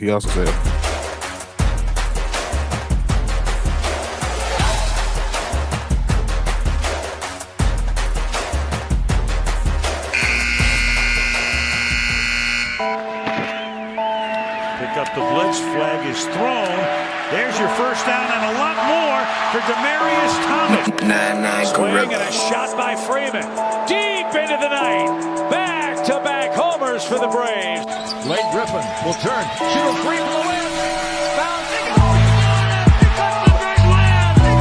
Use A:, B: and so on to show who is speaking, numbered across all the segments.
A: He also said.
B: Pick up the blitz. Flag is thrown. There's your first down and a lot more for Demaryius Thomas. Swing and a shot by Freeman. Deep into the night. Back-to-back homers for the Braves. Blake Griffin will turn. Shoot a three from the win. Found. They go. They got the big win. They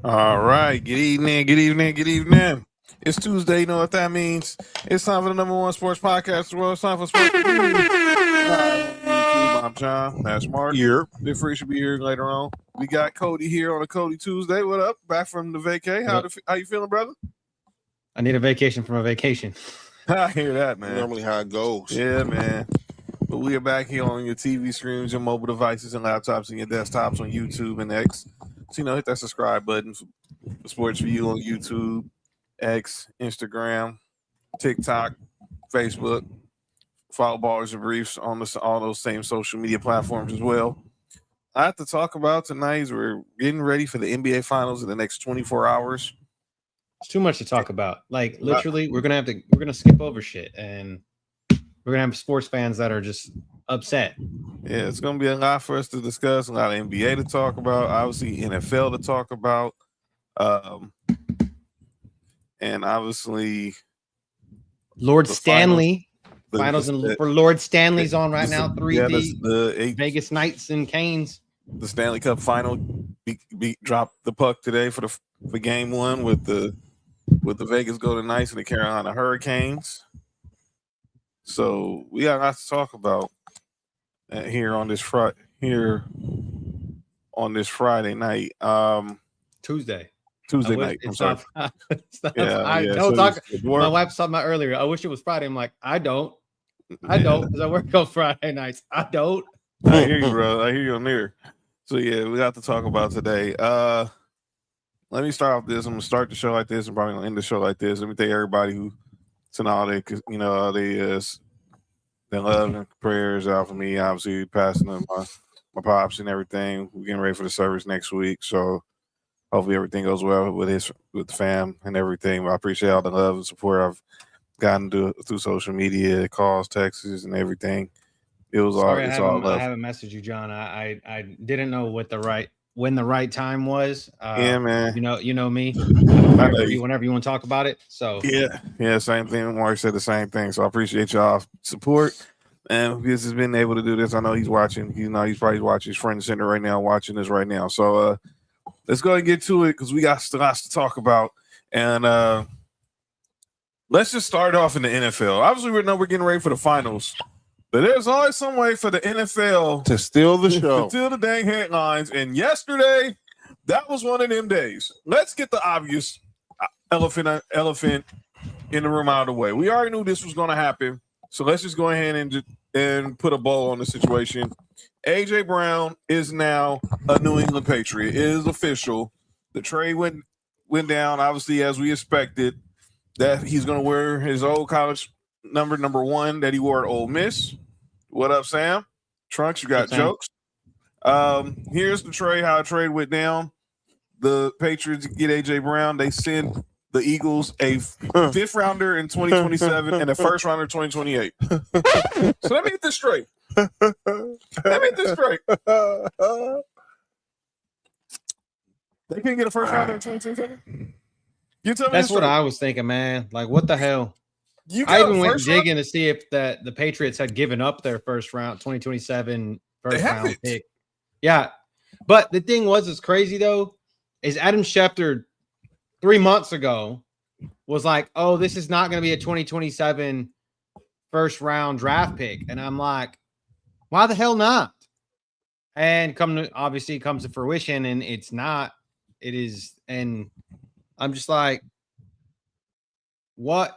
A: go. All right. Good evening. It's Tuesday. You know what that means? It's time for the number one sports podcast in the world. It's time for sports. I'm John. That's Mark.
C: Here.
A: Big Free should be here later on. We got Cody here on a Cody Tuesday. What up? Back from the vacay. How you feeling, brother?
D: I need a vacation from a vacation.
A: I hear that, man.
C: Normally how it goes.
A: Yeah, man. But we are back here on your TV screens, your mobile devices, and laptops, and your desktops on YouTube and X. So, hit that subscribe button for Sports for You on YouTube, X, Instagram, TikTok, Facebook. Follow Ballers and Briefs on all those same social media platforms as well. I have to talk about tonight is we're getting ready for the NBA Finals in the next 24 hours.
D: It's too much to talk about. Like literally, we're gonna skip over shit, and we're gonna have sports fans that are just upset.
A: Yeah, it's gonna be a lot for us to discuss. A lot of NBA to talk about. Obviously, NFL to talk about, and obviously,
D: Lord Stanley. Finals for Lord Stanley's on right now. 3D.
A: The
D: Vegas Knights and Canes.
A: The Stanley Cup final dropped the puck today for game one with the Vegas Golden Knights and the Carolina Hurricanes. So we got lots to talk about here on this Friday night.
D: Tuesday
A: night. I'm sorry.
D: My wife was talking about earlier. I wish it was Friday. I'm like, I don't because I work on Friday nights. I don't.
A: I hear you, bro. I hear you on there. So yeah, we got to talk about today. Let me start off this. I'm gonna start the show like this and probably gonna end the show like this. Let me thank everybody who sent all their love and prayers out for me. Obviously, passing them my pops and everything. We're getting ready for the service next week, so hopefully everything goes well with the fam and everything. But I appreciate all the love and support I've gotten through social media, calls, texts, and everything. It was all love.
D: I haven't messaged you, John. I didn't know when the right time was.
A: Yeah, man.
D: You know me. Whenever you want to talk about it. So
A: yeah, same thing. Mark said the same thing. So I appreciate y'all support. And because he's been able to do this, I know he's watching. He's probably watching his friend center right now, watching this right now. So let's go and get to it because we got lots to talk about. And let's just start off in the NFL. Obviously, we're getting ready for the finals. But there's always some way for the NFL
C: to steal the show,
A: to steal the dang headlines. And yesterday, that was one of them days. Let's get the obvious elephant in the room out of the way. We already knew this was going to happen. So let's just go ahead and put a bow on the situation. A.J. Brown is now a New England Patriot. It is official. The trade went down, obviously, as we expected, that he's going to wear his old college number 1 that he wore at Ole Miss. What up, Sam? Trunks, you got jokes? Here's the trade, how the trade went down. The Patriots get A.J. Brown. They send the Eagles a 5th rounder in 2027 and a 1st rounder in 2028. So let me get this straight. They can't get a 1st rounder in 2027? You tell me
D: that's what I was thinking, man. Like, what the hell? I even went digging to see if the Patriots had given up their 1st round, 2027 first round pick. Yeah. But the thing was crazy, though, is Adam Schefter 3 months ago was like, oh, this is not going to be a 2027 1st round draft pick. And I'm like, why the hell not? And obviously comes to fruition, and it's not. It is. And I'm just like, what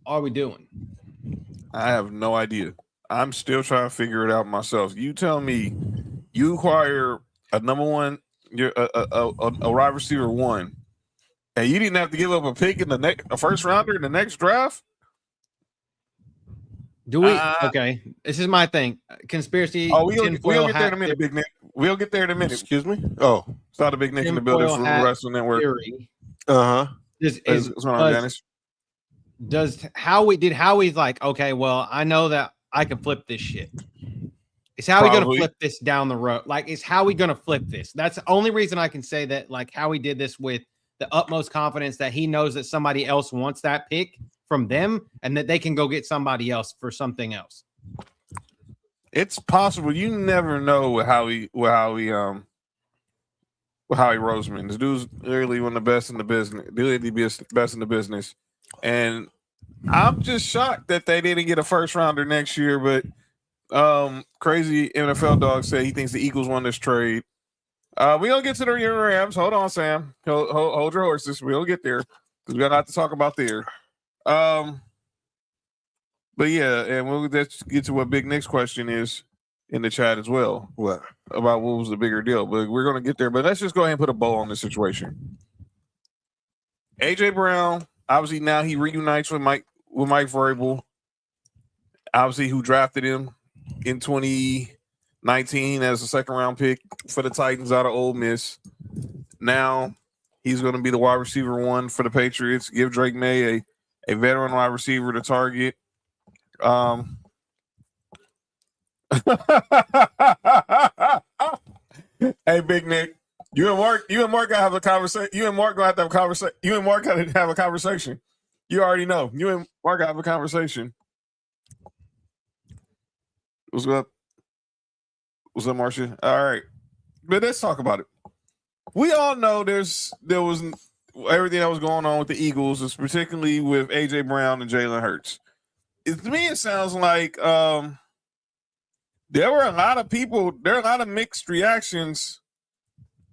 D: are we doing?
A: I have no idea. I'm still trying to figure it out myself. You tell me, you acquire a number 1, you're a wide receiver 1, Hey, you didn't have to give up a pick in a first rounder in the next draft.
D: Do we? Okay, this is my thing. Conspiracy.
A: Oh, we'll get there in a minute, Big Nick. We'll get there in a minute.
C: Excuse me. Oh,
A: it's not a Big Nick in the building for the Wrestling Network.
D: What's going on, Dennis? Howie's like, okay, well, I know that I can flip this shit. Is Howie going to flip this down the road? Like, is Howie going to flip this? That's the only reason I can say that. Like, Howie did this with the utmost confidence that he knows that somebody else wants that pick from them and that they can go get somebody else for something else.
A: It's possible. You never know with Howie Roseman. This dude's literally one of the best in the business. Literally the best in the business. And I'm just shocked that they didn't get a first rounder next year. But crazy NFL dog said he thinks the Eagles won this trade. We don't get to the Rams. Hold on, Sam. Hold your horses. We'll get there because we got a lot to talk about there. But yeah, and we'll get to what Big Nick's question is in the chat as well.
C: What
A: about what was the bigger deal? But we're going to get there. But let's just go ahead and put a bow on this situation. AJ Brown, obviously now he reunites with Mike Vrabel. Obviously, who drafted him in 2019 as a second round pick for the Titans out of Ole Miss. Now he's going to be the wide receiver one for the Patriots. Give Drake May a veteran wide receiver to target. Hey, Big Nick, you and Mark gotta have a conversation. You and Mark gonna have to have a conversation. You and Mark gotta have a conversation. You already know. You and Mark gotta have a conversation. What's up? What's up, Marcia? All right, but let's talk about it. We all know there was everything that was going on with the Eagles, particularly with AJ Brown and Jalen Hurts. To me, it sounds like there were a lot of people. There are a lot of mixed reactions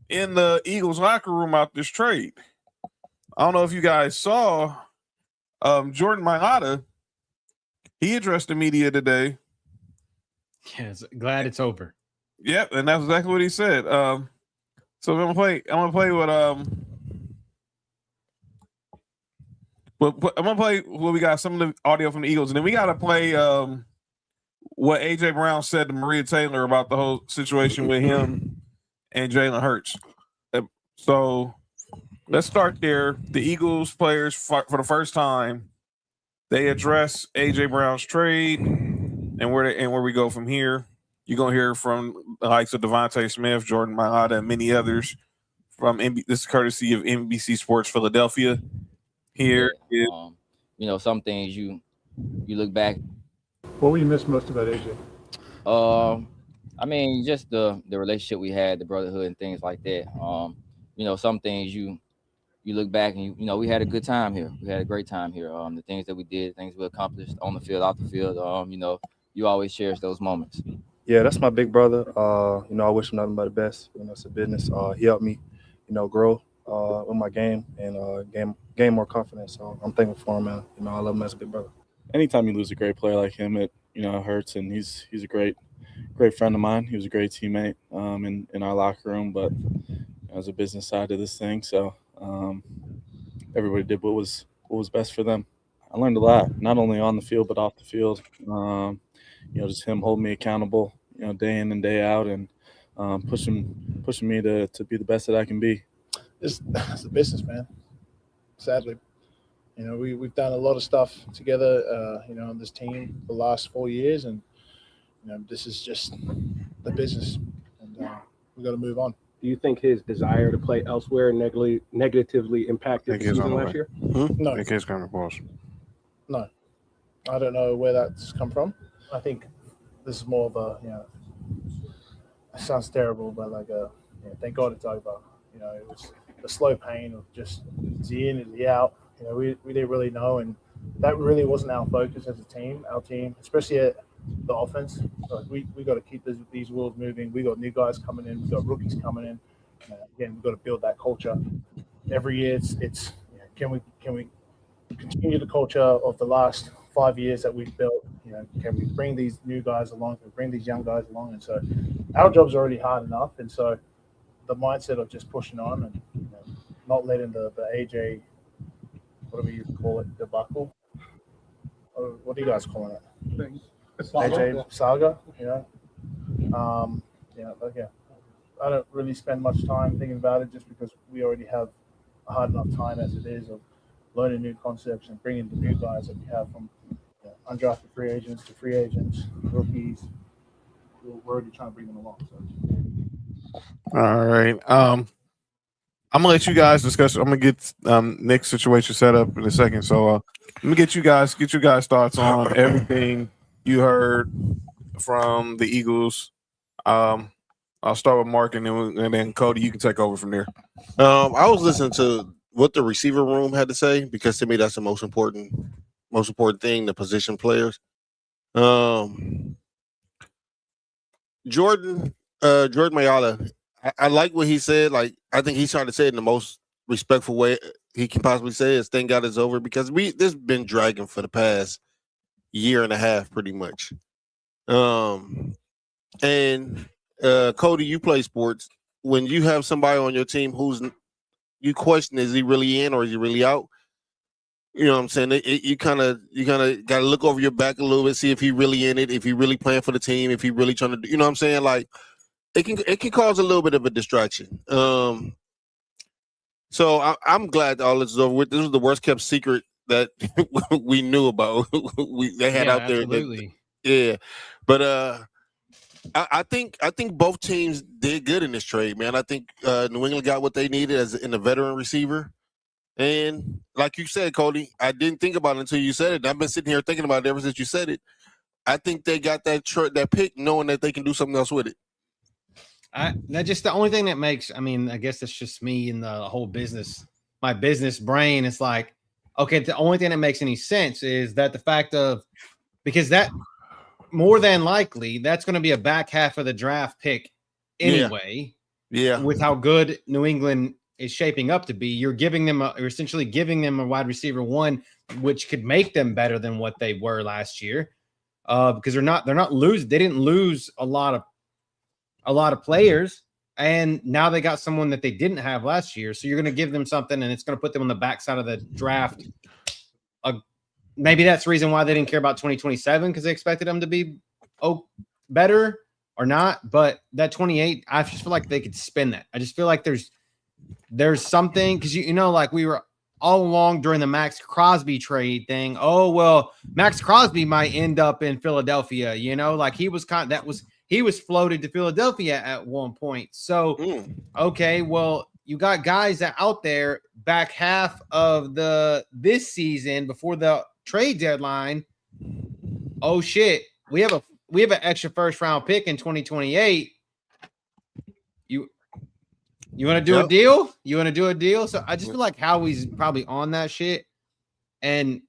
A: in the Eagles locker room about this trade. I don't know if you guys saw Jordan Mailata. He addressed the media today.
D: Yes, glad it's over.
A: Yep, and that's exactly what he said. So I'm gonna play what I'm gonna play what we got, some of the audio from the Eagles, and then we gotta play what AJ Brown said to Maria Taylor about the whole situation with him and Jalen Hurts. So let's start there. The Eagles players, for the first time, they address AJ Brown's trade and where we go from here. You're gonna hear from the likes of Devontae Smith, Jordan Mailata, and many others from this is courtesy of NBC Sports Philadelphia. Here is
E: some things you look back.
F: What will you miss most about AJ?
E: I mean, just the relationship we had, the brotherhood and things like that. Some things you look back and we had a good time here. We had a great time here. The things that we did, things we accomplished on the field, off the field, you always cherish those moments.
F: Yeah, that's my big brother. I wish him nothing but the best. It's a business. He helped me, grow with my game and gain more confidence. So I'm thankful for him, man. I love him as a big brother.
G: Anytime you lose a great player like him, it hurts, and he's a great friend of mine. He was a great teammate in our locker room, but as a business side of this thing, so everybody did what was best for them. I learned a lot, not only on the field but off the field. Just him holding me accountable, day in and day out, and pushing me to be the best that I can be.
H: It's a business, man. Sadly, we've done a lot of stuff together, on this team the last 4 years, and this is just the business, and we got to move on.
I: Do you think his desire to play elsewhere negatively impacted the season last year?
H: No.
C: I think he's going to pause.
H: No, I don't know where that's come from. I think this is more of a, it sounds terrible, but like thank God it's over. It was the slow pain of just is he in, is he out? We didn't really know, and that really wasn't our focus as a team. Our team, especially at the offense, like we got to keep these wheels moving. We got new guys coming in, we got rookies coming in. Again, we got to build that culture. Every year, it's can we continue the culture of the last 5 years that we've built? Can we bring these new guys along? Can we bring these young guys along? And so our job's already hard enough, and so the mindset of just pushing on and not letting the AJ, whatever you call it, debacle. Or what do you guys call it? AJ saga, again, I don't really spend much time thinking about it just because we already have a hard enough time as it is of learning new concepts and bringing the new guys that we have from undrafted free agents to free agents, rookies. We're already trying to bring them along. So.
A: All right. I'm gonna let you guys discuss. I'm gonna get Nick's situation set up in a second. So let me get you guys thoughts on everything you heard from the Eagles. I'll start with Mark and then Cody, you can take over from there.
C: I was listening to what the receiver room had to say because to me that's the most important thing, the position players. Jordan Mayala, I like what he said. Like, I think he's trying to say it in the most respectful way he can possibly say it. Thank God it's over because this has been dragging for the past year and a half, pretty much. And Cody, you play sports. When you have somebody on your team who's you question, is he really in or is he really out? You know what I'm saying? You kind of got to look over your back a little bit, see if he really in it, if he really playing for the team, if he really trying to, you know what I'm saying? Like, it can cause a little bit of a distraction. So I'm glad all this is over with. This was the worst kept secret that we knew about. They had out there.
D: Absolutely.
C: But I think both teams did good in this trade, man. I think New England got what they needed in a veteran receiver. And like you said, Cody, I didn't think about it until you said it. I've been sitting here thinking about it ever since you said it. I think they got that pick knowing that they can do something else with it.
D: That's just the only thing that makes, I mean, I guess that's just me and the whole business, my business brain. It's like, okay, the only thing that makes any sense is that the fact of, because that more than likely, that's going to be a back half of the draft pick anyway.
C: Yeah.
D: With how good New England is shaping up to be, you're essentially giving them a wide receiver one, which could make them better than what they were last year. Because they're not losing. They didn't lose a lot of players, and now they got someone that they didn't have last year. So you're going to give them something, and it's going to put them on the backside of the draft. Maybe that's the reason why they didn't care about 2027 because they expected them to be better or not. But that 28, I just feel like they could spin that. I just feel like there's something because like we were all along during the Max Crosby trade thing. Oh well, Max Crosby might end up in Philadelphia. Like he was he was floated to Philadelphia at one point. So okay, well you got guys that out there back half of this season before the trade deadline. Oh shit, we have an extra first round pick in 2028. You want to do a deal? You want to do a deal? So I just feel like Howie's probably on that shit. And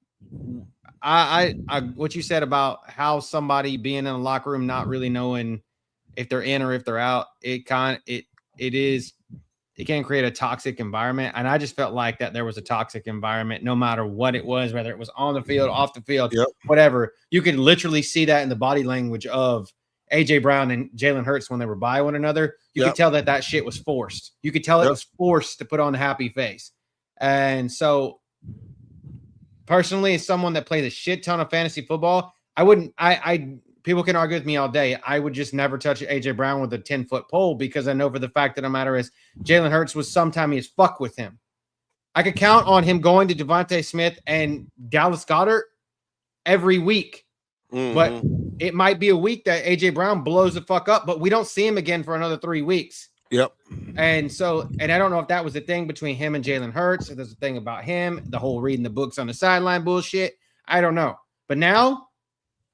D: I what you said about how somebody being in a locker room not really knowing if they're in or if they're out, it can create a toxic environment. And I just felt like that there was a toxic environment no matter what it was, whether it was on the field, off the field, whatever. You could literally see that in the body language of AJ Brown and Jalen Hurts when they were by one another. You could tell that shit was forced. You could tell it was forced to put on a happy face. And so personally, as someone that plays a shit ton of fantasy football, people can argue with me all day. I would just never touch AJ Brown with a 10-foot pole because I know for the fact that no matter as Jalen Hurts was sometime he's fuck with him. I could count on him going to Devontae Smith and Dallas Goedert every week. But it might be a week that AJ Brown blows the fuck up, but we don't see him again for another 3 weeks. And I don't know if that was the thing between him and Jalen Hurts. If there's a thing about him, the whole reading the books on the sideline bullshit. I don't know. But now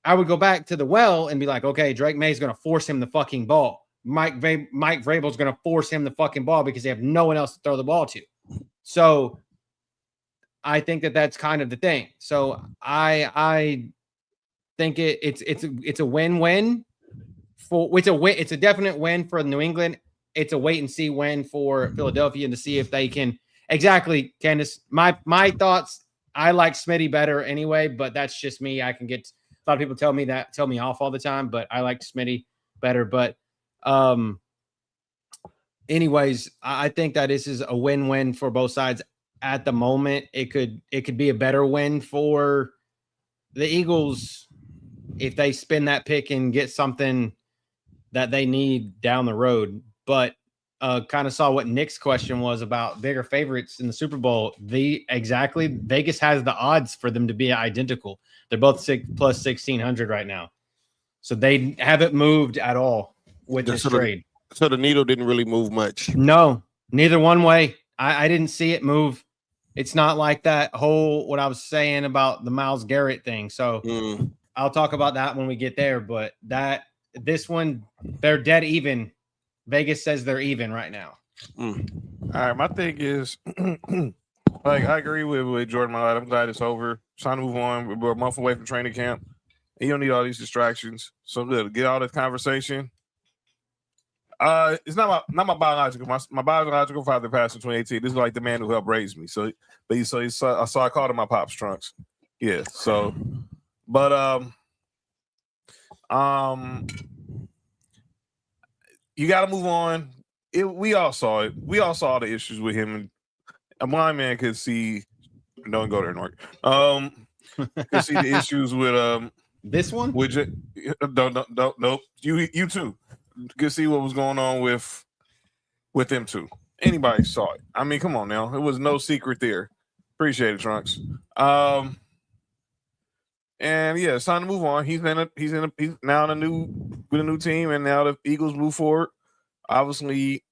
D: I would go back to the well and be like, okay, Drake May's going to force him the fucking ball. Mike Vrabel's going to force him the fucking ball because they have no one else to throw the ball to. So I think that's kind of the thing. So I think it's a win-win it's a definite win for New England. It's a wait and see win for Philadelphia and to see if they can exactly. Candace, my thoughts. I like Smitty better anyway, but that's just me. I can get a lot of people tell me off all the time, but I like Smitty better. But anyways, I think that this is a win-win for both sides at the moment. It could be a better win for the Eagles if they spin that pick and get something that they need down the road. But kind of saw what Nick's question was about bigger favorites in the Super Bowl. Vegas has the odds for them to be identical. They're both plus 1,600 right now. So they haven't moved at all with this trade.
C: So the needle didn't really move much.
D: No, neither one way. I didn't see it move. It's not like that whole what I was saying about the Myles Garrett thing. So I'll talk about that when we get there. But this one, they're dead even. Vegas says they're even right now.
A: All right, my thing is, like I agree with Jordan. I'm glad it's over. It's time to move on. We're a month away from training camp. And you don't need all these distractions. So good. Get all this conversation. It's not my biological. My biological father passed in 2018. This is like the man who helped raise me. So, I called him my pop's trunks. Yeah. So, but you got to move on. We all saw it. We all saw the issues with him. A blind man could see. Don't go there, Nork. Could see the issues with
D: this one.
A: With don't nope. You too. Could see what was going on with them too. Anybody saw it. I mean, come on now. It was no secret there. Appreciate it, Trunks. And yeah, it's time to move on. He's now with a new team, and now the Eagles move forward. Obviously,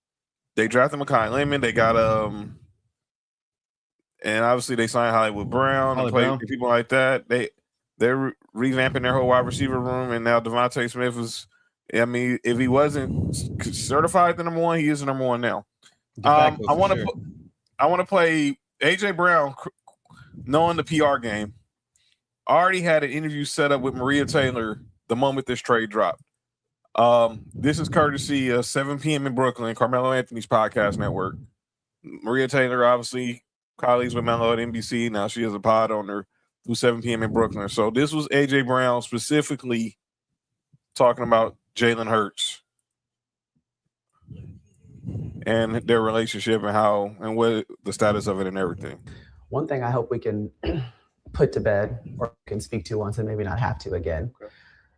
A: they drafted Mekhi Lemon. They got and obviously they signed Hollywood Brown and people like that. They're revamping their whole wide receiver room, and now Devontae Smith is. I mean, if he wasn't certified the number one, he is the number one now. I want to play AJ Brown, knowing the PR game. Already had an interview set up with Maria Taylor the moment this trade dropped. This is courtesy of 7 p.m. in Brooklyn, Carmelo Anthony's podcast network. Maria Taylor, obviously, colleagues with Melo at NBC. Now she has a pod on her through 7 p.m. in Brooklyn. So this was AJ Brown specifically talking about Jalen Hurts and their relationship and what the status of it and everything.
J: One thing I hope we can put to bed or can speak to once and maybe not have to again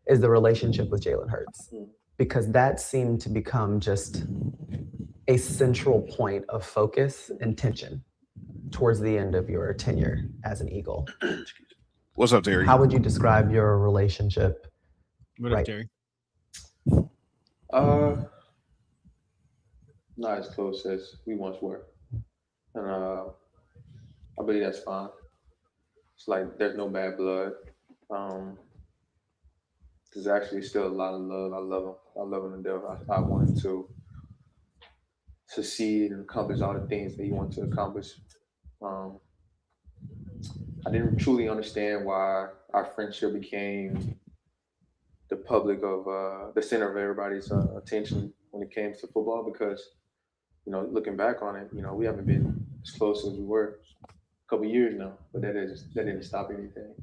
J: is the relationship with Jalen Hurts, because that seemed to become just a central point of focus and tension towards the end of your tenure as an Eagle.
A: What's up, Terry?
J: How would you describe your relationship?
D: What up, Terry?
K: Not as close as we once were, and I believe that's fine. It's like there's no bad blood. There's actually still a lot of love. I love him to death. I want him to succeed and accomplish all the things that he wants to accomplish. I didn't truly understand why our friendship became the public of the center of everybody's attention when it came to football, because looking back on it, we haven't been as close as we were a couple of years now, but that didn't stop anything.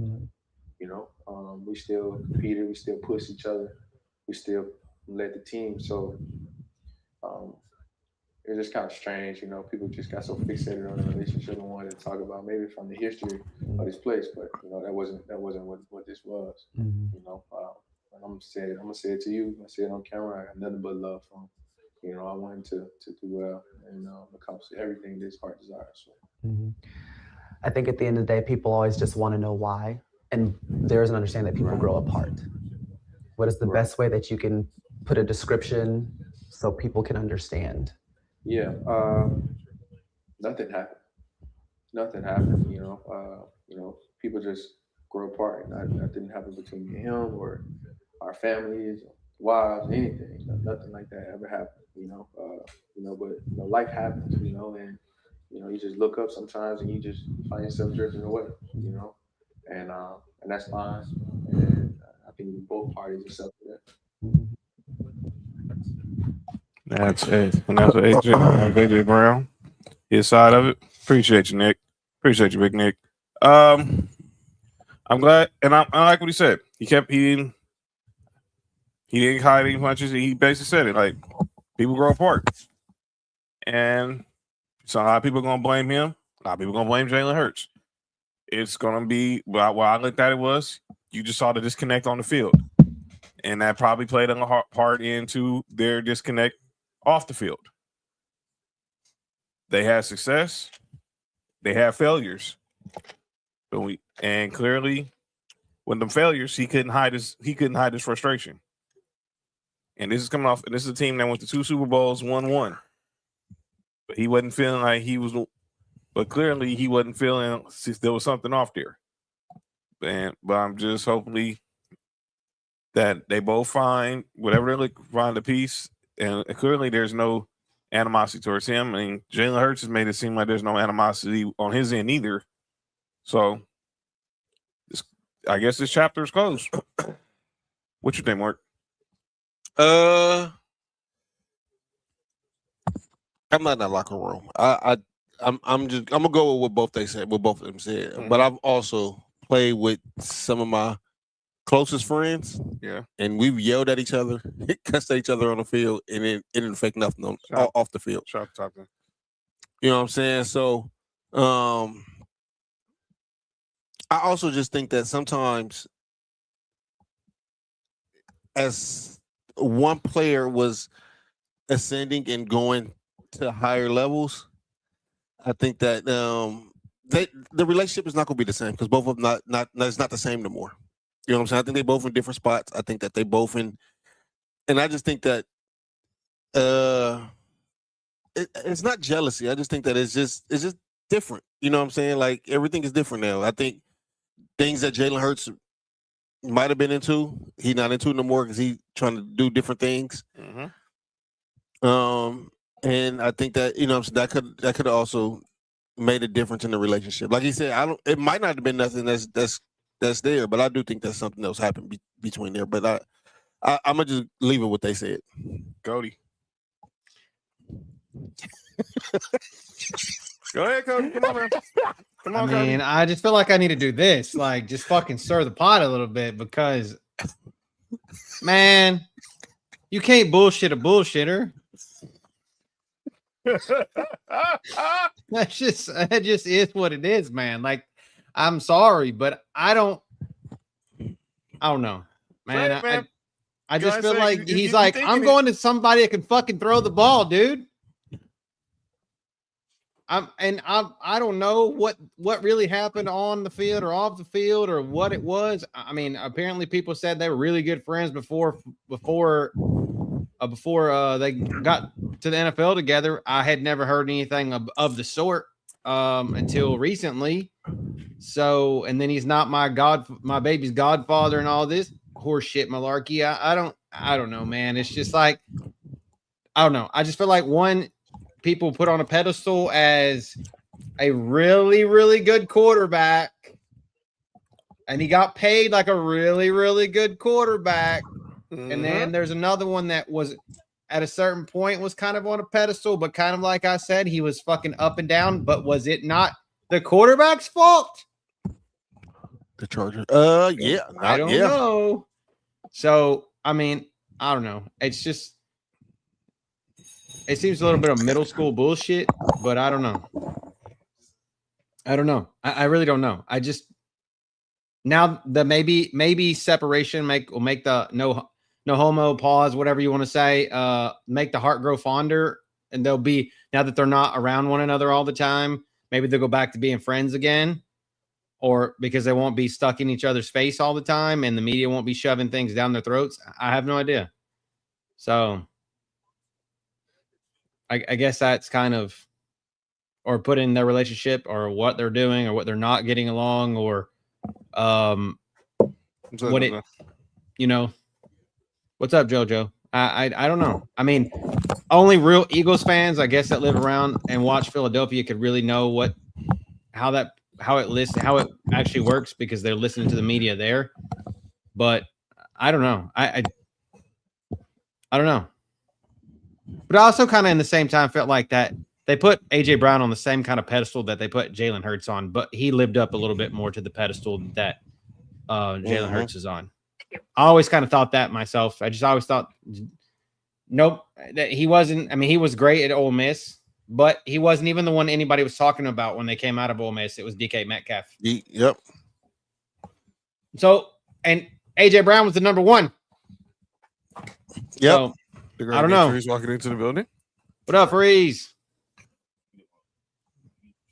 K: We still competed, we still pushed each other, we still led the team. So it was just kind of strange, people just got so fixated on the relationship and wanted to talk about maybe from the history of this place, but that wasn't what this was. And I'm gonna say it to you. I say it on camera. I got nothing but love for him. I want him to do well and accomplish everything this heart desires. So.
J: I think at the end of the day, people always just want to know why, and there's an understanding that people grow apart. What is the best way that you can put a description so people can understand?
K: Yeah, nothing happened. Nothing happened. People just grow apart, and that didn't happen between me and him or our families, wives, anything. Nothing like that ever happened. But life happens. And you just look up sometimes and you just find yourself drifting away. And that's fine. And I think both parties accept that.
A: That's it. And that's what AJ Brown, his side of it. Appreciate you, Nick. Appreciate you, Big Nick. I'm glad, and I like what he said. He didn't hide any punches. He basically said it like people grow apart. And so a lot of people are going to blame him. A lot of people are going to blame Jalen Hurts. It's going to be, well, I looked at it was, you just saw the disconnect on the field. And that probably played a part into their disconnect off the field. They had success. They had failures. And clearly, with them failures, he couldn't hide his frustration. And this is coming off, and this is a team that went to 2 Super Bowls, won 1. But he wasn't feeling like he was, but clearly he wasn't feeling there was something off there. But I'm just hopefully that they both find whatever they find a piece. And clearly there's no animosity towards him. I mean, Jalen Hurts has made it seem like there's no animosity on his end either. So I guess this chapter is closed. What you think, Mark?
C: I'm not in that locker room. I'm gonna go with what both of them said. Mm-hmm. But I've also played with some of my closest friends.
A: Yeah.
C: And we've yelled at each other, cussed at each other on the field, and it didn't affect nothing off the field.
A: Talking.
C: You know what I'm saying? So I also just think that sometimes as one player was ascending and going to higher levels, I think that the relationship is not going to be the same because both of them it's not the same no more. You know what I'm saying? I think they both in different spots. I think that they both in, and I just think that it's not jealousy. I just think that it's just different. You know what I'm saying? Like everything is different now. I think things that Jalen Hurts might have been into, he's not into no more because he's trying to do different things.
A: Mm-hmm.
C: And I think that, you know, that could also made a difference in the relationship. Like he said, it might not have been nothing that's there, but I do think that something else happened between there. But I'm gonna just leave it what they said.
A: Cody. Go ahead, Cody. Come on, man. Come on,
D: I mean, I just feel like I need to do this, like just fucking stir the pot a little bit because, man, you can't bullshit a bullshitter. That just is what it is, man. Like, I'm sorry, but I don't know, man. I just feel like he's like, I'm going to somebody that can fucking throw the ball, dude. I don't know what really happened on the field or off the field or what it was. I mean, apparently people said they were really good friends before they got to the NFL together. I had never heard anything of the sort until recently. So, and then he's not my baby's godfather and all this horseshit malarkey. I don't know, man. It's just like, I don't know. I just feel like people put on a pedestal as a really, really good quarterback, and he got paid like a really, really good quarterback. Mm-hmm. And then there's another one that was at a certain point was kind of on a pedestal, but kind of like I said, he was fucking up and down. But was it not the quarterback's fault?
C: The Chargers. Yeah.
D: I don't know. So, I mean, I don't know. It's just, it seems a little bit of middle school bullshit, but I don't know. I really don't know. I just, now the maybe separation will make the no homo pause, whatever you want to say, make the heart grow fonder. And they'll be, now that they're not around one another all the time, maybe they'll go back to being friends again, or because they won't be stuck in each other's face all the time and the media won't be shoving things down their throats. I have no idea. So I guess that's kind of, or put in their relationship or what they're doing or what they're not getting along or what it, you know, what's up, JoJo? I don't know. I mean, only real Eagles fans, I guess, that live around and watch Philadelphia could really know how it actually works because they're listening to the media there. But I don't know. I don't know. But I also kind of in the same time felt like that they put AJ Brown on the same kind of pedestal that they put Jalen Hurts on, but he lived up a little bit more to the pedestal that Jalen Hurts is on. I always kind of thought that myself. I just always thought, nope, that he wasn't. I mean, he was great at Ole Miss, but he wasn't even the one anybody was talking about when they came out of Ole Miss. It was DK Metcalf.
C: Yep.
D: So, and AJ Brown was the number 1.
C: Yep.
D: So, I don't know.
A: He's walking into the building.
D: What up, Freeze?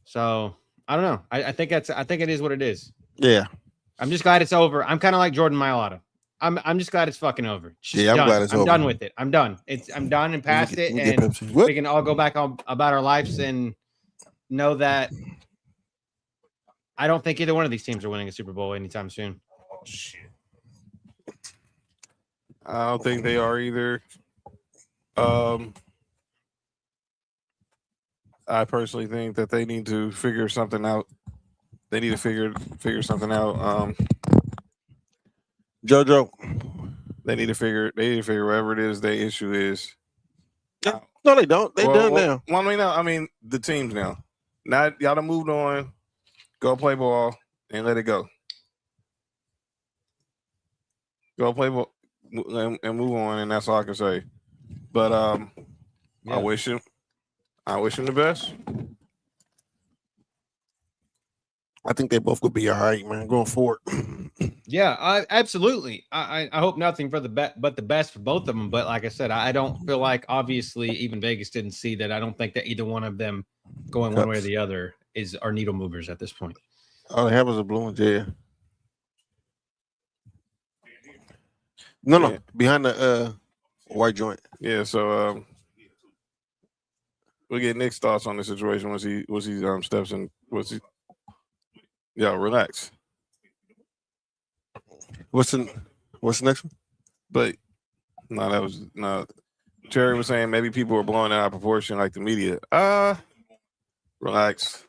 D: So I don't know. I think it is what it is.
C: Yeah.
D: I'm just glad it's over. I'm kind of like Jordan Mailata. I'm just glad it's fucking over. It's
C: I'm
D: done.
C: glad it's over.
D: I'm done with it. I'm done. I'm done and past it, and we can all go back about our lives and know that I don't think either one of these teams are winning a Super Bowl anytime soon.
A: Oh shit! I don't think they are either. I personally think that they need to figure something out. They need to figure something out.
C: JoJo,
A: they need to figure whatever it is their issue is.
C: No, they don't. They done now.
A: Well, I mean, the teams now. Now y'all done moved on. Go play ball and let it go. Go play ball and move on, and that's all I can say. But yeah. I wish him the best.
C: I think they both could be all right, man, going forward.
D: Yeah, absolutely. I hope nothing for but the best for both of them. But like I said, I don't feel like, obviously, even Vegas didn't see that. I don't think that either one of them going one way or the other are needle movers at this point.
C: All they have is a blue one, yeah. No, behind the white joint.
A: Yeah, so we'll get Nick's thoughts on the situation once he steps in. Yeah, relax.
C: What's the next one?
A: But Terry was saying maybe people were blowing it out of proportion like the media. Relax.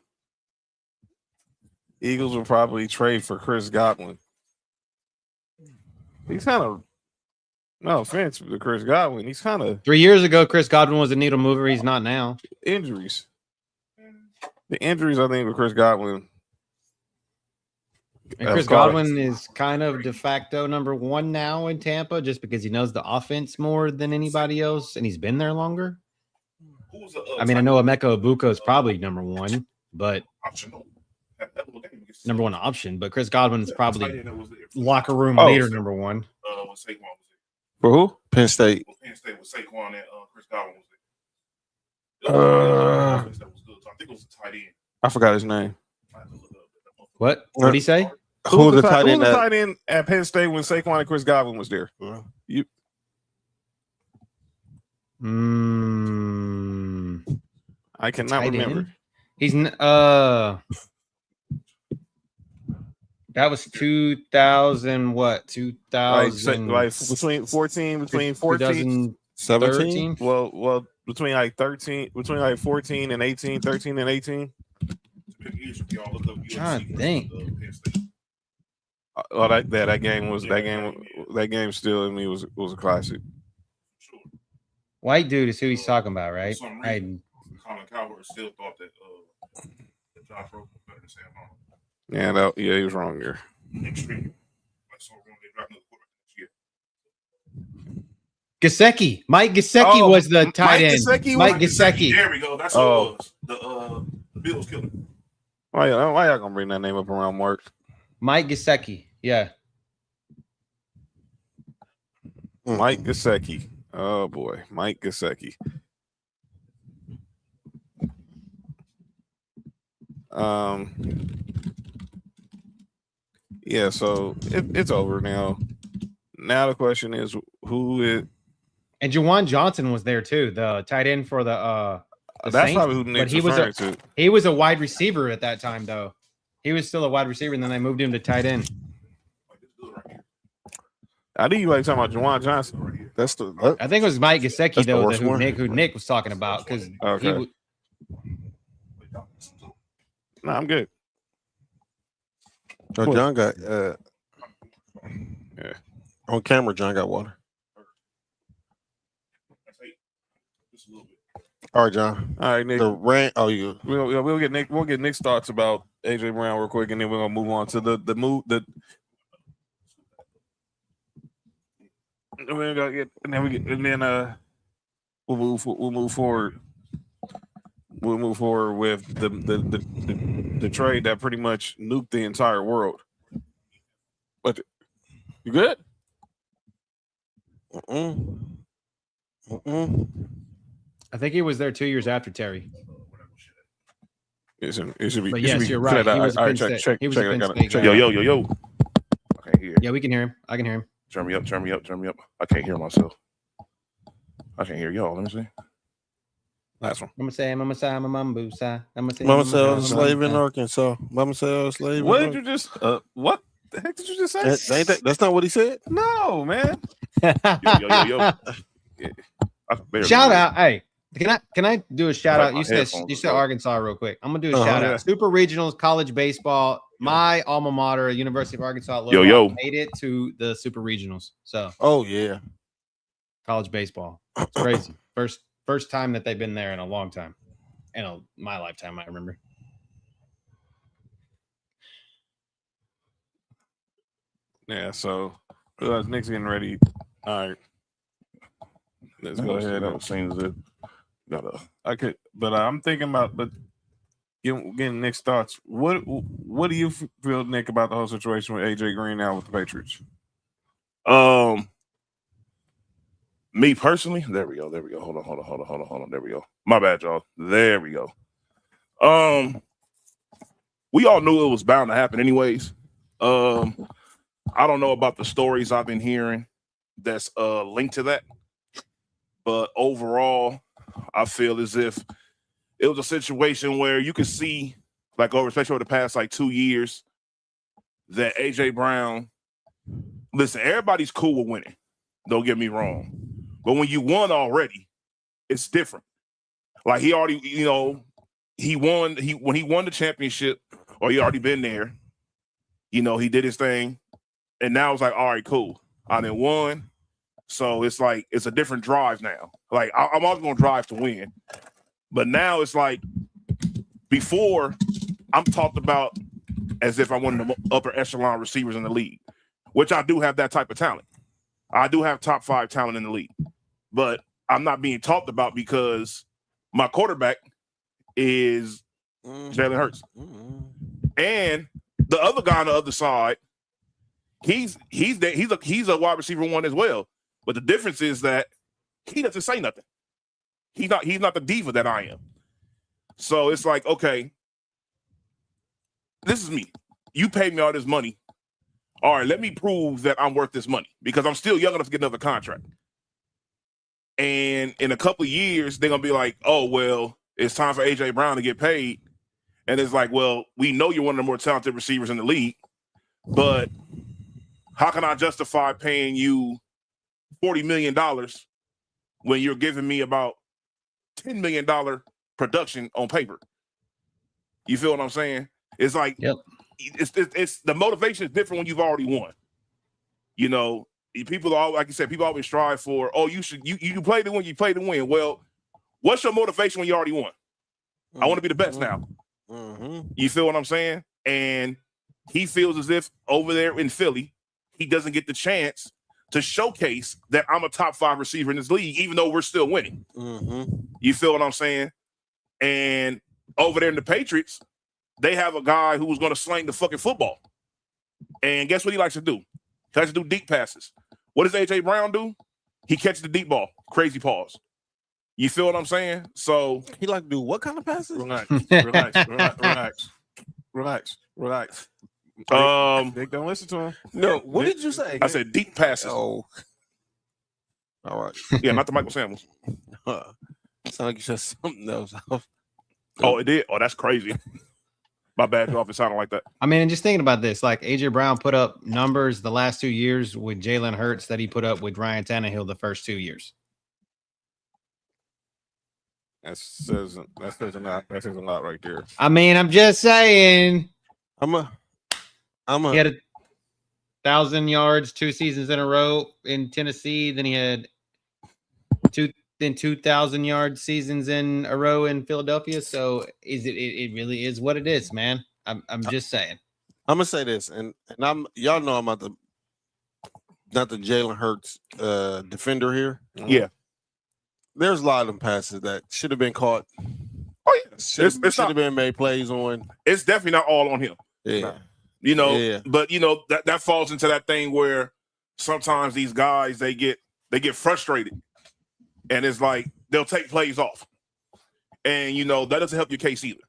A: Eagles will probably trade for Chris Godwin. He's kind of, no offense to Chris Godwin, he's kind of.
D: 3 years ago, Chris Godwin was a needle mover. He's not now.
A: Injuries. The injuries, I think, with Chris Godwin.
D: And Chris Godwin is kind of de facto number 1 now in Tampa just because he knows the offense more than anybody else, and he's been there longer. I mean, I know Emeka Egbuka is probably number 1, but number 1 option. But Chris Godwin is probably locker room leader number 1.
A: For who?
C: Penn State.
L: Penn State with Saquon and Chris Godwin was there. I think it was a tight end.
A: I forgot his name.
D: What did he say?
A: Who was the tight end at Penn State when Saquon and Chris Godwin was there? I cannot remember.
D: He's that was 2000. What 2000?
A: Like between 14,
C: 17.
A: Well, between like 13, between like 14 and 18, 13 and 18.
D: I'm trying to think.
A: Oh, that game still in me was a classic.
D: White dude is who he's talking about, right?
L: Colin Cowherd still thought that Josh Rosen was better than Sam Darnold.
A: Yeah, he was wrong there.
L: Extremely.
D: Gesicki. Mike Gesicki was the tight end. Mike Gesicki.
L: There we go. That's what it was. The Bills killer.
A: Why y'all gonna bring that name up around Mark?
D: Mike Gesicki. Yeah.
A: Mike Gesicki. Oh boy, Mike Gesicki. Yeah, so it's over now. Now the question is who is.
D: And Juwan Johnson was there too, the tight end for the
A: that's
D: Saints,
A: probably who Nick's referring to.
D: He was a wide receiver at that time, though. He was still a wide receiver, and then they moved him to tight end.
A: I think you like talking about Juwan Johnson.
C: That's the.
D: I think it was Mike Gesicki though, who Nick was talking about because.
A: Okay. No, I'm good.
C: Oh, John got on camera. John got water. All right, John.
A: All right, Nick.
C: The rant. Oh, you.
A: We'll get Nick. We'll get Nick's thoughts about AJ Brown real quick, and then we're gonna move on to the move. We're gonna get, and then we'll move forward. we'll move forward with the trade that pretty much nuked the entire world. But you good?
D: I think he was there 2 years after Terry.
A: It should be.
D: But yes, you're right. He was a Penn State. He was a Penn State guy.
M: Yo. I can't hear.
D: Yeah, we can hear him. I can hear him.
M: Turn me up. I can't hear myself. I can't hear y'all. Let me see.
A: Last one.
D: Mama say, Mama say, Mama say.
C: Mama said I was a slave in Arkansas. Mama said I was a slave.
A: What did you just? What the heck did you just say?
C: That's not what he said.
A: No, man.
M: Yo. Yeah.
D: Shout out. Hey, can I do a shout out? You said Arkansas real quick. I'm gonna do a shout out. Super Regionals, college baseball. My alma mater, University of Arkansas, made it to the Super Regionals. So,
C: oh yeah,
D: college baseball. It's crazy. First time that they've been there in a long time. In my lifetime, I remember.
A: Yeah, so Nick's getting ready. All right. Let's go ahead. I'm thinking about, getting Nick's thoughts. What do you feel, Nick, about the whole situation with AJ Green now with the Patriots?
M: Me personally, there we go. Hold on. There we go. My bad, y'all. There we go. We all knew it was bound to happen anyways. I don't know about the stories I've been hearing that's linked to that. But overall, I feel as if it was a situation where you could see, especially over the past 2 years, that AJ Brown, listen, everybody's cool with winning. Don't get me wrong. But when you won already, it's different. He already, he won. When he won the championship, or he already been there, he did his thing. And now it's all right, cool. I done won. So it's it's a different drive now. I'm always going to drive to win. But now it's before I'm talked about as if I'm one of the upper echelon receivers in the league, which I do have that type of talent. I do have top 5 talent in the league. But I'm not being talked about because my quarterback is Jalen Hurts. And the other guy on the other side, he's a wide receiver 1 as well. But the difference is that he doesn't say nothing. He's not the diva that I am. So it's okay, this is me. You paid me all this money. All right, let me prove that I'm worth this money because I'm still young enough to get another contract. And in a couple of years, they're going to be oh, well, it's time for AJ Brown to get paid. And it's well, we know you're one of the more talented receivers in the league, but how can I justify paying you $40 million when you're giving me about $10 million production on paper? You feel what I'm saying? It's
D: yep.
M: It's the motivation is different when you've already won. People are, like you said, people always strive for, you play to win, you play to win. Well, what's your motivation when you already won? I want to be the best now. You feel what I'm saying? And he feels as if over there in Philly, he doesn't get the chance to showcase that I'm a top 5 receiver in this league, even though we're still winning. You feel what I'm saying? And over there in the Patriots, they have a guy who was going to sling the fucking football. And guess what he likes to do? He likes to do deep passes. What does A.J. Brown do? He catches the deep ball. Crazy pause. You feel what I'm saying? So
C: he like to do what kind of passes?
A: Relax. Dick, don't listen to him.
C: No, what did you say?
M: I said deep passes.
C: Oh. All right.
M: Yeah, not the Michael Samuels.
C: Sound like you said something else.
M: Oh, it did? Oh, that's crazy. My bad, off. It sounded like that.
D: I mean, and just thinking about this, AJ Brown put up numbers the last 2 years with Jalen Hurts that he put up with Ryan Tannehill the first 2 years.
A: That says a lot. That says a lot right there.
D: I mean, I'm just saying.
C: He
D: had 1,000 yards 2 seasons in a row in Tennessee. Then he had 2,000 yard seasons in a row in Philadelphia. So it really is what it is, man. I'm just saying.
C: I'm gonna say this, and y'all know I'm not the Jalen Hurts defender here.
M: Yeah.
C: There's a lot of them passes that should have been caught
M: Oh yeah,
C: Should have been made plays on.
M: It's definitely not all on him.
C: Yeah,
M: but that falls into that thing where sometimes these guys they get frustrated, and it's like they'll take plays off, and that doesn't help your case either.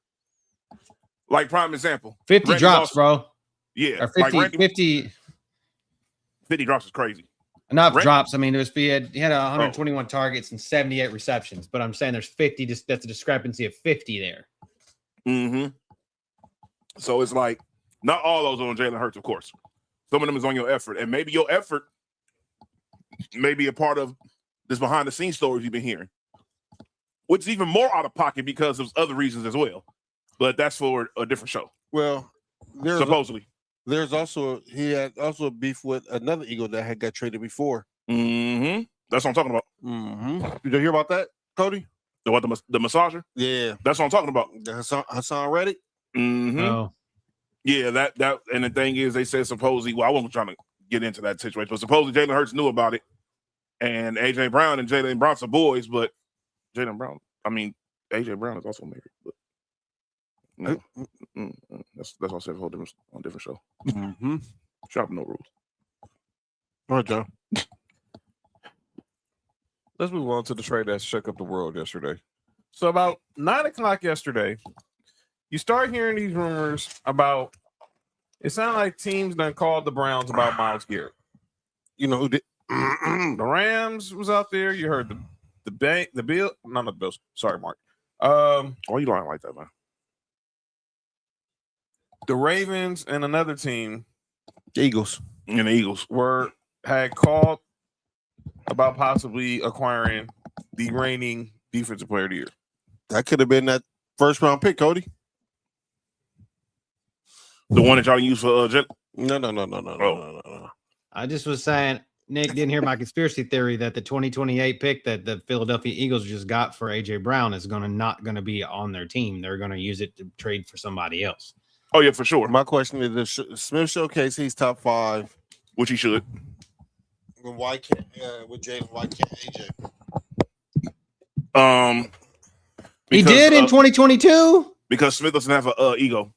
M: Like prime example,
D: 50
M: Randy
D: drops,
M: Moss,
D: bro.
M: Yeah,
D: or 50,
M: like
D: 50
M: drops is crazy.
D: Not drops. I mean, he had 121 targets and 78 receptions, but I'm saying there's 50. That's a discrepancy of 50 there.
M: Mm-hmm. So it's like not all those on Jalen Hurts, of course. Some of them is on your effort, and maybe your effort may be a part of this behind the scenes stories you've been hearing, which is even more out of pocket because of other reasons as well. But that's for a different show.
C: Well,
M: supposedly.
C: He had also beef with another Eagle that had got traded before.
M: Mm-hmm. That's what I'm talking about.
C: Mm-hmm. Did you hear about that, Cody?
M: The massager?
C: Yeah.
M: That's what I'm talking about.
C: The Hassan Reddick?
M: Mm-hmm.
D: Oh.
M: Yeah, that and the thing is they said supposedly, well, I wasn't trying to get into that situation, but supposedly Jalen Hurts knew about it. And AJ Brown and Jalen Brown's are boys, but AJ Brown is also married, but that's what I said for a different show.
C: Mm-hmm.
M: Shop no rules.
C: All right, Joe.
A: Let's move on to the trade that shook up the world yesterday. So about 9:00 yesterday, you start hearing these rumors about. It sounded like teams done called the Browns about Myles Garrett.
C: You know who did?
A: The Rams was out there. You heard the Bill. Not the Bills. Sorry, Mark.
M: Why you lying like that, man?
A: The Ravens and another team,
C: the Eagles,
A: had called about possibly acquiring the reigning defensive player of the year.
C: That could have been that first round pick, Cody.
M: The one that y'all use for
C: No.
D: I just was saying, Nick didn't hear my conspiracy theory that the 2028 pick that the Philadelphia Eagles just got for AJ Brown is not going to be on their team. They're going to use it to trade for somebody else.
M: Oh yeah, for sure.
C: My question is: if Smith showcase he's top 5,
M: which he should.
C: Why can't with Jalen? Why can't
M: AJ?
D: He did in 2022
M: because Smith doesn't have an ego.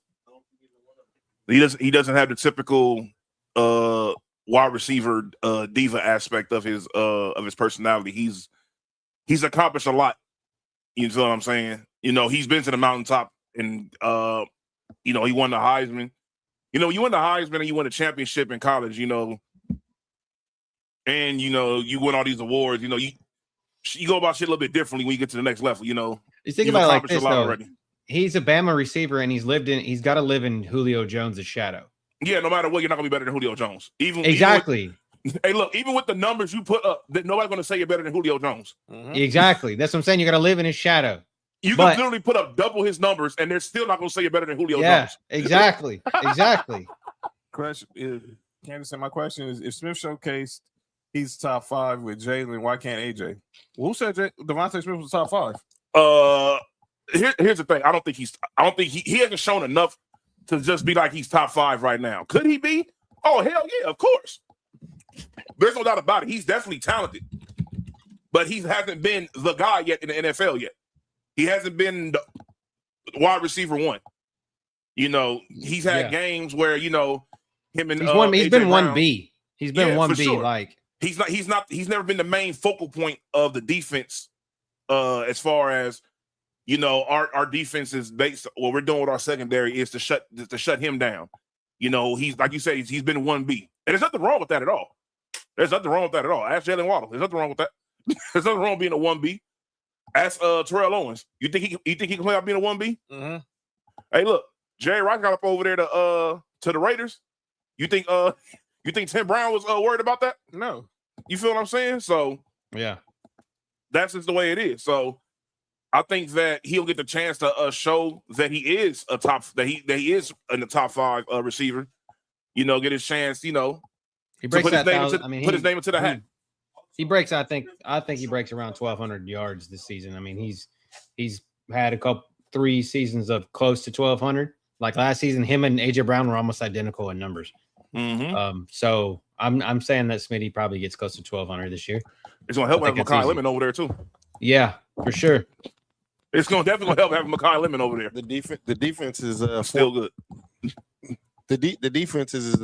M: He doesn't have the typical wide receiver diva aspect of his personality. He's accomplished a lot. You know what I'm saying? He's been to the mountaintop and he won the Heisman. You won the Heisman and you won a championship in college, and you win all these awards, you go about shit a little bit differently when you get to the next level,
D: You think about it like this, though. He's a Bama receiver and he's got to live in Julio Jones' shadow.
M: Yeah, no matter what, you're not gonna be better than Julio Jones.
D: Exactly.
M: Hey, look, even with the numbers you put up, nobody's gonna say you're better than Julio Jones.
D: Mm-hmm. Exactly. That's what I'm saying. You got to live in his shadow.
M: You can literally put up double his numbers, and they're still not gonna say you're better than Julio Jones.
D: Exactly. Exactly.
A: Question is, Candace, my question is: if Smith showcased he's top 5 with Jalen, why can't AJ? Well, who said Devontae Smith was top 5?
M: Here's the thing. I don't think he hasn't shown enough to just be like he's top 5 right now. Could he be? Oh, hell yeah, of course. There's no doubt about it. He's definitely talented, but he hasn't been the guy yet in the NFL yet. He hasn't been the wide receiver 1. He's had games where him and
D: he's been 1B. He's been 1B.
M: Sure.
D: Like
M: he's never been the main focal point of the defense. As far as our defense is based. What we're doing with our secondary is to shut him down. He's like you said, he's been 1B, and there's nothing wrong with that at all. Ask Jalen Waddle. There's nothing wrong with that. There's nothing wrong with being a 1B. Ask Terrell Owens. You think he can play out being a 1B?
A: Mm-hmm.
M: Hey, look, Jerry Rice got up over there to the Raiders. You think Tim Brown was worried about that?
A: No.
M: You feel what I'm saying? So
D: yeah,
M: that's just the way it is. So I think that he'll get the chance to show that he is that he is in the top 5 receiver. Get his chance.
D: He breaks
M: put his name into the hat.
D: He breaks. I think he breaks around 1,200 yards this season. I mean, he's had 3 seasons of close to 1,200. Like last season, him and AJ Brown were almost identical in numbers.
M: Mm-hmm.
D: So I'm saying that Smitty probably gets close to 1,200 this year.
M: It's gonna help with Makai Lemon over there too.
D: Yeah, for sure.
M: It's going to definitely help having Mekhi Lemon over there.
C: The defense is
M: still good.
C: The defense is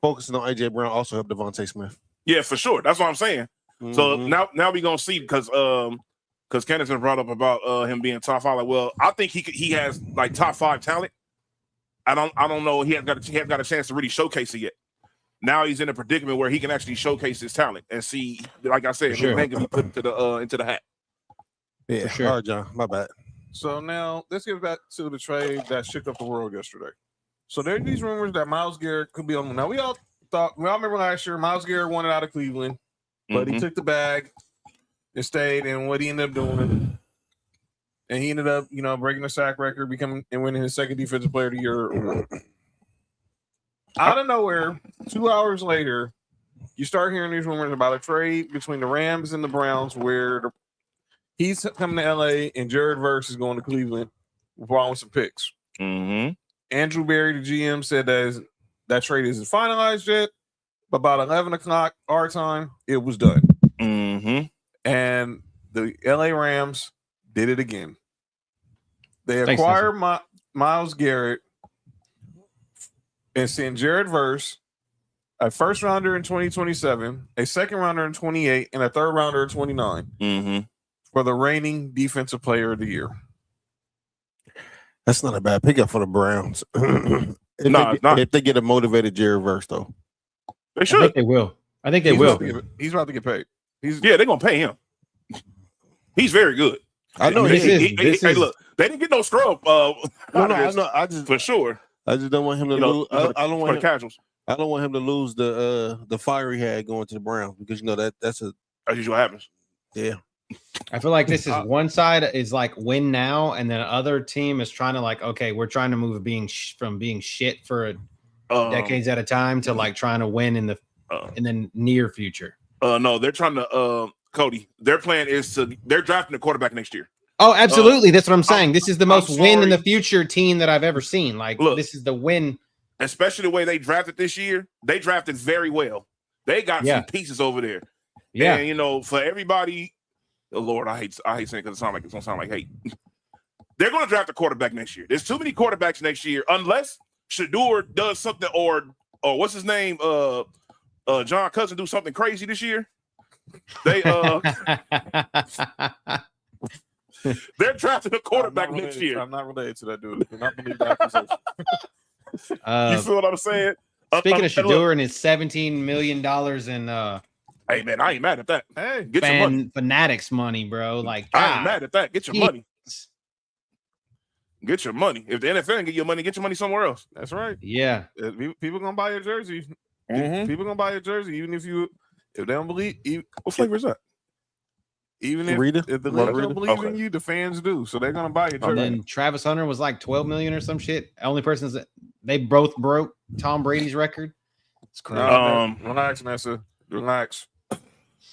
C: focusing on AJ Brown also helped Devontae Smith.
M: Yeah, for sure. That's what I'm saying.
C: Mm-hmm.
M: So now we're gonna see because Kenneth's been brought up about him being top 5. Like, well, I think he has like top 5 talent. I don't know. He hasn't got a chance to really showcase it yet. Now he's in a predicament where he can actually showcase his talent and see, like I said, his name can be put into the hat.
C: Yeah,
D: sure.
C: All right, John. My bad.
A: So now let's get back to the trade that shook up the world yesterday. So there are these rumors that Myles Garrett could be on. Now we all remember last year Myles Garrett wanted out of Cleveland, but he took the bag and stayed. And what he ended up doing, and he ended up, breaking the sack record, becoming and winning his second defensive player of the year award. Out of nowhere, 2 hours later, you start hearing these rumors about a trade between the Rams and the Browns, where he's coming to LA and Jared Verse is going to Cleveland with some picks.
M: Mm-hmm.
A: Andrew Berry, the GM, said that trade isn't finalized yet, but about 11 o'clock our time, it was done.
M: Mm-hmm.
A: And the LA Rams did it again. They acquired Myles Garrett and sent Jared Verse, a first rounder in 2027, a second rounder in 28, and a third rounder in 29 for the reigning defensive player of the year.
C: That's not a bad pickup for the Browns. If they get a motivated Jared Verse, though.
M: They should.
D: I think they will.
A: He's about to get paid.
M: They're going to pay him. He's very good.
C: I know.
M: Hey, look, they didn't get no scrub.
C: I know. I just
M: for sure.
C: I just don't want him to lose. I don't want him,
M: casuals.
C: I don't want him to lose the fire he had going to the Browns because that's
M: usually what happens.
C: Yeah.
D: I feel like this is one side is like win now, and then other team is trying to like, okay, we're trying to move from being shit for decades at a time to like trying to win in the near future.
M: No, they're trying to Cody. Their plan is they're drafting a quarterback next year.
D: Oh, absolutely. That's what I'm saying. This is the most win in the future team that I've ever seen. Like, look, this is the win.
M: Especially the way they drafted this year. They drafted very well. They got some pieces over there.
D: Yeah.
M: And for everybody. Oh, Lord, I hate saying it because it's gonna sound like hate. They're gonna draft a quarterback next year. There's too many quarterbacks next year, unless Shador does something or what's his name? John Cousin do something crazy this year. They they're drafting a quarterback next year.
A: I'm not related to that dude. I do not believe that.
M: You feel what I'm saying?
D: Speaking of Shador and his $17 million in
M: hey man, I ain't mad at that.
A: Hey,
M: get your money.
D: Fanatics money, bro. Like
M: I ain't mad at that. Get your money. Get your money. If the NFL can get your money, get your money somewhere else.
A: That's right.
D: Yeah.
A: People gonna buy your jersey. People gonna buy your jersey, even if they don't believe.
M: What flavor is that?
A: Even if the league don't believe in you, the fans do. So they're gonna buy your jersey.
D: And then Travis Hunter was like 12 million or some shit. Only person that they both broke Tom Brady's record. It's crazy.
A: Relax, Nessa. Relax.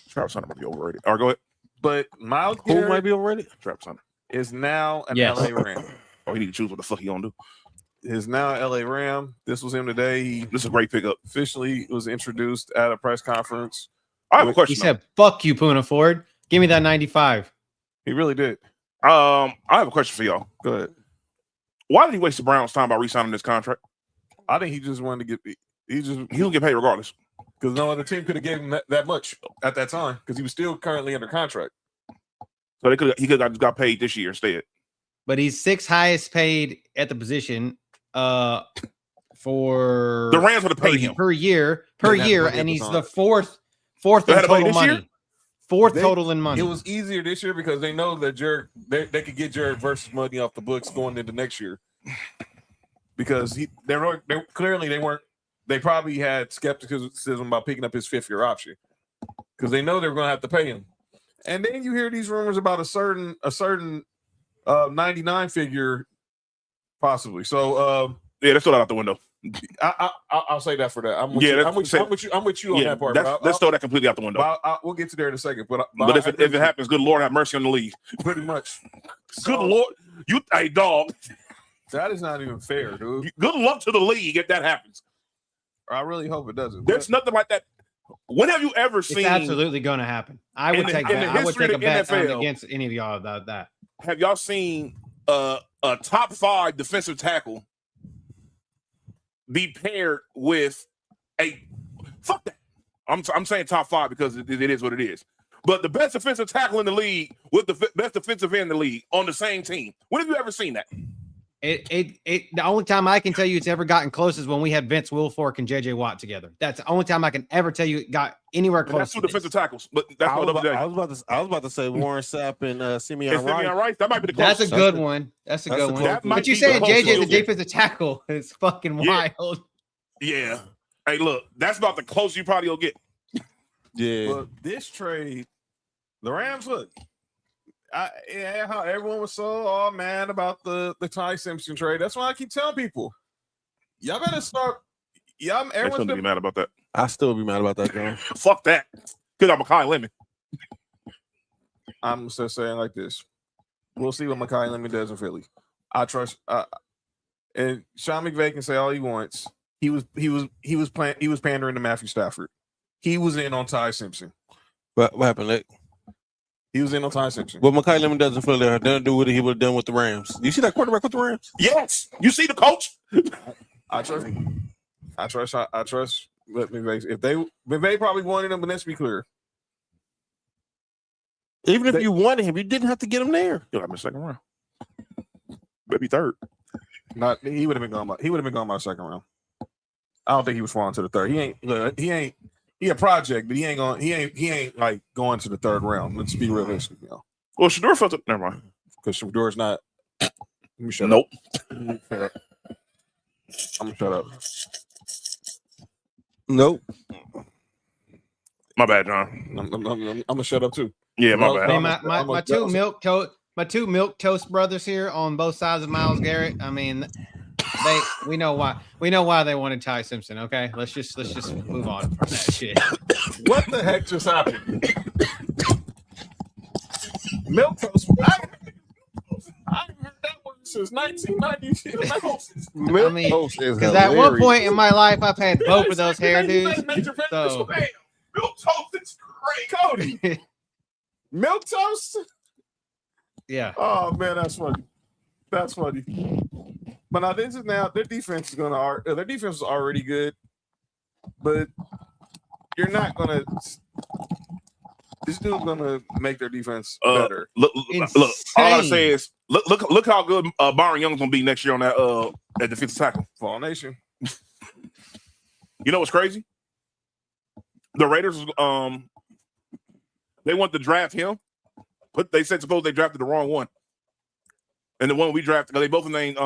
M: Travis Hunter might be overrated. All right, go ahead.
A: But Myles Garrett,
C: who might be overrated?
M: Travis Hunter
A: is now an LA Ram.
M: Oh, he need to choose what the fuck he gonna do.
A: Is now an LA Ram. This was him today.
M: This is a great pickup.
A: Officially was introduced at a press conference.
M: I have a question.
D: He said, "Fuck you, Poona Ford. Give me that 95."
A: He really did.
M: I have a question for y'all.
A: Go ahead.
M: Why did he waste the Browns' time by re-signing this contract?
A: I think he just wanted to get.
M: He'll get paid regardless.
A: Because no other team could have given him that much at that time because he was still currently under contract.
M: So he could have got paid this year instead.
D: But he's 6th highest paid at the position for
M: the Rams would have paid him
D: per year, and he's the fourth in total money. Total in money.
A: It was easier this year because they know that they could get Jared versus money off the books going into next year. Because they probably had skepticism about picking up his 5th-year option because they know they're going to have to pay him. And then you hear these rumors about a certain 99 figure possibly. So
M: let's throw that out the window.
A: I'll say that for that. I'm with you on that part.
M: Let's throw that completely out the window.
A: We'll get to there in a second. But
M: if it happens, good Lord have mercy on the league.
A: Pretty much.
M: Good Lord, hey dog.
A: That is not even fair, dude.
M: Good luck to the league if that happens.
A: I really hope it doesn't.
M: There's nothing like that. When have you ever seen?
D: It's absolutely going to happen. I would take a bet against any of y'all about that.
M: have y'all seen a top 5 defensive tackle be paired with a fuck that? I'm saying top 5 because it is what it is. But the best defensive tackle in the league with the best defensive end in the league on the same team. When have you ever seen that?
D: The only time I can tell you it's ever gotten close is when we had Vince Wilfork and JJ Watt together. That's the only time I can ever tell you it got anywhere close.
M: That's 2 defensive tackles, but that's
C: I was about to say Warren Sapp and Simeon
M: Rice. That might be the closest.
D: That's a good one. That's a good one. But you saying JJ the defensive tackle is fucking wild.
M: Yeah. Hey, look, that's about the closest you probably will get.
C: Yeah.
A: But this trade, the Rams look. How everyone was so mad about the Ty Simpson trade. That's why I keep telling people, y'all better start. Everyone's
M: gonna be mad about that.
C: I still be mad about that, John.
M: Fuck that. Because I'm Makai Lemon.
A: I'm just saying like this. We'll see what Makai Lemon does in Philly. I trust. And Sean McVay can say all he wants. He was pandering to Matthew Stafford. He was in on Ty Simpson.
C: What happened, Nick?
A: He was in on Ty Simpson.
C: What Makai Lemon doesn't feel there, doesn't do what he would have done with the Rams. You see that quarterback with the Rams?
M: Yes. You see the coach?
A: I trust McVay. If McVay probably wanted him, but let's be clear.
C: Even if you wanted him, you didn't have to get him there.
M: You'll have him in the second round. Maybe third.
A: He would have been gone by second round. I don't think he was falling to the third. He a project, but he ain't like going to the third round. Let's be realistic, you know.
M: Well, Shador felt it. Never mind.
A: Because Shador's not. Let me shut
M: up.
A: I'm gonna shut up.
C: Nope.
M: My bad, John.
A: I'm gonna shut up too.
M: Yeah, my bad.
D: Hey, my two milk toast brothers here on both sides of Myles Garrett. I mean, we know why they wanted Ty Simpson. Okay, let's just move on from that shit.
A: What the heck just happened? Milk toast. I haven't heard that one since 1990.
D: I mean, because at one point in my life, I've had both of those hairdos. So.
A: Milk toast is great, Cody. Milk toast.
D: Yeah.
A: Oh man, that's funny. That's funny. But now this is their defense is their defense is already good, but you're not gonna. This dude's gonna make their defense better.
M: Look. All I gotta say is look how good Byron Young's gonna be next year on that defensive tackle.
A: Fall Nation.
M: You know what's crazy? The Raiders they want to draft him, but they said suppose they drafted the wrong one, and the one we drafted they both named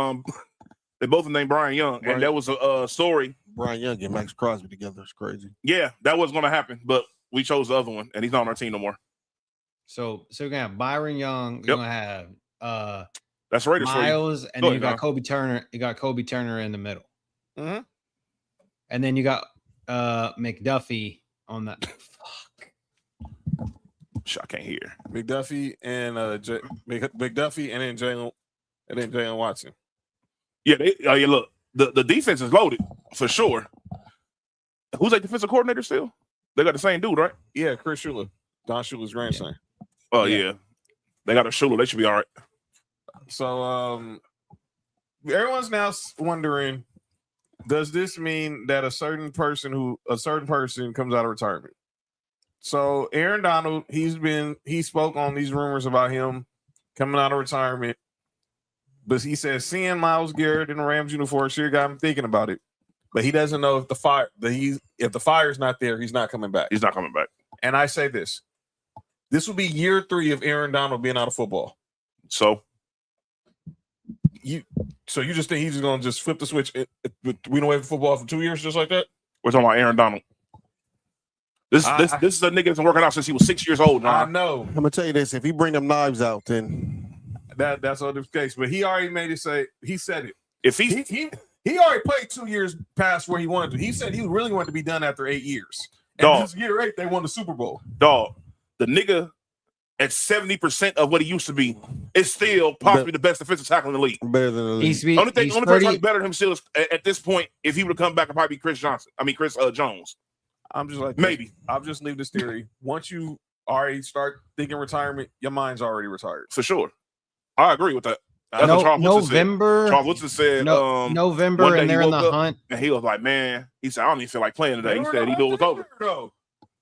M: Brian Young, and that was a story.
C: Brian Young and Max Crosby together is crazy.
M: Yeah, that was going to happen, but we chose the other one, and he's not on our team no more.
D: So you're gonna have Byron Young. You're gonna have
M: that's Raiders
D: Miles, and then you got Kobe Turner. You got Kobe Turner in the middle,
A: and
D: then you got McDuffie on that.
M: I can't hear
A: McDuffie and McDuffie and then Jalen Watson.
M: Yeah, look, the defense is loaded for sure. Who's that defensive coordinator still? They got the same dude, right?
A: Yeah, Chris Shula, Don Shula's grandson.
M: Oh yeah. They got a Shula. They should be all right.
A: So everyone's now wondering, does this mean that a certain person comes out of retirement? So Aaron Donald, he spoke on these rumors about him coming out of retirement, but he says seeing Myles Garrett in the Rams uniform sure got him thinking about it. But he doesn't know if the fire's not there, he's not coming back.
M: He's not coming back.
A: And I say this will be year 3 of Aaron Donald being out of football.
M: So
A: you just think he's just gonna just flip the switch? We don't have football for 2 years just like that?
M: We're talking about Aaron Donald. This is a nigga that's been working out since he was 6 years old.
A: I know.
C: I'm gonna tell you this: if he bring them knives out, then
A: that's all the case. But he already made it say he said it.
M: If
A: he already played 2 years past where he wanted to. He said he really wanted to be done after 8 years. And this year 8, they won the Super Bowl.
M: Dog, the nigga at 70% of what he used to be is still possibly the best defensive tackle in the league.
C: Better than the league.
M: Only person better than him still is, at this point, if he would have come back, it'd probably be Chris Jones.
A: I'm just like,
M: maybe.
A: I'll just leave this theory. Once you already start thinking retirement, your mind's already retired.
M: For sure. I agree with that. That's what Charles
D: November.
M: Charles Woodson said.
D: November, and they're in the hunt.
M: And he was like, "Man," he said, "I don't even feel like playing today." He said he knew it was over.
A: Though.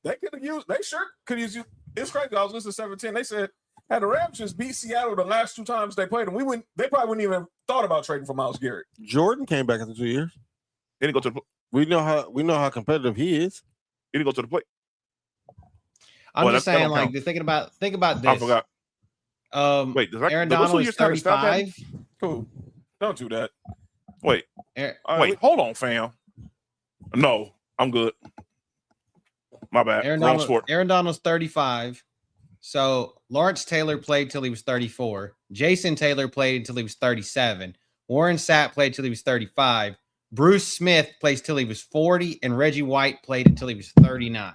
A: They could have used. They sure could use you. It's crazy. I was listening to 7-10. They said, had the Rams just beat Seattle the last 2 times they played them, they probably wouldn't even have thought about trading for Myles Garrett.
C: Jordan came back after 2 years.
M: He didn't go to the.
C: We know how competitive he is.
M: He didn't go to the plate.
D: I'm just saying, like, think about this.
M: I forgot.
D: Wait, Aaron Donald is 35.
A: Cool. Don't do that.
M: Wait. Wait. Hold on, fam. No, I'm good. My bad.
D: Aaron Donald's 35. So Lawrence Taylor played till he was 34. Jason Taylor played until he was 37. Warren Sapp played till he was 35. Bruce Smith plays till he was 40, and Reggie White played until he was 39.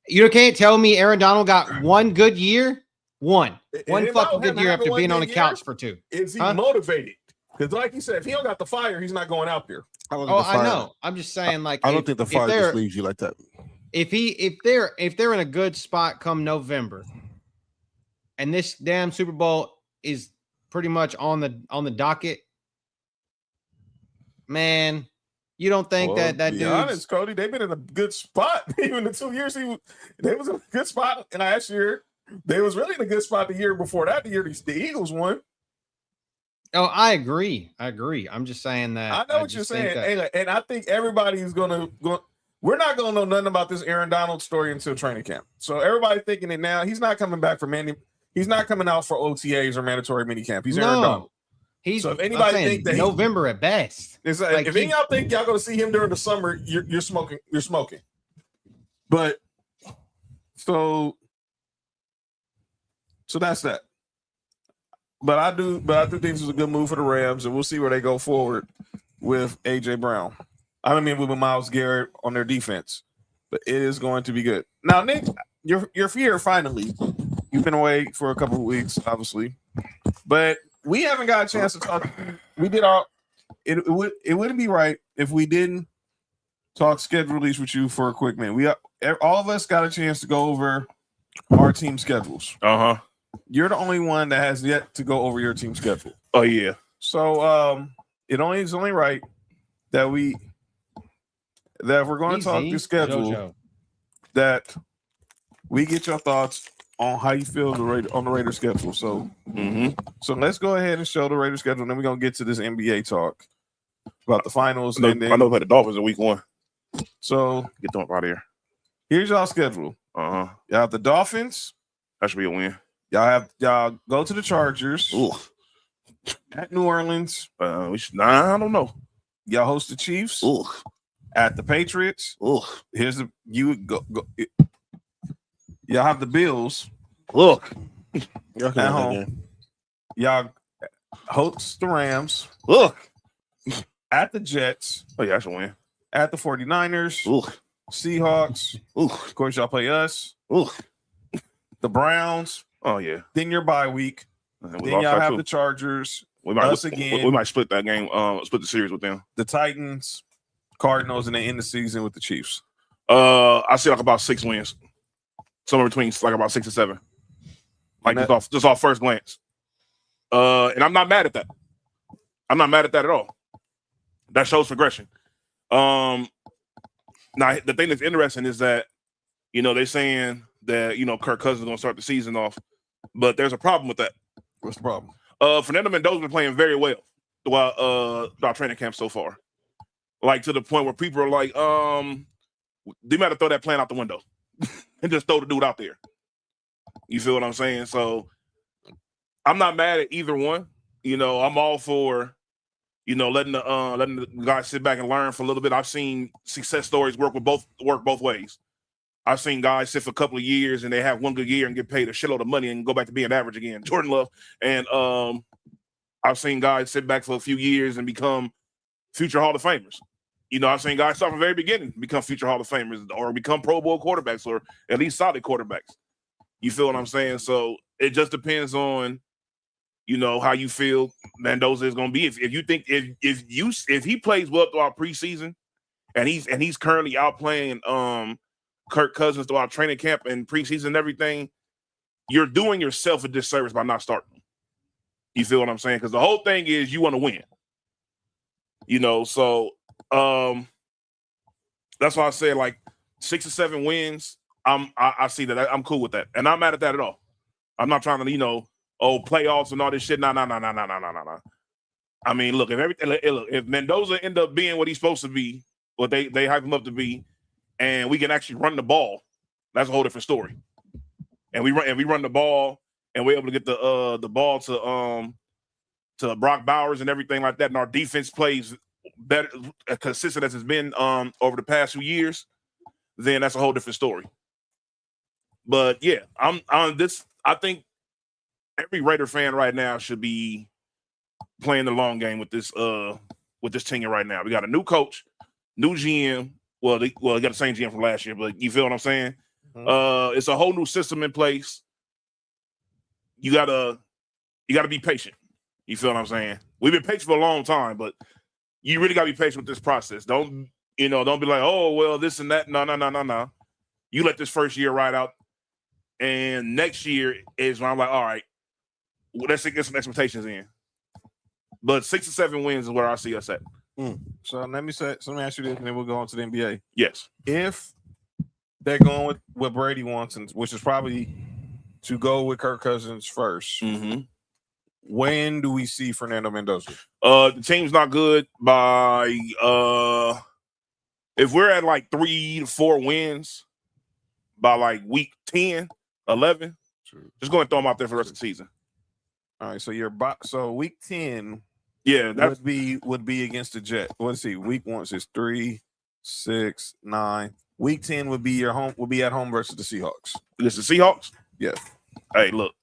D: You can't tell me Aaron Donald got one good year. One fucking good year after being on the couch for 2.
A: Is he motivated? Because, like you said, if he don't got the fire, he's not going out there.
D: I know. I'm just saying, like,
C: I don't think the fire just leaves you like that.
D: If they're in a good spot come November, and this damn Super Bowl is pretty much on the docket, man, you don't think that dude?
A: Honest, Cody, they've been in a good spot. Even the 2 years they was in a good spot. And last year, they was really in a good spot the year before that. The year the Eagles won.
D: Oh, I agree. I'm just saying that.
A: I know what you're saying, and I think everybody's gonna go. We're not gonna know nothing about this Aaron Donald story until training camp. So everybody thinking it now. He's not coming back for He's not coming out for OTAs or mandatory minicamp. He's Aaron Donald.
D: So if anybody think that November at best,
A: if any of y'all think y'all gonna see him during the summer, you're smoking. You're smoking. But so that's that. But I do think this is a good move for the Rams, and we'll see where they go forward with AJ Brown. I mean, with Myles Garrett on their defense, but it is going to be good. Now, Nick, you're here finally. You've been away for a couple of weeks, obviously, but we haven't got a chance to talk. We did our. It wouldn't be right if we didn't talk schedule release with you for a quick minute. All of us got a chance to go over our team schedules. You're the only one that has yet to go over your team schedule.
M: Oh yeah.
A: So it's only right that we're going to talk the schedule, that we get your thoughts on how you feel on the Raiders schedule. So so let's go ahead and show the Raiders schedule, and then we're gonna get to this NBA talk about the finals.
M: I know we had the Dolphins in week 1.
A: So
M: get them up out of here.
A: Here's y'all schedule. Y'all have the Dolphins.
M: That should be a win.
A: Y'all go to the Chargers. At New Orleans.
M: I don't know.
A: Y'all host the Chiefs. At the Patriots. Here's the y'all have the Bills. At home. Y'all host the Rams. At the Jets.
M: Oh yeah, that's a win.
A: At the 49ers. Seahawks. Of course, y'all play us. The Browns.
M: Oh yeah.
A: Then your bye week. Then y'all have the Chargers.
M: We might split that game. Split the series with them.
A: The Titans, Cardinals, and then end the season with the Chiefs.
M: I see like about 6 wins, somewhere between like about 6 and 7. Like just off first glance. And I'm not mad at that. I'm not mad at that at all. That shows progression. Now the thing that's interesting is that they're saying that Kirk Cousins is going to start the season off, but there's a problem with that.
A: What's the problem?
M: Fernando Mendoza's been playing very well throughout training camp so far, like to the point where people are like, they might have throw that plan out the window and just throw the dude out there. You feel what I'm saying? So I'm not mad at either one. I'm all for letting the guys sit back and learn for a little bit. I've seen success stories work both ways. I've seen guys sit for a couple of years and they have one good year and get paid a shitload of money and go back to being average again. Jordan Love. And I've seen guys sit back for a few years and become future Hall of Famers. I've seen guys start from the very beginning become future Hall of Famers or become Pro Bowl quarterbacks or at least solid quarterbacks. You feel what I'm saying? So it just depends on, how you feel Mendoza is going to be. If you think if he plays well throughout preseason and he's currently outplaying Kirk Cousins throughout training camp and preseason and everything, you're doing yourself a disservice by not starting him. You feel what I'm saying? Because the whole thing is you want to win. So that's why I said like 6 or 7 wins. I see that. I'm cool with that, and I'm not mad at that at all. I'm not trying to playoffs and all this shit. No. I mean, look, if Mendoza end up being what he's supposed to be, what they hype him up to be, and we can actually run the ball, that's a whole different story. And we run the ball, and we're able to get the ball to Brock Bowers and everything like that, and our defense plays better, consistent as it's been over the past few years, then that's a whole different story. But yeah, I'm on this. I think every Raider fan right now should be playing the long game with this tenure right now. We got a new coach, new GM. Well, they got the same GM from last year, but you feel what I'm saying? Mm-hmm. It's a whole new system in place. You gotta be patient. You feel what I'm saying? We've been patient for a long time, but you really gotta be patient with this process. Don't be like, oh well, this and that. No. You let this first year ride out, and next year is when I'm like, all right, let's get some expectations in. But 6 or 7 wins is where I see us at.
A: So let me ask you this, and then we'll go on to the NBA.
M: Yes.
A: If they're going with what Brady wants, which is probably to go with Kirk Cousins first, when do we see Fernando Mendoza?
M: The team's not good by if we're at like 3 to 4 wins by like week 10, 11, just go and throw them out there for the rest of the season.
A: All right, so week 10,
M: that
A: would be against the Jets. Let's see, week 1 is 3, 6, 9. Week 10 would be at home versus the Seahawks.
M: Against the Seahawks?
A: Yeah.
M: Hey, look,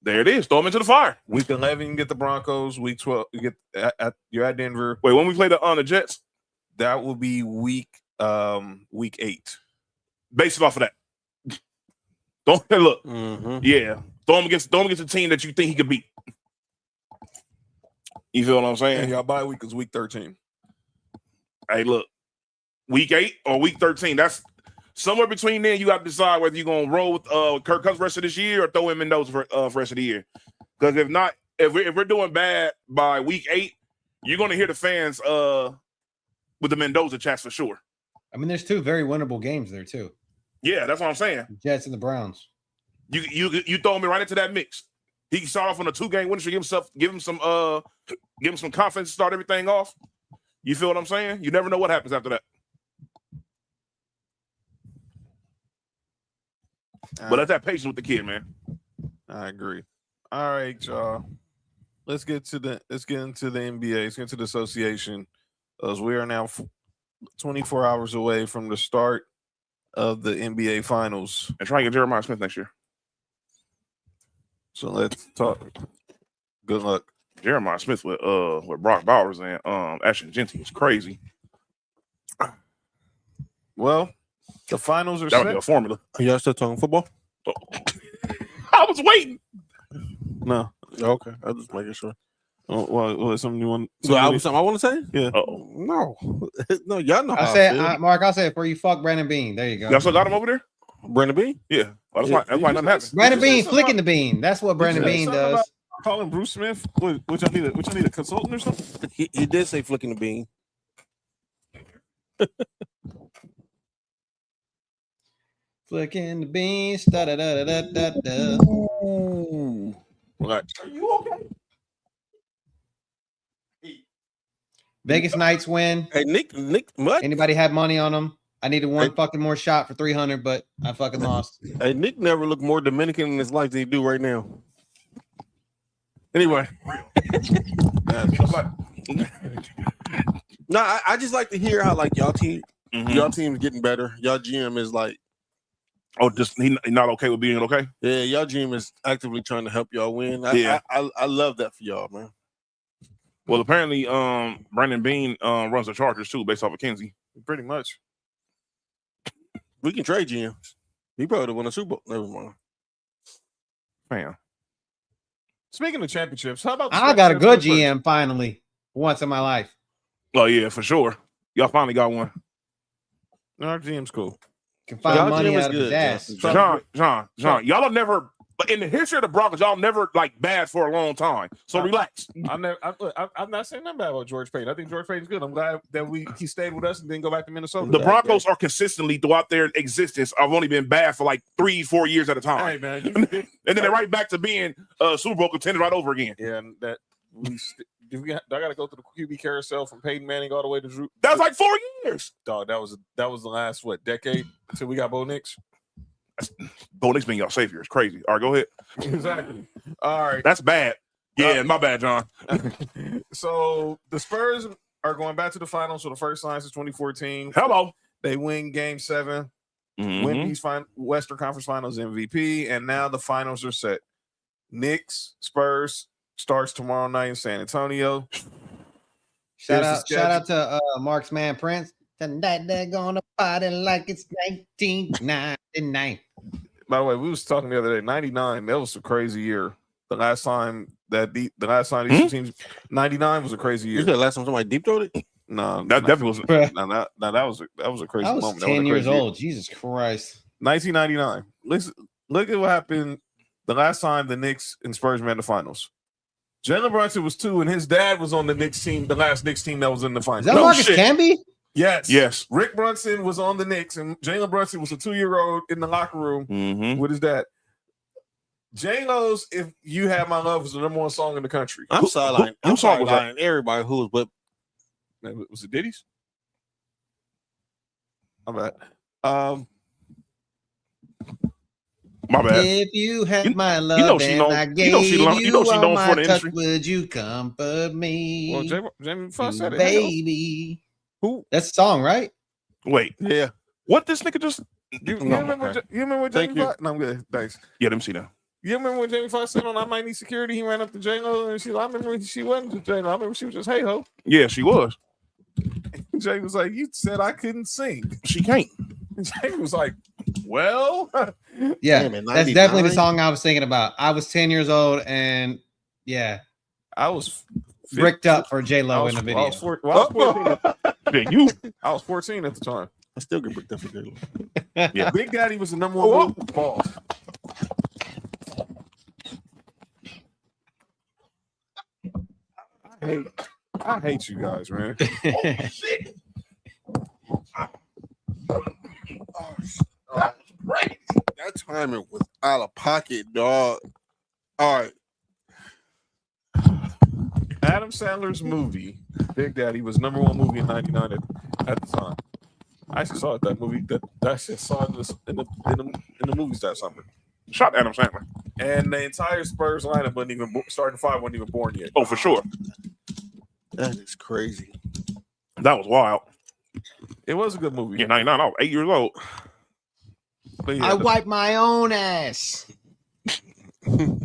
M: there it is. Throw them into the fire.
A: Week 11, you get the Broncos. Week 12, you're at Denver.
M: Wait, when we play the Jets,
A: that will be week 8.
M: Based off of that. Don't look. Yeah. Throw him against the team that you think he could beat. You feel what I'm saying?
A: And y'all bye week is week 13.
M: Hey, look. Week 8 or week 13. That's somewhere between there. You got to decide whether you're gonna roll with Kirk Cousins rest of this year or throw him in those for rest of the year. Because if not, if we're doing bad by week 8, you're gonna hear the fans with the Mendoza chats for sure.
D: I mean, there's 2 very winnable games there too.
M: Yeah, that's what I'm saying.
D: The Jets and the Browns.
M: You throw me right into that mix. He can start off on a 2-game winning streak, give him some confidence to start everything off. You feel what I'm saying? You never know what happens after that. But let's have patience with the kid, man.
A: I agree. All right, y'all. Let's get into the NBA. Let's get into the association, as we are now 24 hours away from the start of the NBA Finals.
M: And try and get Jeremiah Smith next year.
A: So let's talk. Good luck.
M: Jeremiah Smith with Brock Bowers and Ashton Genty was crazy.
A: Well, the finals are
M: that
A: set.
M: would be a formula.
C: Are y'all still talking football?
M: I was waiting.
A: No.
C: Okay. I was just making sure.
A: Oh, well, something you want?
C: Something I want to say?
A: Yeah.
C: No. No, y'all know.
D: Mark, I'll say it for you. Fuck Brandon Bean. There you go.
M: Y'all still got him over there?
C: Brandon Bean?
M: Yeah. Well, that's why nothing happens.
D: Brandon Bean flicking the bean. That's what Brandon Bean does.
A: Calling Bruce Smith? Which I need a consultant or something?
C: He did say flicking the bean.
D: Flicking the beans. Da da da da da da.
C: What?
A: Are you okay?
D: Vegas Knights win.
C: Hey, Nick, what?
D: Anybody have money on them? I needed one fucking more shot for 300, but I fucking lost.
C: Hey, Nick never looked more Dominican in his life than he do right now. Anyway. No, I just like to hear how like y'all team's getting better. Y'all GM is like,
M: just he not okay with being okay.
C: Yeah, y'all GM is actively trying to help y'all win. I love that for y'all, man.
M: Well, apparently, Brandon Bean runs the Chargers too, based off of Kinsey.
A: Pretty much.
C: We can trade GMs. He probably won a Super Bowl. Never mind.
M: Man.
A: Speaking of championships, how about
D: I got a good GM finally once in my life.
M: Oh yeah, for sure. Y'all finally got one.
A: Our GM's cool.
D: Can find money out of his ass.
M: John, y'all have never But in the history of the Broncos, y'all never like bad for a long time. So relax.
A: I'm not saying nothing bad about George Payton. I think George Payton's good. I'm glad that he stayed with us and didn't go back to Minnesota.
M: The Broncos are consistently throughout their existence. I've only been bad for like 3-4 years at a time.
A: Hey man,
M: and then they're right back to being Super Bowl contenders right over again.
A: Yeah, and that I got to go through the QB carousel from Peyton Manning all the way to Drew.
M: That was like 4 years.
A: Dog, that was the last decade until we got Bo Nix.
M: Bo Nix being your savior is crazy. All right, go ahead.
A: Exactly. All right,
M: that's bad. Yeah, my bad, John.
A: So the Spurs are going back to the finals for the first time since 2014.
M: Hello.
A: They win Game 7. Wemby's Western Conference Finals MVP, and now the finals are set. Knicks Spurs starts tomorrow night in San Antonio.
D: Shout out to Mark's man Prince. Tonight they're gonna party like it's 1999.
A: By the way, we was talking the other day. 99, that was a crazy year. The last time these two teams, 99 was a crazy year.
C: You said the last time somebody deep throated?
A: No,
M: that definitely was.
A: That was a crazy
D: I was
A: moment.
D: 10 years old.
A: Year.
D: Jesus Christ.
A: 1999. Look at what happened the last time the Knicks and Spurs met in the finals. Jalen Brunson was 2, and his dad was on the Knicks team, the last Knicks team that was in the finals.
D: Is that Marcus Camby?
A: Yes. Rick Brunson was on the Knicks, and Jalen Brunson was a 2-year-old in the locker room with his dad. J-Lo's "If You Have My Love" was the #1 song in the country.
C: I'm sidelining everybody who was but
A: was it Diddy's? I'm bad.
M: My bad.
D: If you had my love, I gave you all my touch, would you comfort me?
A: Well, Jamie Foxx said it.
D: Baby.
A: Who?
D: That's the song, right?
M: Wait.
C: Yeah.
M: What this nigga just?
A: You remember Jamie Foxx? No, I'm good. Thanks.
M: Yeah, let me see that.
A: You remember when Jamie Foxx said on "I Might Need Security"? He ran up to J-Lo and I remember when she wasn't to J-Lo. I remember she was just "Hey ho."
M: Yeah, she was.
A: Jay was like, "You said I couldn't sing."
M: She can't.
A: And Jay was like, "Well,
D: yeah, that's definitely the song I was thinking about. I was 10 years old, and yeah,
A: I was
D: bricked up for J-Lo in the video.
A: I was 14. I was 14 at the time.
C: I still get bricked up for J-Lo.
A: Yeah, Big Daddy was the #1 ball. I hate you guys, man.
C: Oh shit! That was crazy. That timing was out of pocket, dog. All right.
A: Adam Sandler's movie Big Daddy was #1 movie in '99 at the time. I actually saw that movie. I just saw it in the movies that summer.
M: Shot Adam Sandler.
A: And the entire Spurs lineup wasn't even starting 5 wasn't even born yet.
M: Oh, for sure.
C: That is crazy.
M: That was wild.
A: It was a good movie.
M: Yeah, 99. I was 8 years old.
A: Yeah,
D: I wipe my own ass.
A: Yeah,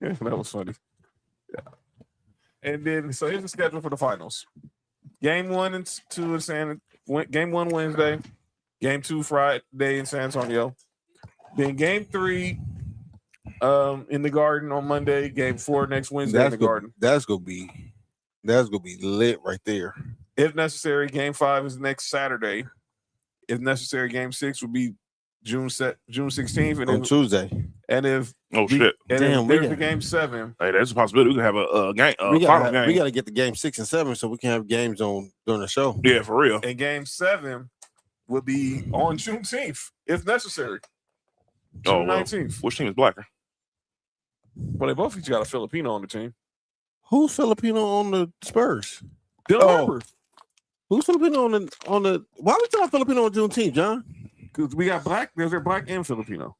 A: that was funny. Yeah. And then, so here's the schedule for the finals. Game 1 and 2 in Game 1 Wednesday. Game 2 Friday in San Antonio. Then Game 3 in the Garden on Monday. Game 4 next Wednesday in the Garden.
C: That's gonna be lit right there.
A: If necessary, Game 5 is next Saturday. If necessary, Game 6 will be June 16th, and
C: on Tuesday.
A: And if
M: shit,
A: and damn, there's the Game 7.
M: Hey, there's a possibility we can have a game.
C: We
M: Final game.
C: got to get the Game 6 and 7 so we can have games on during the show.
M: Yeah, for real.
A: And Game 7 will be on Juneteenth, if necessary. June 19th.
M: Which team is blacker?
A: Well, they both each got a Filipino on the team.
C: Who's Filipino on the Spurs?
A: Dylan Harper.
C: Who's Filipino on the? Why are we talking Filipino on Juneteenth, John?
A: Because we got black. There's black and Filipino.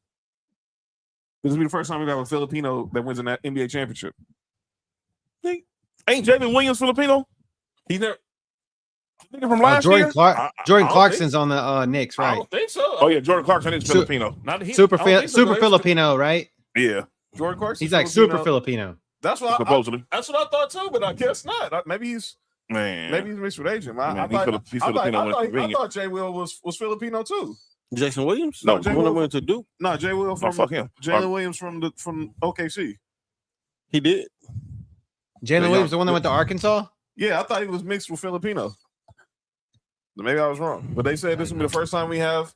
A: This will be the first time we have a Filipino that wins an NBA championship.
M: Ain't Jalen Williams Filipino? He's there. Nigga from last
D: Jordan
M: year.
D: Jordan Clarkson's on the Knicks, right?
A: I don't think so.
M: Oh yeah, Jordan Clarkson is Filipino.
D: Super Filipino, right?
M: Yeah,
A: Jordan Clarkson.
D: He's like super Filipino.
A: That's what
M: supposedly.
A: That's what I thought too, but I guess not. Maybe he's mixed with Asian. I thought Jay Will was Filipino too.
C: Jason Williams?
A: No, Jay Will
C: went to Duke.
A: No, Jay Will from
M: fuck him.
A: Jalen Williams from OKC.
C: He did.
D: Jalen Williams, the one that went to Arkansas?
A: Yeah, I thought he was mixed with Filipino. Maybe I was wrong, but they said this will be the first time we have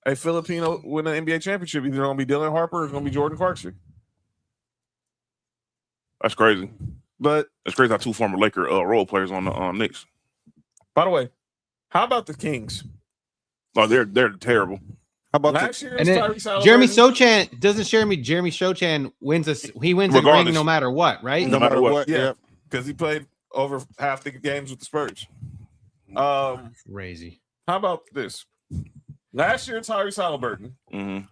A: a Filipino win an NBA championship, either going to be Dylan Harper or it's going to be Jordan Clarkson.
M: That's crazy.
A: But
M: it's crazy how 2 former Laker role players on the Knicks.
A: By the way, how about the Kings?
M: Oh, they're terrible.
C: How about
A: last year?
D: Jeremy Sochan doesn't share me. Jeremy Sochan wins a ring no matter what, right?
C: No matter what,
A: yeah, because he played over half the games with the Spurs.
D: Crazy.
A: How about this? Last year, Tyrese Halliburton.
M: Mm-hmm.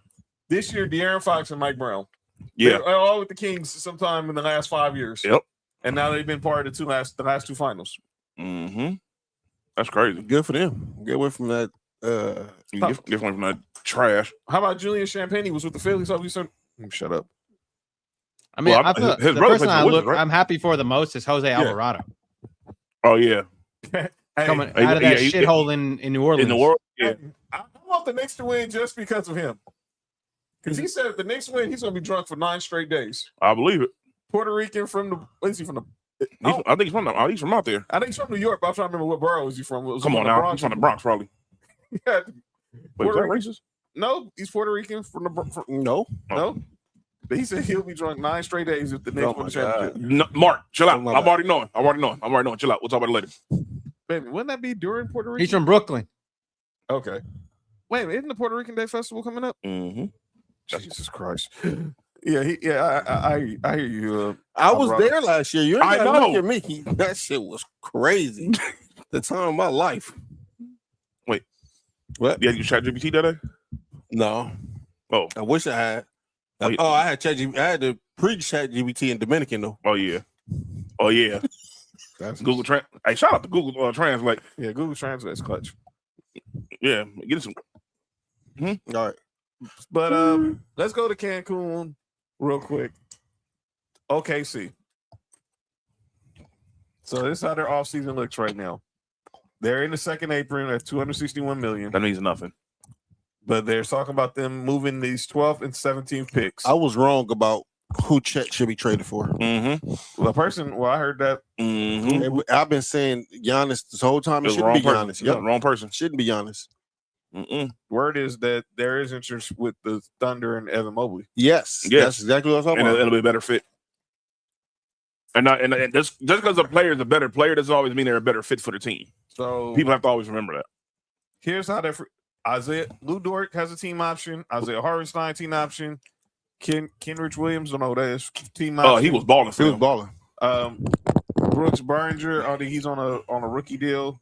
A: This year, De'Aaron Fox and Mike Brown.
M: Yeah,
A: they're all with the Kings sometime in the last 5 years.
M: Yep.
A: And now they've been part of the last 2 finals.
M: Mm-hmm. That's crazy.
C: Good for them. Get away from that.
M: Get away from that trash.
A: How about Julian Champagne? He was with the Phillies. Shut up.
D: I mean, the person I'm happy for the most is Jose Alvarado.
M: Oh yeah.
D: Coming out of that shithole in New Orleans.
M: In New Orleans, yeah.
A: I want the Knicks to win just because of him. Because he said if the Knicks win, he's going to be drunk for 9 straight days.
M: I believe it.
A: Puerto Rican from the. Where's he from?
M: I think he's from out there.
A: I think he's from New York, but I'm trying to remember what borough is he from.
M: Come on now, he's from the Bronx, probably.
A: Yeah.
M: Wait, is that racist?
A: No, he's Puerto Rican from the.
C: No.
A: But he said he'll be drunk 9 straight days if the Knicks win the championship.
M: No, Mark, chill out. I'm already knowing. Chill out. We'll talk about it later.
A: Baby, wouldn't that be during Puerto Rico?
D: He's from Brooklyn.
A: Okay. Wait, isn't the Puerto Rican Day Festival coming up?
M: Mm-hmm.
A: Jesus Christ. Yeah, I hear you.
C: I was there last year. You ain't gotta look at me. That shit was crazy. The time of my life.
M: Wait,
C: what?
M: Yeah, you ChatGPT that day?
C: No.
M: Oh,
C: I wish I had. I had ChatGPT. I had to pre-ChatGPT in Dominican though.
M: Oh yeah. That's Google Translate. Hey, shout out to Google Translate.
A: Yeah, Google Translate's clutch.
M: Yeah, get some.
C: All right.
A: But let's go to Cancun real quick. OKC. So this is how their offseason looks right now. They're in the second apron at $261 million.
M: That means nothing.
A: But they're talking about them moving these 12th and 17th picks.
C: I was wrong about who Chet should be traded for.
M: Mm-hmm.
A: I heard that.
M: Mm-hmm.
C: I've been saying Giannis this whole time. It shouldn't be Giannis.
M: Yep. Wrong person.
C: Shouldn't be Giannis.
M: Mm-mm.
A: Word is that there is interest with the Thunder and Evan Mobley.
C: Yes. That's exactly what I'm talking about.
M: And it'll be a better fit. And just because a player is a better player doesn't always mean they're a better fit for the team.
A: So
M: people have to always remember that.
A: Here's how Lou Dort has a team option. Isaiah Hartenstein team option. Kenrich Williams, don't know what that is. Team option.
M: Oh, he was balling.
C: He was balling.
A: Brooks Berger, I think he's on a rookie deal.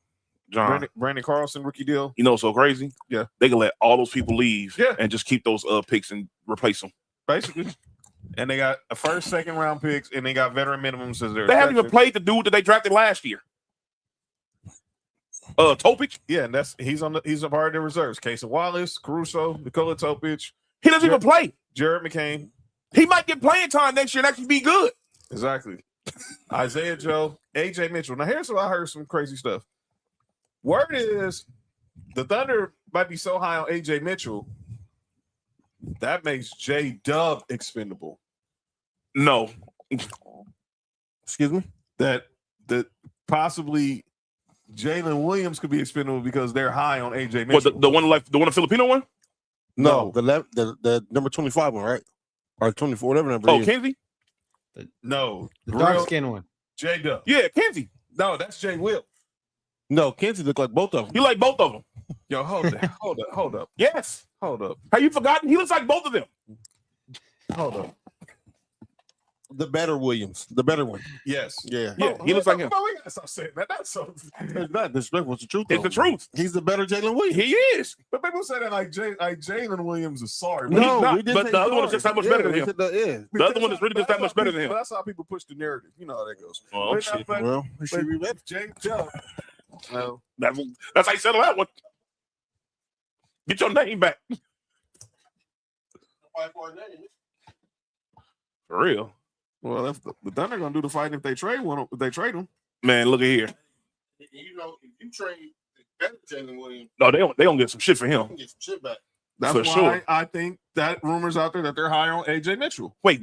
A: Brandon Carlson rookie deal.
M: You know what's so crazy?
A: Yeah.
M: They can let all those people leave and just keep those picks and replace them.
A: Basically. And they got a first, second round picks, and they got veteran minimums as their.
M: They haven't even played the dude that they drafted last year. Topic.
A: Yeah, and he's a part of the reserves. Casey Wallace, Caruso, Nikola Topic.
M: He doesn't even play.
A: Jared McCain.
M: He might get playing time next year and actually be good.
A: Exactly. Isaiah Joe, AJ Mitchell. Now here's what I heard some crazy stuff. Word is the Thunder might be so high on AJ Mitchell that makes J Dub expendable.
M: No.
C: Excuse me?
A: That possibly Jalen Williams could be expendable because they're high on AJ Mitchell.
M: What, the Filipino one?
C: No, the number 25 one, right? Or 24, whatever number.
M: Oh, Kenzie?
A: No.
D: The dark skin one.
A: J Dub.
M: Yeah, Kenzie.
A: No, that's Jay Will.
C: No, Kenzie looked like both of them.
M: You like both of them.
A: Yo, hold up.
M: Yes.
A: Hold up.
M: Have you forgotten? He looks like both of them.
A: Hold up.
C: The better Williams. The better one.
A: Yes.
C: Yeah.
M: Yeah, he looks like him.
A: No, we gotta stop saying that. That's so.
C: It's not disrespectful. It's the truth.
M: It's the truth.
C: He's the better Jalen Williams.
M: He is.
A: But people say that like Jalen Williams is sorry.
M: No,
A: he's not.
M: we didn't. But the other one is just that much better than him. The other one is really just that much better than him.
A: That's how people push the narrative. You know how that goes.
M: Oh, shit.
C: Well, he should be better.
A: Jay Dub. No.
M: That's how you settle that one. Get your name back. For real.
A: Well, if the Thunder gonna do the fight if they trade him.
M: Man, look at here.
C: You know, if you trade better Jalen Williams,
M: no, they don't get some shit for him.
C: Get some shit back.
A: That's
M: for
A: why
M: sure.
A: I think that rumors out there that they're high on AJ Mitchell.
M: Wait.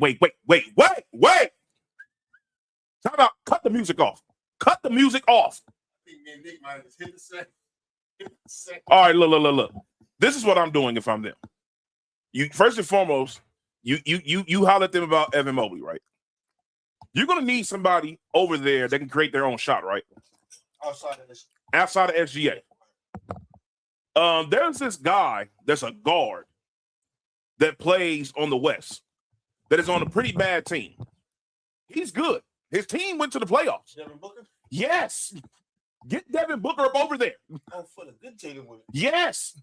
M: How about cut the music off? Cut the music off.
C: I think Nick might have hit the second.
M: All right, look. This is what I'm doing if I'm them. You first and foremost, you holler at them about Evan Mobley, right? You're gonna need somebody over there that can create their own shot, right? Outside of SGA. There's this guy that's a guard that plays on the West that is on a pretty bad team. He's good. His team went to the playoffs.
C: Devin Booker?
M: Yes. Get Devin Booker up over there.
C: Oh, for the good team with it.
M: Yes.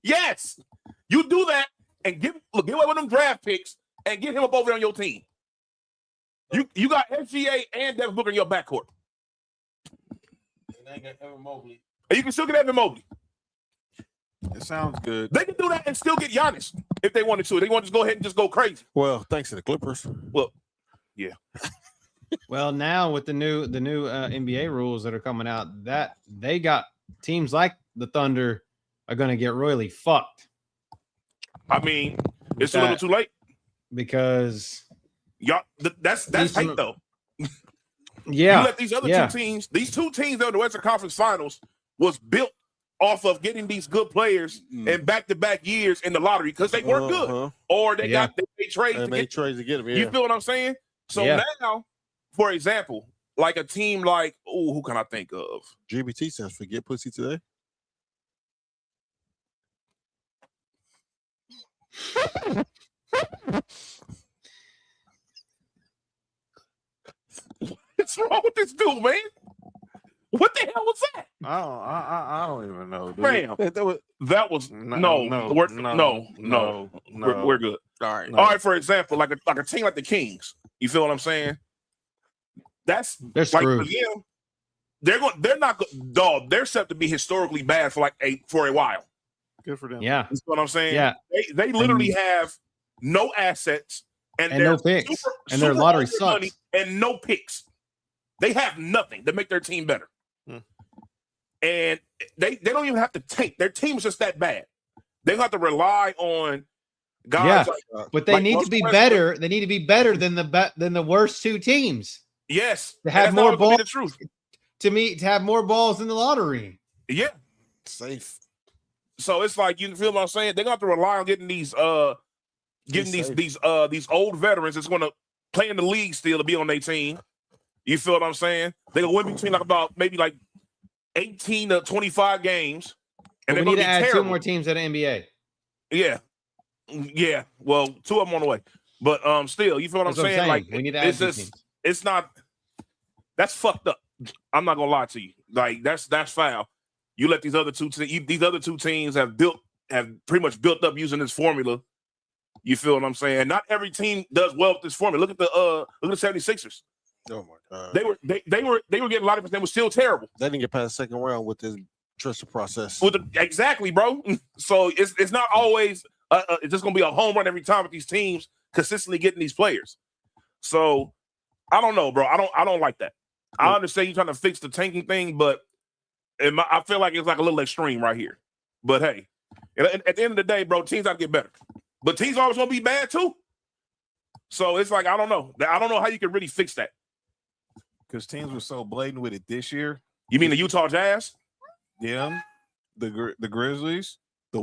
M: Yes. You do that and give away one of them draft picks and get him up over there on your team. You got SGA and Devin Booker in your backcourt.
C: And they got Evan Mobley.
M: And you can still get Evan Mobley.
A: It sounds good.
M: They can do that and still get Giannis if they wanted to. They want to just go ahead and just go crazy.
C: Well, thanks to the Clippers.
M: Well, yeah.
D: Well, now with the new NBA rules that are coming out, that they got teams like the Thunder are going to get royally fucked.
M: I mean, it's a little too late
D: because
M: y'all. That's hate though.
D: Yeah,
M: you let these other two teams that are in the Western Conference Finals was built off of getting these good players in back-to-back years in the lottery because they weren't good, or they got they trades
C: to get them. Yeah.
M: You feel what I'm saying? So now, for example, like a team like who can I think of?
C: GBT says forget pussy today.
M: What's wrong with this dude, man? What the hell was that?
A: I don't even know.
M: Bam. That was no. We're good.
C: All right.
M: All right. For example, like a team like the Kings. You feel what I'm saying?
D: They're
M: like
D: screwed.
M: for them, they're not dog. They're set to be historically bad for a while.
A: Good for them.
D: Yeah.
M: That's what I'm saying.
D: Yeah.
M: They literally have no assets and
D: no picks. And their lottery sucks.
M: And no picks. They have nothing to make their team better. And they don't even have to tank. Their team is just that bad. They have to rely on guys.
D: Yeah, but they need to be better. They need to be better than the worst two teams.
M: Yes,
D: to have more balls.
M: The truth.
D: To have more balls in the lottery.
M: Yeah,
C: safe.
M: So it's like, you feel what I'm saying? They're gonna have to rely on getting these old veterans that's gonna play in the league still to be on their team. You feel what I'm saying? They're gonna win between maybe 18 to 25 games. And
D: we need to add two more teams at the NBA.
M: Yeah. Well, two of them on the way. But still, you feel what I'm saying? Like,
D: we need to add two teams.
M: It's not. That's fucked up. I'm not gonna lie to you. Like, that's foul. You let these other two teams have pretty much built up using this formula. You feel what I'm saying? Not every team does well with this formula. Look at the 76ers.
C: Oh my God.
M: They were getting a lot of it. They were still terrible.
C: They didn't get past the second round with this trust process.
M: Exactly, bro. So it's not always it's just gonna be a home run every time with these teams consistently getting these players. So I don't know, bro. I don't like that. I understand you trying to fix the tanking thing, but I feel like it's like a little extreme right here. But hey, at the end of the day, bro, teams got to get better. But teams always gonna be bad too. So it's like, I don't know how you can really fix that.
A: Because teams were so blatant with it this year.
M: You mean the Utah Jazz?
A: Yeah, the Grizzlies. The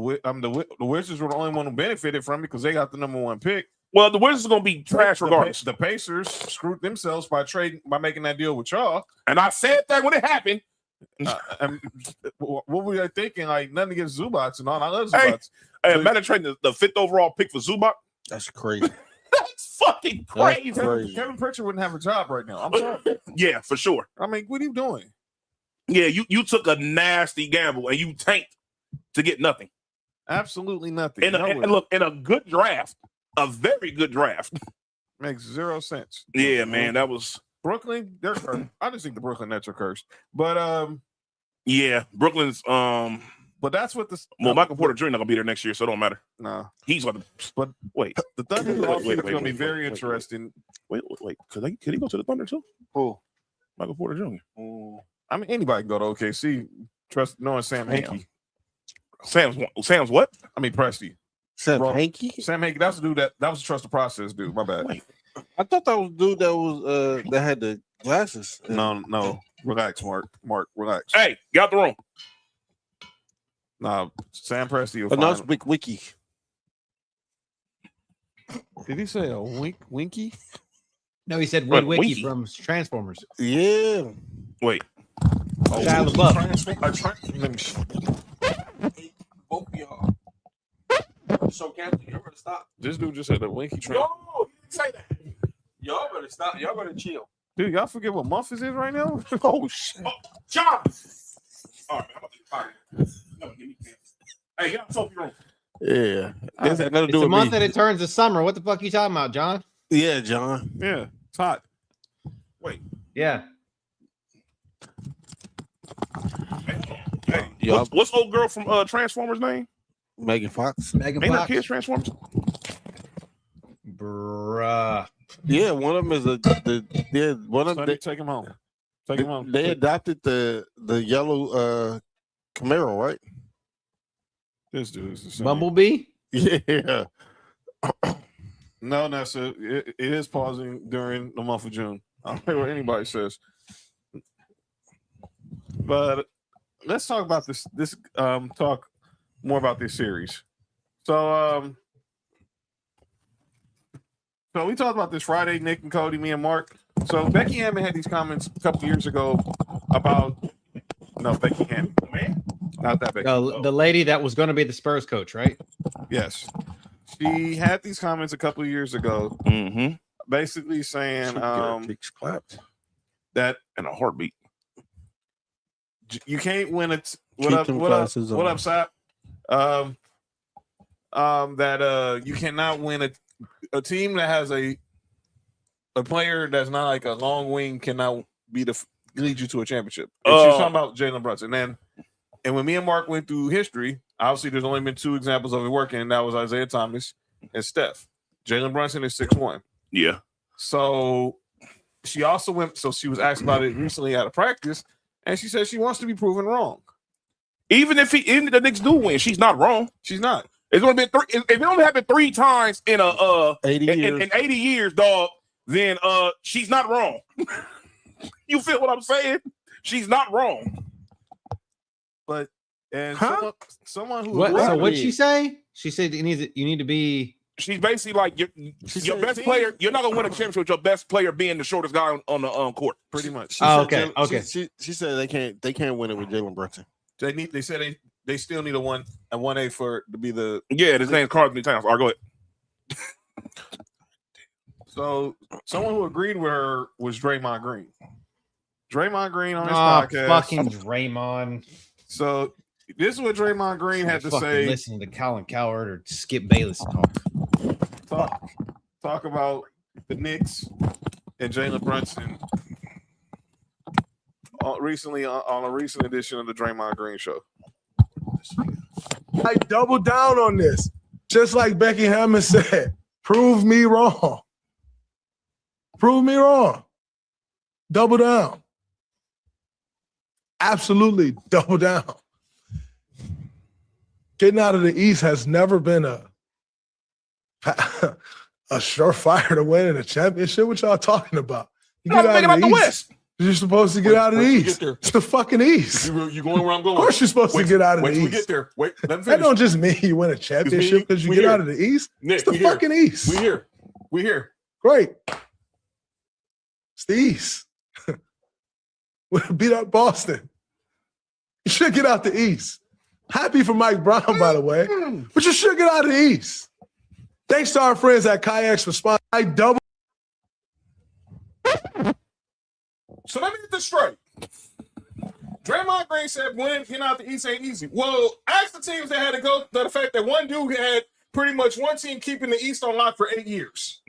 A: Wizards were the only one who benefited from it because they got the number one pick.
M: Well, the Wizards are going to be trash regardless.
A: The Pacers screwed themselves by making that deal with y'all.
M: And I said that when it happened.
A: What were they thinking? Like, nothing against Zubats and all. I love Zubats.
M: Hey, imagine trading the 5th overall pick for Zubac.
C: That's crazy.
M: That's fucking crazy.
A: Kevin Pritchard wouldn't have a job right now. I'm sorry.
M: Yeah, for sure.
A: I mean, what are you doing?
M: Yeah, you took a nasty gamble and you tanked to get nothing.
A: Absolutely nothing.
M: And look, in a good draft, a very good draft.
A: Makes zero sense.
M: Yeah, man, that was
A: Brooklyn. They're cursed. I just think the Brooklyn Nets are cursed. But
M: yeah, Brooklyn's
A: But that's what the
M: Michael Porter Jr. not gonna be there next year, so it don't matter.
A: No,
M: he's gonna.
A: But
M: wait,
A: the Thunder is gonna be very interesting.
M: Wait, could he go to the Thunder too?
A: Who?
M: Michael Porter Jr.
A: I mean, anybody can go to OKC. Trust knowing Sam Hinkie.
M: Sam's what?
A: I mean, Presti.
C: Sam Hinkie?
A: Sam Hinkie. That's the dude that was a trust the process dude. My bad.
C: Wait, I thought that was the dude that was that had the glasses.
A: No. Relax, Mark. Relax.
M: Hey, get out the room.
A: Nah, Sam Presti.
C: No, it's Big Wiki.
A: Did he say a winky?
D: No, he said
M: What,
D: Wiki
M: Winky?
D: from Transformers.
C: Yeah.
M: Wait.
D: Shia LaBeouf.
L: Both of y'all. So, Captain, y'all better stop.
A: This dude just said a winky train.
L: No, you didn't say that. Y'all better stop. Y'all better chill.
A: Dude, y'all forget what month this is right now?
M: Oh shit.
L: Oh, John. All right, I'm about to get fired. No, give me 10. Hey, get out of the Sophie room.
C: Yeah. This had nothing to
D: It's
C: do
D: the
C: with
D: month
C: me.
D: that it turns to summer. What the fuck you talking about, John?
C: Yeah, John.
A: Yeah, it's hot.
L: Wait.
D: Yeah.
M: Hey,
C: Y'all-
M: what's old girl from Transformers name?
C: Megan Fox.
D: Megan
M: Ain't her
D: Fox.
M: kids Transformers?
D: Bruh.
C: Yeah, one of them is one of them.
A: Sonny, take him home. Take him home.
C: They adopted the yellow Camaro, right?
A: This dude is the same.
D: Bumblebee?
C: Yeah.
A: No, that's it is pausing during the month of June. I don't care what anybody says. But let's talk about this. Talk more about this series. So we talked about this Friday, Nick and Cody, me and Mark. So Becky Hammond had these comments a couple years ago about Becky Hammond, not that Becky.
D: The lady that was going to be the Spurs coach, right?
A: Yes, she had these comments a couple of years ago, basically saying that
M: in a heartbeat.
A: You can't win it. What up, Sap? That you cannot win a team that has a player that's not like a long wing cannot lead you to a championship. And she was talking about Jalen Brunson. And when me and Mark went through history, obviously there's only been two examples of it working, and that was Isaiah Thomas and Steph. Jalen Brunson is 6'1".
M: Yeah.
A: So she also went. So she was asked about it recently at a practice, and she said she wants to be proven wrong.
M: Even if the Knicks do win, she's not wrong.
A: She's not.
M: It's only been three. If it only happened 3 times in
C: 80 years.
M: In 80 years, dog, then she's not wrong. You feel what I'm saying? She's not wrong.
A: But someone who
D: So what'd she say? She said you need to be.
M: She's basically like your best player. You're not gonna win a championship with your best player being the shortest guy on the court.
A: Pretty much.
D: Okay.
C: She said they can't win it with Jalen Brunson.
A: They said they still need a 1A for to be the
M: his name's Carl Anthony Towns. All right, go ahead.
A: So someone who agreed with her was Draymond Green. Draymond Green on his podcast.
D: Fucking Draymond.
A: So this is what Draymond Green had to say.
D: Listen to Colin Cowherd or Skip Bayless
A: talk about the Knicks and Jalen Brunson recently on a recent edition of the Draymond Green Show.
N: I double down on this, just like Becky Hammond said. Prove me wrong. Prove me wrong. Double down. Absolutely double down. Getting out of the East has never been a surefire to winning a championship. What y'all talking about? You get out of the West. You're supposed to get out of the East. It's the fucking East.
A: You going where I'm going?
N: Of course you're supposed to get out of the East.
A: Wait till we get there. Wait, let me finish.
N: That don't just mean you win a championship because you get out of the East.
A: Nick,
N: it's the fucking East.
A: We here.
N: Great. It's the East. We beat up Boston. You should get out the East. Happy for Mike Brown, by the way. But you should get out of the East. Thanks to our friends at Kayaks for sponsoring. I double.
A: So let me get this straight. Draymond Green said getting out the East ain't easy. Well, ask the teams that had to go to the fact that one dude had pretty much one team keeping the East on lock for 8 years.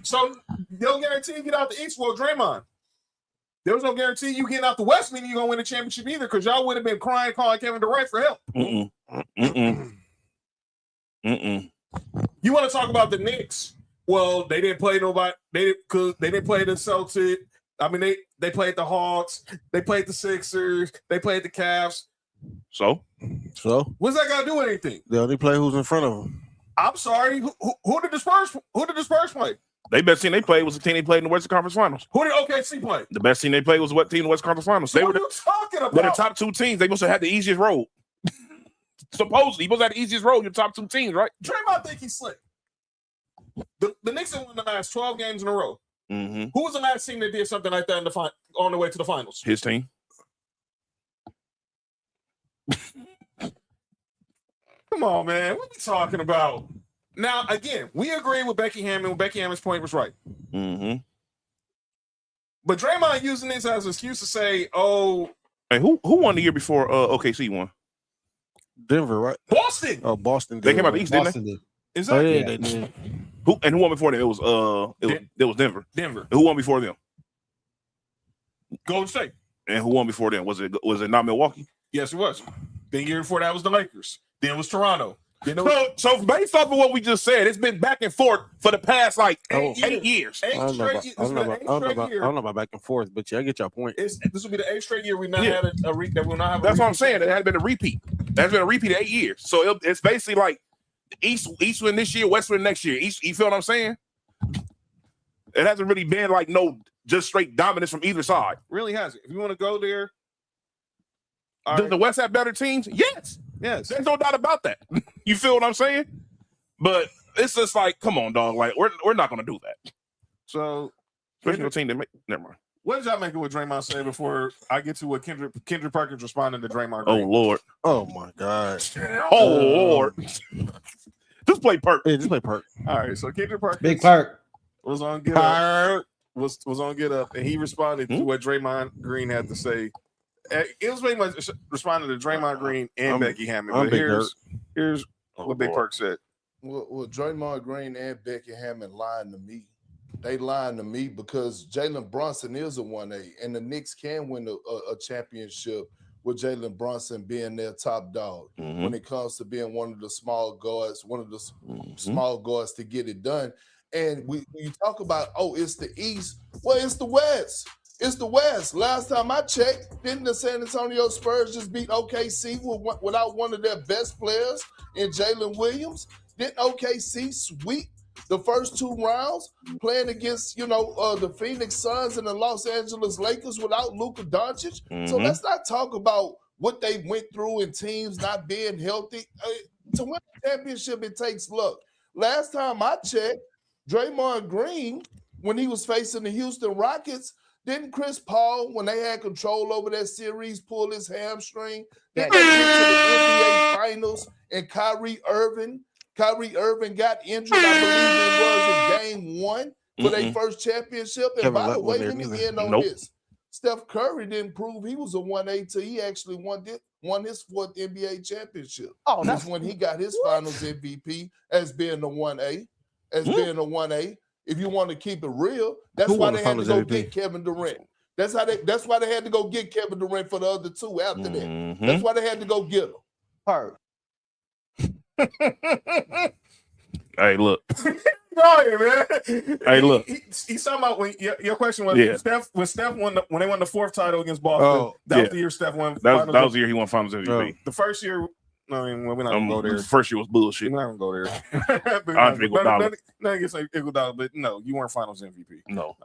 A: So they'll guarantee you get out the East. Well, Draymond, there was no guarantee you getting out the West, meaning you're going to win a championship either, because y'all would have been crying, calling Kevin Durant for help. You want to talk about the Knicks? Well, they didn't play nobody. They didn't play the Celtics. I mean, they played the Hawks. They played the Sixers. They played the Cavs.
C: So
A: what's that got to do with anything?
C: They only play who's in front of them.
A: I'm sorry. Who did the Spurs? Who did the Spurs play?
M: The best team they played was the team they played in the Western Conference Finals.
A: Who did OKC play?
M: The best team they played was what team in the Western Conference Finals?
A: What are you talking about?
M: They're the top 2 teams. They must have had the easiest road. supposedly he was at the easiest road. Your top 2 teams, right?
A: Draymond think he's slick. The Knicks have won the last 12 games in a row.
M: Mm-hmm.
A: Who was the last team that did something like that in the on the way to the finals?
M: His team.
A: Come on, man. What are we talking about? Now, again, we agree with Becky Hammond. Becky Hammond's point was right.
M: Mm-hmm.
A: But Draymond using this as an excuse to say, "Oh,
M: hey, who won the year before OKC won?
C: Denver, right?
A: Boston.
C: Oh, Boston.
M: They came out the East, didn't
D: Boston
M: they?
D: did.
A: Is that?
C: Yeah, they did.
M: Who won before them? It was Denver.
A: Denver.
M: And who won before them?
A: Golden State.
M: And who won before them? Was it not Milwaukee?
A: Yes, it was. The year before that was the Lakers. Then it was Toronto. Then it was
M: So based off of what we just said, it's been back and forth for the past 8 years.
C: I don't know about back and forth, but yeah, I get your point.
A: This will be the 8th straight year we not had a that will not have.
M: That's what I'm saying. It had been a repeat. That's been a repeat of 8 years. So it's basically like East win this year, West win next year. East, you feel what I'm saying? It hasn't really been like just straight dominance from either side.
A: Really hasn't. If you want to go there,
M: does the West have better teams? Yes. There's no doubt about that. You feel what I'm saying? But it's just like, come on, dog. Like we're not gonna do that.
A: So,
M: especially a team that never mind.
A: What did y'all make of what Draymond said before I get to what Kendrick Perkins responding to Draymond
M: Oh
A: Green?
M: Lord.
C: Oh my God.
M: Oh Lord. Just play Perk.
C: Yeah, just play Perk.
A: All right. So Kendrick Perkins
D: Big Perk
A: was on Get Up. Was on Get Up, and he responded to what Draymond Green had to say. It was pretty much responding to Draymond Green and Becky Hammond. But here's what Big Perk said.
O: Well, Draymond Green and Becky Hammond lying to me. They lying to me because Jalen Brunson is a 1A, and the Knicks can win a championship with Jalen Brunson being their top dog when it comes to being one of the small guards, small guards to get it done. And you talk about, it's the East. Well, it's the West. It's the West. Last time I checked, didn't the San Antonio Spurs just beat OKC without one of their best players in Jalen Williams? Didn't OKC sweep the first 2 rounds playing against, the Phoenix Suns and the Los Angeles Lakers without Luka Doncic? So let's not talk about what they went through in teams not being healthy. To win a championship, it takes luck. Last time I checked, Draymond Green, when he was facing the Houston Rockets, didn't Chris Paul, when they had control over that series, pull his hamstring? Didn't they get to the NBA Finals and Kyrie Irving got injured, I believe it was in Game 1 for their first championship. And by the way, let me end on this. Steph Curry didn't prove he was a 1A till he actually won his 4th NBA championship. Oh, that's when he got his Finals MVP as being the 1A. If you want to keep it real, that's why they had to go get Kevin Durant. That's why they had to go get Kevin Durant for the other 2 after that. That's why they had to go get him.
J: Part.
M: Hey, look.
A: Man.
M: Hey, look.
A: He's talking about when your question was Steph won when they won the 4th title against Boston. That was the year Steph won.
M: That was the year he won Finals MVP.
A: The first year. No, I mean, we're not gonna go there.
M: The first year was bullshit.
A: We're not gonna go there. Nothing gets Iguodala, but no, you weren't Finals MVP.
M: No.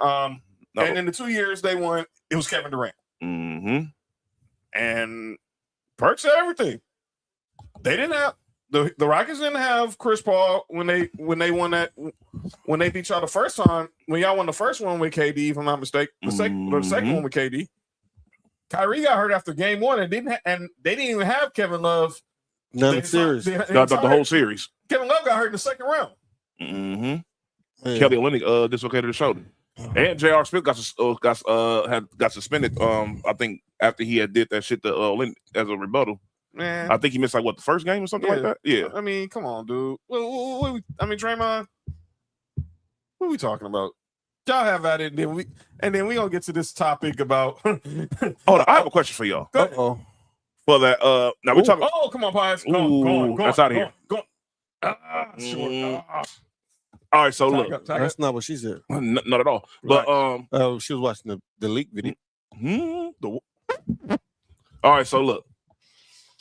A: And in the 2 years they won, it was Kevin Durant. And Perk said everything. They didn't have the Rockets didn't have Chris Paul when they won that when they beat y'all the first time. When y'all won the first one with KD, if I'm not mistaken, the second one with KD. Kyrie got hurt after Game 1 and they didn't even have Kevin Love.
C: The series.
M: The whole series.
A: Kevin Love got hurt in the second round.
M: Kelly Olynyk dislocated his shoulder. And J.R. Smith got suspended. I think after he had did that shit to Olynyk as a rebuttal.
A: Man,
M: I think he missed the first game or something like that. Yeah.
A: I mean, come on, dude. Draymond. What are we talking about? Y'all have at it, and then we gonna get to this topic about.
M: Hold on, I have a question for y'all. For that, now we're talking.
A: Oh, come on, Pies. Go on.
M: That's out of here.
A: Go on. Sure.
M: All right, so look,
C: that's not what she said.
M: Not at all. But
C: she was watching the leak video.
M: All right, so look.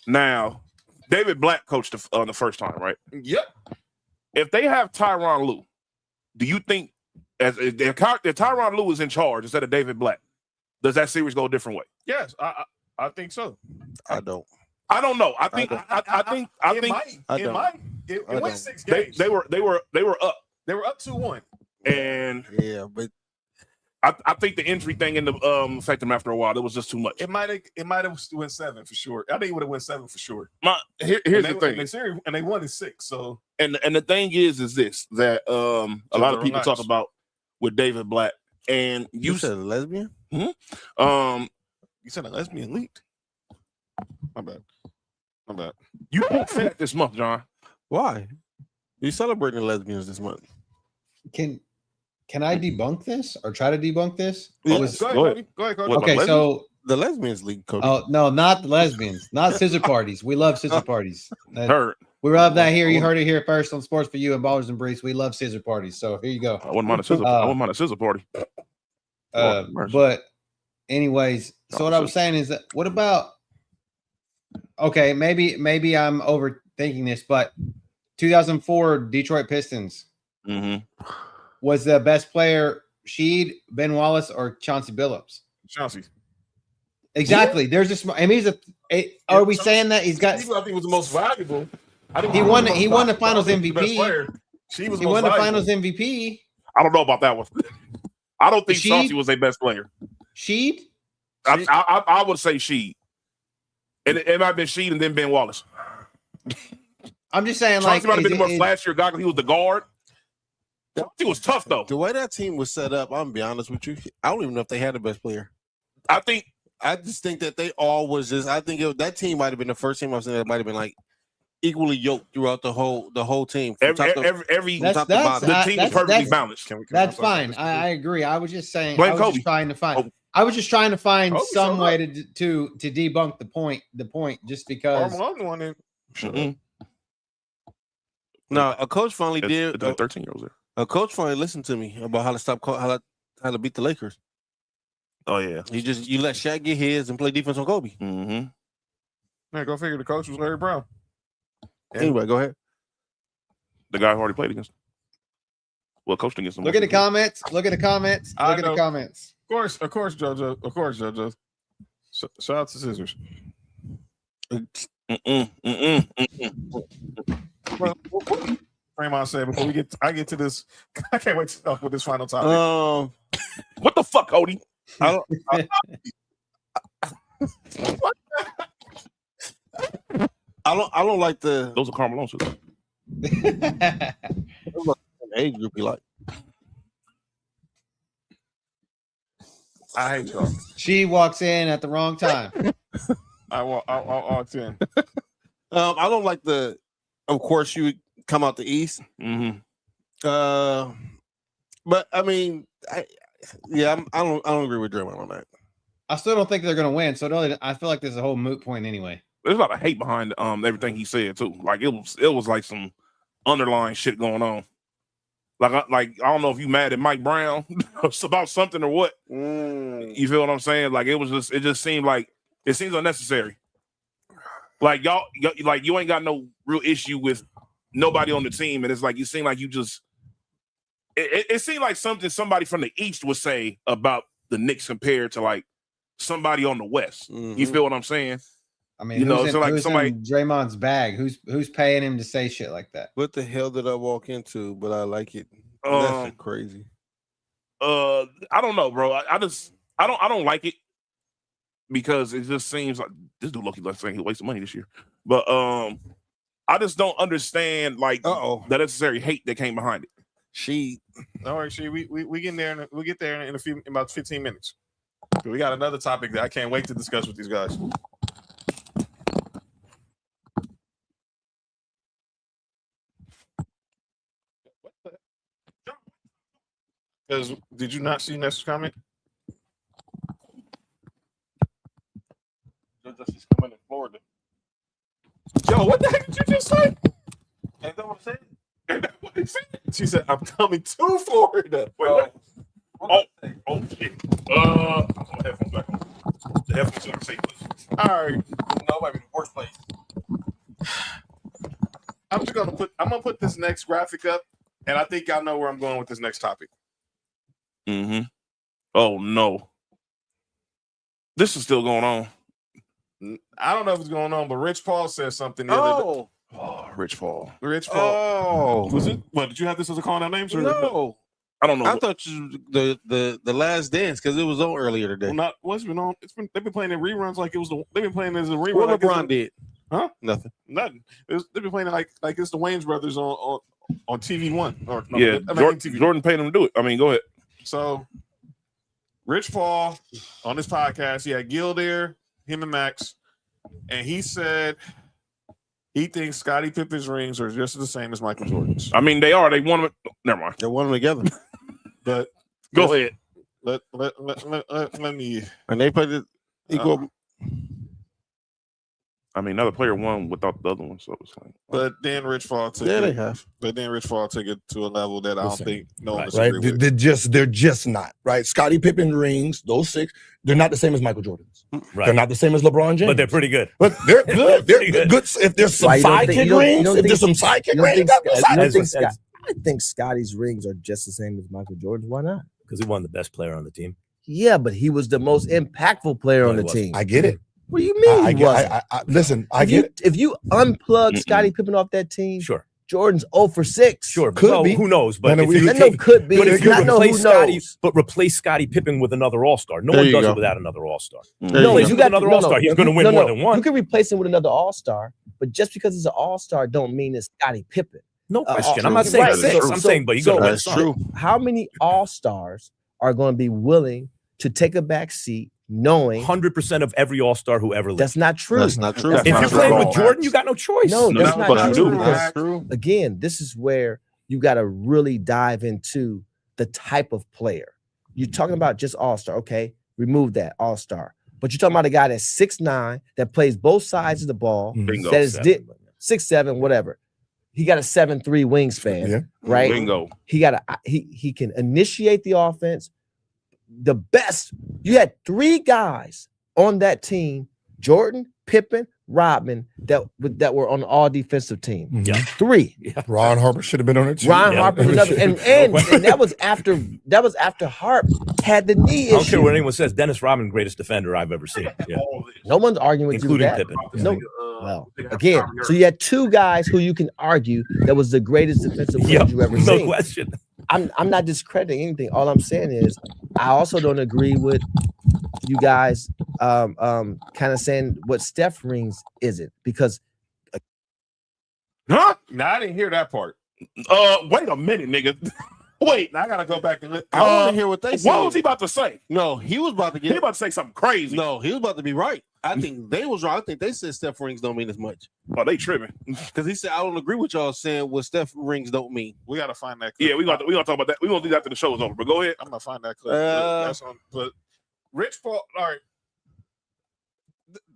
M: Now, David Black coached the first time, right?
A: Yep.
M: If they have Tyronn Lue, do you think if Tyronn Lue is in charge instead of David Black, does that series go a different way?
A: Yes, I think so.
C: I don't.
M: I don't know. I think
A: it might. It went 6 games.
M: They were up.
A: They were up 2-1.
M: And
C: yeah, but
M: I think the injury thing in the affected them after a while. It was just too much.
A: It might have went 7 for sure. I think it would have went 7 for sure.
M: Here's the thing.
A: And they won in 6. So
M: and the thing is this that a lot of people talk about with David Black. And
C: you said a lesbian?
M: Mm-hmm.
A: You said a lesbian leaked. My bad.
M: You won't finish this month, John.
C: Why? You celebrating lesbians this month?
D: Can I debunk this or try to debunk this?
A: Go ahead, Cody.
D: Okay, so
C: the lesbians league, Cody.
D: Oh no, not the lesbians, not scissor parties. We love scissor parties.
M: Heard.
D: We love that here. You heard it here first on Sports for You and Ballers and Briefs. We love scissor parties. So here you go.
M: I wouldn't mind a scissor. I wouldn't mind a scissor party.
D: But anyways, so what I was saying is that what about? Okay, maybe I'm overthinking this, but 2004 Detroit Pistons was the best player Sheed, Ben Wallace, or Chauncey Billups?
A: Chauncey.
D: Exactly. There's just. I mean, are we saying that he's got?
A: I think was the most valuable.
D: He won the Finals MVP.
A: He
D: won the Finals MVP.
M: I don't know about that one. I don't think Chauncey was their best player.
D: Sheed?
M: I would say Sheed. And it might have been Sheed and then Ben Wallace.
D: I'm just saying,
M: Chauncey might have been more flashier guy because he was the guard. He was tough though.
C: The way that team was set up, I'm gonna be honest with you. I don't even know if they had the best player.
M: I
C: just think that they all was just. I think that team might have been the first team I've seen that might have been like equally yoked throughout the whole team.
M: The team was perfectly balanced.
D: That's fine. I agree. I was just saying.
M: Blame
D: I was
M: Kobe.
D: just trying to find. I was just trying to find some way to debunk the point. Just because.
C: No, a coach finally did.
M: The 13-year-olds there.
C: A coach finally listened to me about how to beat the Lakers.
M: Oh yeah,
C: you let Shaq get his and play defense on Kobe.
M: Mm-hmm.
A: Man, go figure. The coach was Larry Brown.
C: Anyway, go ahead.
M: The guy who already played against him. Well, coached against him.
D: Look at the comments. Look at the comments. Look at the comments.
A: Of course, JoJo. Shout out to Scissors. Well, Draymond said before I get to this, I can't wait to talk with this final topic.
M: What the fuck, Cody?
C: I don't like the.
M: Those are Carmelo shoes.
C: Age group you like.
A: I hate y'all.
D: She walks in at the wrong time.
A: I walked in.
C: I don't like the. Of course, you would come out the East.
M: Mm-hmm.
C: But I mean, I don't agree with Draymond on that.
D: I still don't think they're going to win. So I feel like there's a whole moot point anyway.
M: There's a lot of hate behind everything he said too. Like it was like some underlying shit going on. Like I don't know if you mad at Mike Brown about something or what. You feel what I'm saying? Like it just seemed like it seems unnecessary. Like y'all like you ain't got no real issue with nobody on the team, and it's like you seem like you just. It seemed like something somebody from the East would say about the Knicks compared to like somebody on the West.
C: Mm-hmm.
M: You feel what I'm saying?
D: I mean, who's in Draymond's bag? Who's paying him to say shit like that?
C: What the hell did I walk into? But I like it. That's crazy.
M: I don't know, bro. I don't like it because it just seems like this dude Loki like saying he wasted money this year. But I just don't understand like the necessary hate that came behind it.
A: Don't worry, we get there. We'll get there in about 15 minutes. We got another topic that I can't wait to discuss with these guys. Because did you not see Nessa's comment? She's coming in Florida. Yo, what the heck did you just say? Ain't that what I said? Ain't that what he said? She said, "I'm coming to Florida." Wait, oh shit. I'll put my headphones back on. The headphones are safe. All right. No, might be the worst place. I'm gonna put this next graphic up, and I think y'all know where I'm going with this next topic.
M: Mm-hmm. Oh no. This is still going on.
A: I don't know what's going on, but Rich Paul said something.
M: Oh, Rich Paul.
A: Rich Paul.
C: Oh,
A: was it? What did you have this as a calling out names? Or
C: no.
M: I don't know.
C: I thought the Last Dance because it was on earlier today.
A: Well, not what's been on. They've been playing in reruns like it was they've been playing as a rerun.
C: What
A: like
C: LeBron did?
A: Huh?
C: Nothing.
A: They've been playing like it's the Wayans brothers on TV One. Or no,
M: Yeah,
A: TV.
M: Jordan paid him to do it. I mean, go ahead.
A: So, Rich Paul on this podcast, he had Gil there, him and Max, and he said he thinks Scottie Pippen's rings are just the same as Michael Jordan's.
M: I mean, they are. They won them. Never mind.
C: They won them together.
A: But
M: go ahead.
A: Let me.
C: And they played it equal.
M: I mean, another player won without the other one, so it's like.
A: But then Rich Paul took
C: Yeah,
A: it.
C: they have.
A: But then Rich Paul took it to a level that I don't think no one
P: right.
A: disagree with.
P: They're just not right. Scottie Pippen rings, those 6, they're not the same as Michael Jordan's.
Q: Right.
P: They're not the same as LeBron James.
Q: But they're pretty good.
P: But they're good. They're good. If there's some sidekick rings, if there's some sidekick rings,
R: I think Scotty's rings are just the same as Michael Jordan's. Why not?
Q: Because he won the best player on the team.
R: Yeah, but he was the most impactful player on the team.
P: I get it.
R: What do you mean?
P: Listen, I get it.
R: If you unplug Scottie Pippen off that team,
Q: sure,
R: Jordan's 0 for 6.
Q: Sure, but who knows? But if you
R: could be.
Q: But if you replace
R: Scottie,
Q: replace Scottie Pippen with another All-Star, no one does it without another All-Star.
R: No, you got
Q: another All-Star. He's going to win more than one.
R: You can replace him with another All-Star, but just because it's an All-Star, don't mean it's Scottie Pippen.
Q: No question. I'm not saying 6. I'm saying, but you got to win some.
R: How many All-Stars are going to be willing to take a back seat, knowing
Q: 100% of every All-Star who ever lived?
R: That's not true.
C: That's not true.
Q: If you're playing with Jordan, you got no choice.
R: No, that's not true.
C: That's true.
R: Again, this is where you got to really dive into the type of player. You're talking about just All-Star. Okay, remove that All-Star. But you're talking about a guy that's 6'9", that plays both sides of the ball,
Q: Bingo.
R: that is 6'7", whatever. He got a 7'3" wingspan, right?
M: Bingo.
R: He can initiate the offense. The best, you had 3 guys on that team, Jordan, Pippen, Rodman, that were on the all defensive team.
Q: Yeah.
R: 3.
P: Yeah. Ron Harper should have been on it too.
R: Ron Harper, and that was after Harp had the knee issue.
Q: I don't care what anyone says. Dennis Rodman, greatest defender I've ever seen. Yeah.
R: No one's arguing with
Q: including
R: you.
Q: Pippen.
R: No. Well, again, so you had 2 guys who you can argue that was the greatest defensive player you ever seen.
Q: No question.
R: I'm not discrediting anything. All I'm saying is I also don't agree with you guys kind of saying what Steph rings isn't, because
A: No, I didn't hear that part.
M: Wait a minute, nigga. Wait,
A: now I gotta go back and look.
C: I want to hear what they say.
M: What was he about to say?
C: No, he was about to
M: He about to say something crazy.
C: No, he was about to be right. I think they was right. I think they said Steph rings don't mean as much.
M: Oh, they tripping.
C: Because he said I don't agree with y'all saying what Steph rings don't mean.
A: We gotta find that clip.
M: Yeah, we gonna talk about that. We gonna do that after the show is over. But go ahead.
A: I'm gonna find that clip. That's on. But Rich Paul. All right.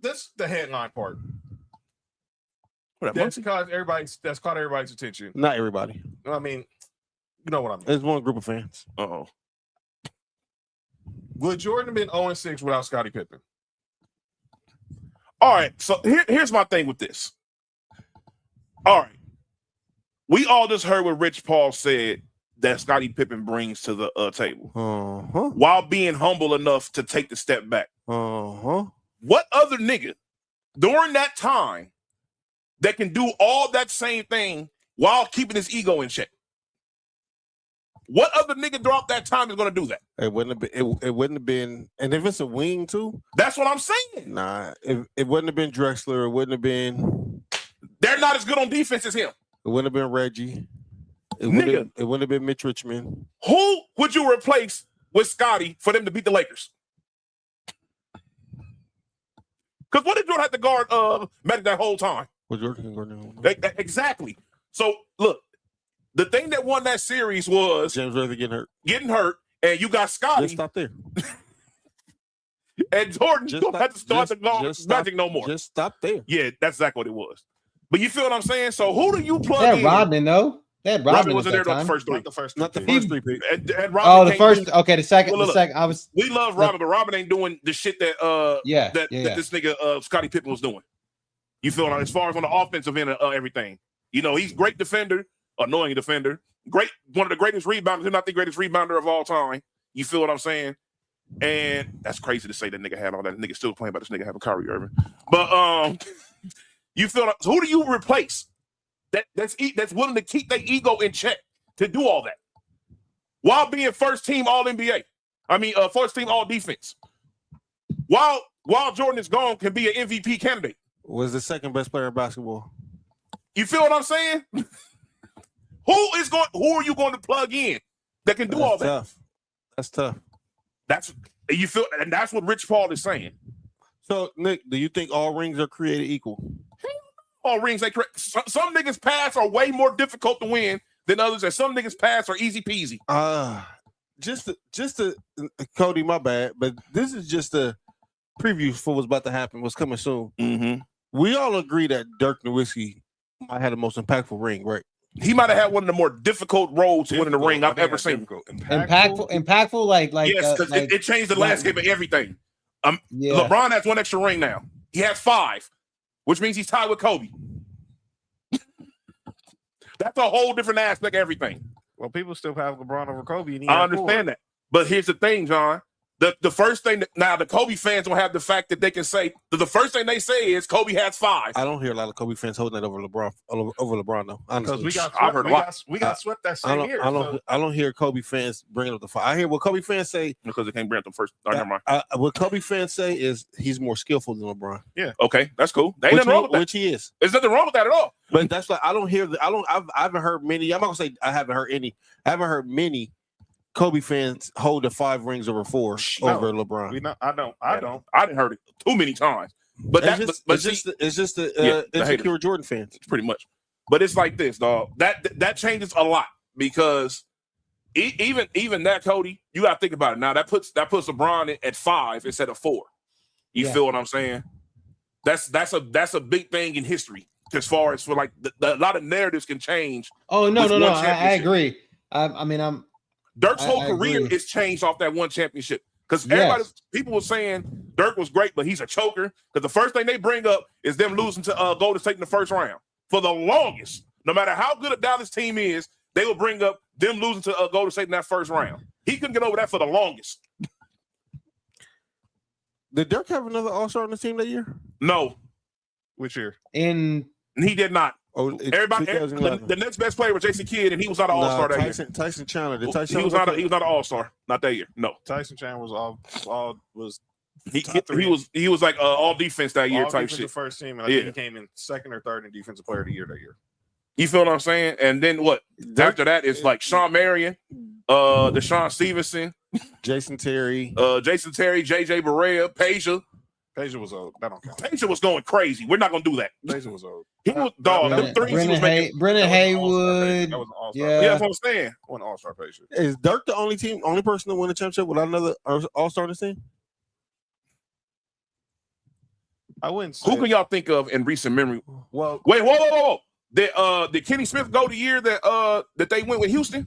A: This the headline part. That's caught everybody's attention.
C: Not everybody.
A: I mean, you know what I mean.
C: There's one group of fans.
A: Would Jordan have been 0-6 without Scottie Pippen?
M: All right, so here's my thing with this. All right, we all just heard what Rich Paul said that Scottie Pippen brings to the table, while being humble enough to take the step back. What other nigga during that time that can do all that same thing while keeping his ego in check? What other nigga throughout that time is going to do that?
C: It wouldn't have been. It wouldn't have been. And if it's a wing too,
M: that's what I'm saying.
C: Nah, it wouldn't have been Drexler. It wouldn't have been.
M: They're not as good on defense as him.
C: It wouldn't have been Reggie. It wouldn't have been Mitch Richmond.
M: Who would you replace with Scottie for them to beat the Lakers? Because what did Jordan have to guard Magic that whole time?
C: Well, Jordan can guard now.
M: Exactly. So look. The thing that won that series was
C: James Worthy getting
M: hurt, and you got Scottie.
C: Just stop there.
M: And Jordan don't have to start the guard Magic no more.
C: Just stop there.
M: Yeah, that's exactly what it was. But you feel what I'm saying? So who do you plug in?
D: Rodman, though.
M: Rodman wasn't there the first 3.
C: Not the first 3 picks.
M: And Rodman
D: the first. Okay, the second.
M: Look,
D: the second.
M: We love Rodman, but Rodman ain't doing the shit that that this nigga Scottie Pippen was doing. You feel as far as on the offensive end of everything. You know, he's a great defender. Annoying defender, one of the greatest rebounders, if not the greatest rebounder of all time. You feel what I'm saying? And that's crazy to say that nigga had all that. Nigga still playing about this nigga having Kyrie Irving. But you feel so who do you replace that's willing to keep their ego in check to do all that while being first team all NBA? I mean, first team all defense. While Jordan is gone, can be an MVP candidate.
C: Was the second best player in basketball.
M: You feel what I'm saying? Who are you going to plug in that can do all that?
C: Tough. That's tough.
M: That's what Rich Paul is saying.
C: So, Nick, do you think all rings are created equal?
M: All rings they create. Some niggas' paths are way more difficult to win than others, and some niggas' paths are easy peasy.
C: Just to Cody, my bad, but this is just a preview for what's about to happen, what's coming soon.
M: Mm-hmm.
C: We all agree that Dirk Nowitzki might have the most impactful ring, right?
M: He might have had one of the more difficult roads to winning the ring I've ever seen.
D: Impactful, like
M: yes, because it changed the landscape of everything.
D: Yeah.
M: LeBron has one extra ring now. He has 5, which means he's tied with Kobe. That's a whole different aspect of everything.
A: Well, people still have LeBron over Kobe. And
M: I understand that. But here's the thing, John. The first thing now the Kobe fans don't have the fact that they can say the first thing they say is Kobe has 5.
C: I don't hear a lot of Kobe fans holding that over LeBron though. Honestly,
A: Because we got swept that same year.
C: I don't hear Kobe fans bringing up the 5. I hear what Kobe fans say
M: because they can't bring up the first. Never mind.
C: What Kobe fans say is he's more skillful than LeBron.
M: Yeah. Okay, that's cool. There ain't nothing wrong with that.
C: Which he is.
M: There's nothing wrong with that at all.
C: But that's why I don't hear. I haven't heard many. I'm not gonna say I haven't heard any. I haven't heard many Kobe fans hold the 5 rings over 4 over LeBron.
M: I didn't heard it too many times. But
C: it's just the insecure Jordan fans,
M: pretty much. But it's like this, dog. That changes a lot because even that, Cody, you got to think about it. Now that puts LeBron at 5 instead of 4. You feel what I'm saying? That's a big thing in history as far as for like a lot of narratives can change.
D: Oh no, I agree. I mean,
M: Dirk's whole career is changed off that one championship because people were saying Dirk was great, but he's a choker. Because the first thing they bring up is them losing to Golden State in the first round. For the longest, no matter how good a Dallas team is, they will bring up them losing to Golden State in that first round. He couldn't get over that for the longest.
C: Did Dirk have another All-Star on the team that year?
M: No.
A: Which year?
M: He did not.
C: Oh,
M: everybody. The next best player was Jason Kidd, and he was not an All-Star that year.
C: Tyson Chandler.
M: He was not an All-Star. Not that year. No.
A: Tyson Chandler was
M: he was like all defense that year type shit.
A: The first team, and I think he came in second or third in defensive player of the year that year.
M: You feel what I'm saying? And then what? After that, it's like Sean Marion, Deshaun Stevenson,
C: Jason Terry,
M: JJ Barea, Peja.
A: Peja was old. That don't count.
M: Peja was going crazy. We're not gonna do that.
A: Peja was old.
M: He was dog. Them threes he was making.
D: Brennan Haywood.
A: That was an all-star.
M: Yeah, that's what I'm saying.
A: One all-star Peja.
C: Is Dirk the only person to win a championship without another all-star on the team?
A: I wouldn't say.
M: Who can y'all think of in recent memory?
A: Well,
M: wait, whoa. Did Kenny Smith go the year that they went with Houston?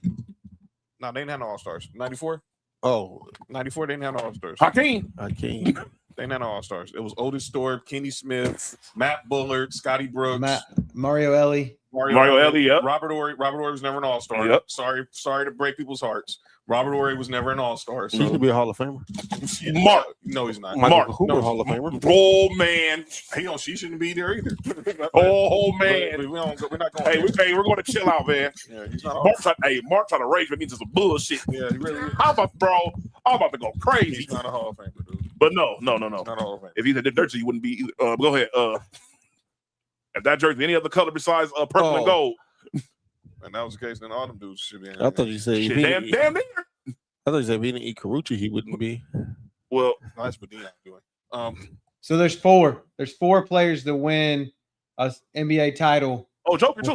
A: No, they didn't have no all-stars. 94?
C: Oh.
A: 94, they didn't have no all-stars.
M: Hakeem.
A: They didn't have no all-stars. It was Otis Thorpe, Kenny Smith, Matt Bullard, Scotty Brooks,
D: Mario Ellie.
M: Mario Ellie, yep.
A: Robert Horry was never an all-star.
M: Yep.
A: Sorry to break people's hearts. Robert Horry was never an all-star. So.
C: He could be a Hall of Famer.
M: Mark.
A: No, he's not.
C: Mark Hoover, Hall of Famer.
M: Oh, man.
A: She shouldn't be there either.
M: Oh, man.
A: We're not going
M: we're going to chill out, man.
A: Yeah, he's not
M: Mark trying to rage me into some bullshit.
A: Yeah, he really is.
M: I'm about to go crazy.
A: He's not a Hall of Famer, dude.
M: But no.
A: Not a Hall of Famer.
M: If he had the jersey, he wouldn't be either. Go ahead. If that jersey any other color besides purple and gold.
A: And that was the case, then all them dudes should be in.
C: I thought you said
M: damn near.
C: I thought you said if he didn't eat Karuchi, he wouldn't be.
M: Well,
A: that's what Deion doing.
D: So there's 4. There's 4 players that win a NBA title.
M: Oh, Joker too.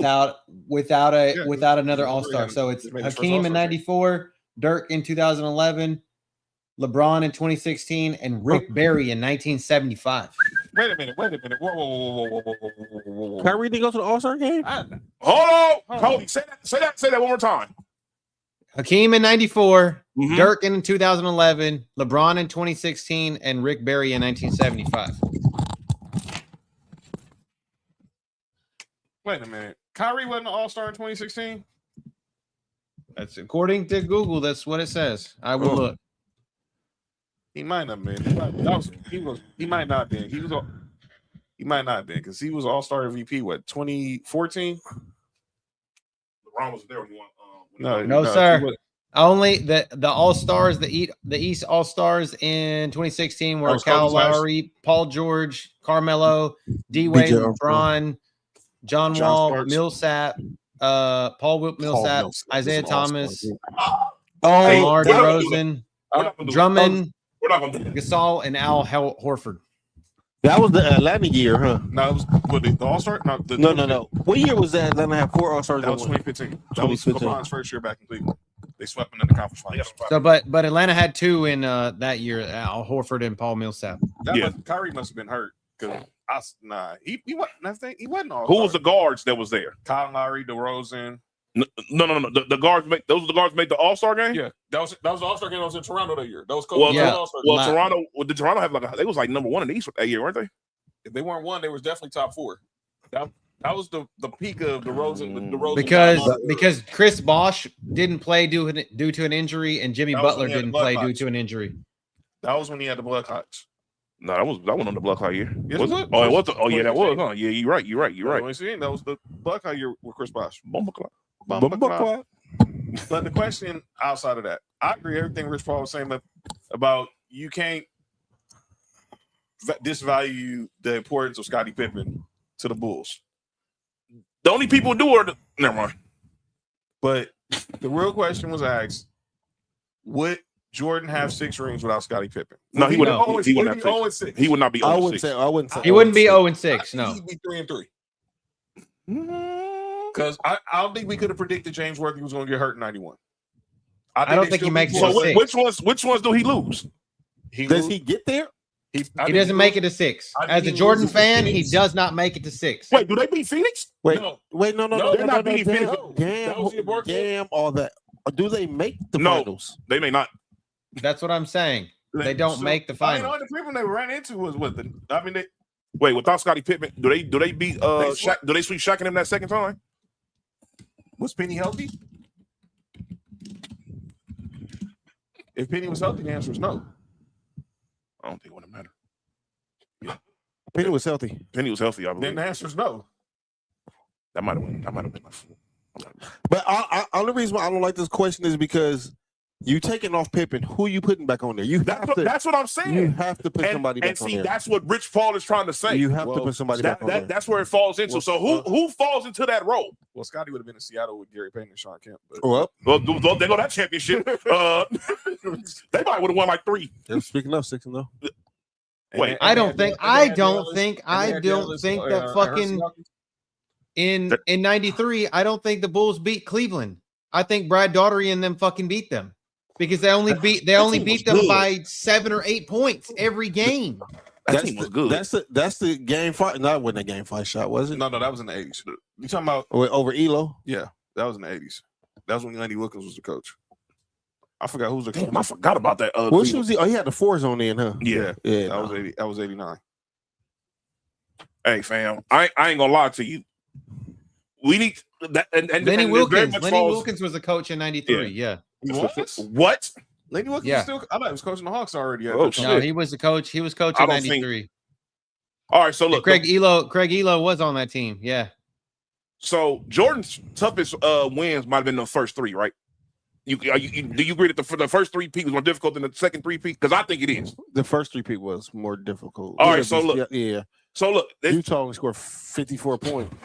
D: Without another All-Star. So it's Hakeem in 94, Dirk in 2011, LeBron in 2016, and Rick Barry in 1975.
A: Wait a minute. Whoa.
C: Kyrie didn't go to the All-Star game?
M: Hold on. Cody, say that one more time.
D: Hakeem in 94, Dirk in 2011, LeBron in 2016, and Rick Barry in 1975.
A: Wait a minute. Kyrie wasn't an all-star in 2016?
D: That's according to Google. That's what it says. I will look.
A: He might not been. He might not been. He might not have been because he was All-Star MVP. What 2014?
M: LeBron was there when he won.
D: No, sir. Only the All-Stars, the East All-Stars in 2016 were Kyle Lowry, Paul George, Carmelo, D-Wade, LeBron, John Wall, Millsap, Paul Millsap, Isaiah Thomas, DeMar DeRozan, Drummond, Gasol, and Al Horford.
C: That was the Atlanta year, huh?
A: No, it was the All-Star.
C: No. What year was that? Atlanta had 4 All-Stars.
A: That was 2015. That was LeBron's first year back in Cleveland. They swept him in the conference finals.
D: So, but Atlanta had 2 in that year: Al Horford and Paul Millsap.
A: Kyrie must have been hurt because he wasn't. He wasn't all.
M: Who was the guards that was there?
A: Kyle Lowry, DeRozan.
M: No. The guards those were the guards made the All-Star game.
A: Yeah, that was the All-Star game. That was in Toronto that year. That was
M: cool. Toronto. Did Toronto have they was like number 1 in the East that year, weren't they?
A: If they weren't 1, they was definitely top 4. That was the peak of DeRozan.
D: Because Chris Bosh didn't play due to an injury, and Jimmy Butler didn't play due to an injury.
A: That was when he had the blood clots.
M: No, that wasn't on the blood clot year.
A: Yes, was it?
M: Oh, it was. That was. Huh? Yeah, you're right.
A: That was the blood clot year with Chris Bosh.
M: Bomba clot.
A: But the question outside of that, I agree everything Rich Paul was saying about you can't disvalue the importance of Scottie Pippen to the Bulls.
M: The only people who do are never mind.
A: But the real question was asked: would Jordan have 6 rings without Scottie Pippen?
M: No, he wouldn't. He wouldn't have 6. He would not be 0-6.
C: I wouldn't say.
D: He wouldn't be 0-6. No,
A: he'd be 3-3. Because I don't think we could have predicted James Worthy was going to get hurt in 91.
D: I don't think he makes it.
M: So which ones do he lose?
C: Does he get there?
D: He doesn't make it to 6. As a Jordan fan, he does not make it to 6.
M: Wait, do they beat Phoenix?
C: No.
M: They're not beating Phoenix.
C: Damn, all that. Do they make the finals?
M: They may not.
D: That's what I'm saying. They don't make the finals.
A: The people they ran into was with the.
M: Wait, without Scottie Pippen, do they beat Shaq? Do they sweep Shaq and him that second time?
A: Was Penny healthy? If Penny was healthy, the answer is no.
M: I don't think it would have mattered.
C: Penny was healthy.
M: Penny was healthy, I believe.
A: Then the answer is no.
M: That might have been my fault.
C: But only reason why I don't like this question is because you taking off Pippen, who you putting back on there?
M: That's what I'm saying.
C: You have to put somebody back on there.
M: And see, that's what Rich Paul is trying to say.
C: You have to put somebody back on there.
M: That's where it falls into. So who falls into that role?
A: Well, Scottie would have been in Seattle with Gary Payton and Sean Kemp.
C: Well,
M: they go that championship. They might would have won like 3.
C: Speaking of 6 though.
M: Wait,
D: I don't think that fucking in 93. I don't think the Bulls beat Cleveland. I think Brad Daugherty and them fucking beat them because they only beat them by 7 or 8 points every game.
M: That team was good.
C: That's the game 5. No, that wasn't a game 5 shot, was it?
A: No, that was in the 80s. You talking about
C: over Elo?
A: Yeah, that was in the 80s. That was when Andy Wilkins was the coach. I forgot who was the coach.
M: I forgot about that.
C: Which was he? Oh, he had the 4s on in, huh?
M: Yeah.
A: That was 80. That was 89.
M: Hey, fam, I ain't gonna lie to you. We need that. And
D: Lenny Wilkins was the coach in 93. Yeah.
M: What?
A: Lenny Wilkins was still. I thought he was coaching the Hawks already.
M: Oh, shit.
D: No, he was the coach. He was coach in 93.
M: All right, so look,
D: Craig Elo was on that team. Yeah.
M: So Jordan's toughest wins might have been the first 3, right? Do you agree that the first 3 peak was more difficult than the second 3 peak? Because I think it is.
C: The first 3 peak was more difficult.
M: All right, so look.
C: Yeah.
M: So look,
C: Utah only scored 54 points.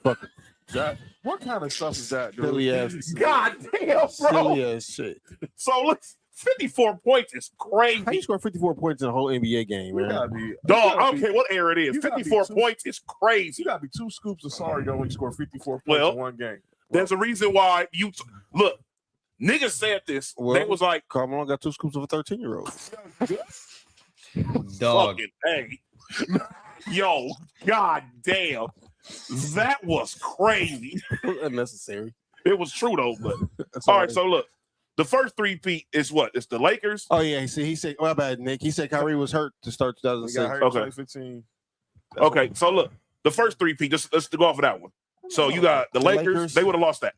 C: Fuck
A: that. What kind of stuff is that, dude?
C: Silly ass.
M: God damn, bro.
C: Silly ass shit.
M: So look, 54 points is crazy.
C: How you score 54 points in a whole NBA game, man?
M: Dog, I don't care what era it is. 54 points is crazy.
A: You got to be 2 scoops of sorry to only score 54 points in one game.
M: There's a reason why look. Niggas said this.
C: Well,
M: they was like,
C: Carmelo got 2 scoops of a 13-year-old.
D: Dog.
M: Fucking hey. Yo, god damn. That was crazy.
C: Unnecessary.
M: It was true though, but all right, so look. The first 3-peat is what? It's the Lakers.
C: Oh yeah, he said my bad, Nick. He said Kyrie was hurt to start 2006.
A: He got hurt 2015.
M: Okay, so look, the first 3-peat, let's go off of that one. So you got the Lakers. They would have lost that.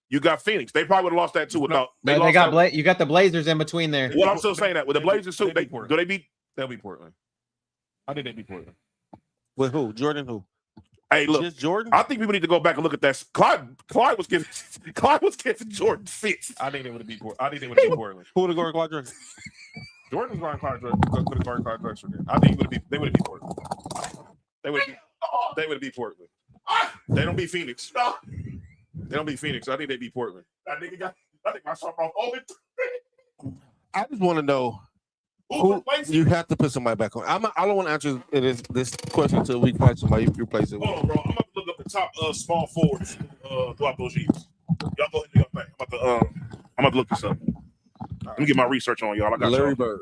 M: You got Phoenix. They probably would have lost that too. Without
D: No, they got you got the Blazers in between there.
M: Well, I'm still saying that with the Blazers too. They'll beat
A: Portland. I think they beat Portland.
C: With who? Jordan who?
M: Hey, look,
C: just Jordan.
M: I think people need to go back and look at that. Clyde was giving Jordan fits.
A: I think they would have beat Portland.
C: Who would have gone Clyde Drexler?
A: Jordan was going Clyde Drexler. I think they would have beat Portland. They would have beat Portland. They don't beat Phoenix. They don't beat Phoenix. I think they beat Portland.
M: I think my son off 0-3.
C: I just want to know who you have to put somebody back on. I don't want to answer this question until we find somebody you replace it with.
M: Hold on, bro. I'm about to look up the top small forwards throughout those years. Y'all go ahead and do your thing. I'm about to look this up. Let me get my research on y'all. I got
C: Larry
M: y'all.
C: Bird.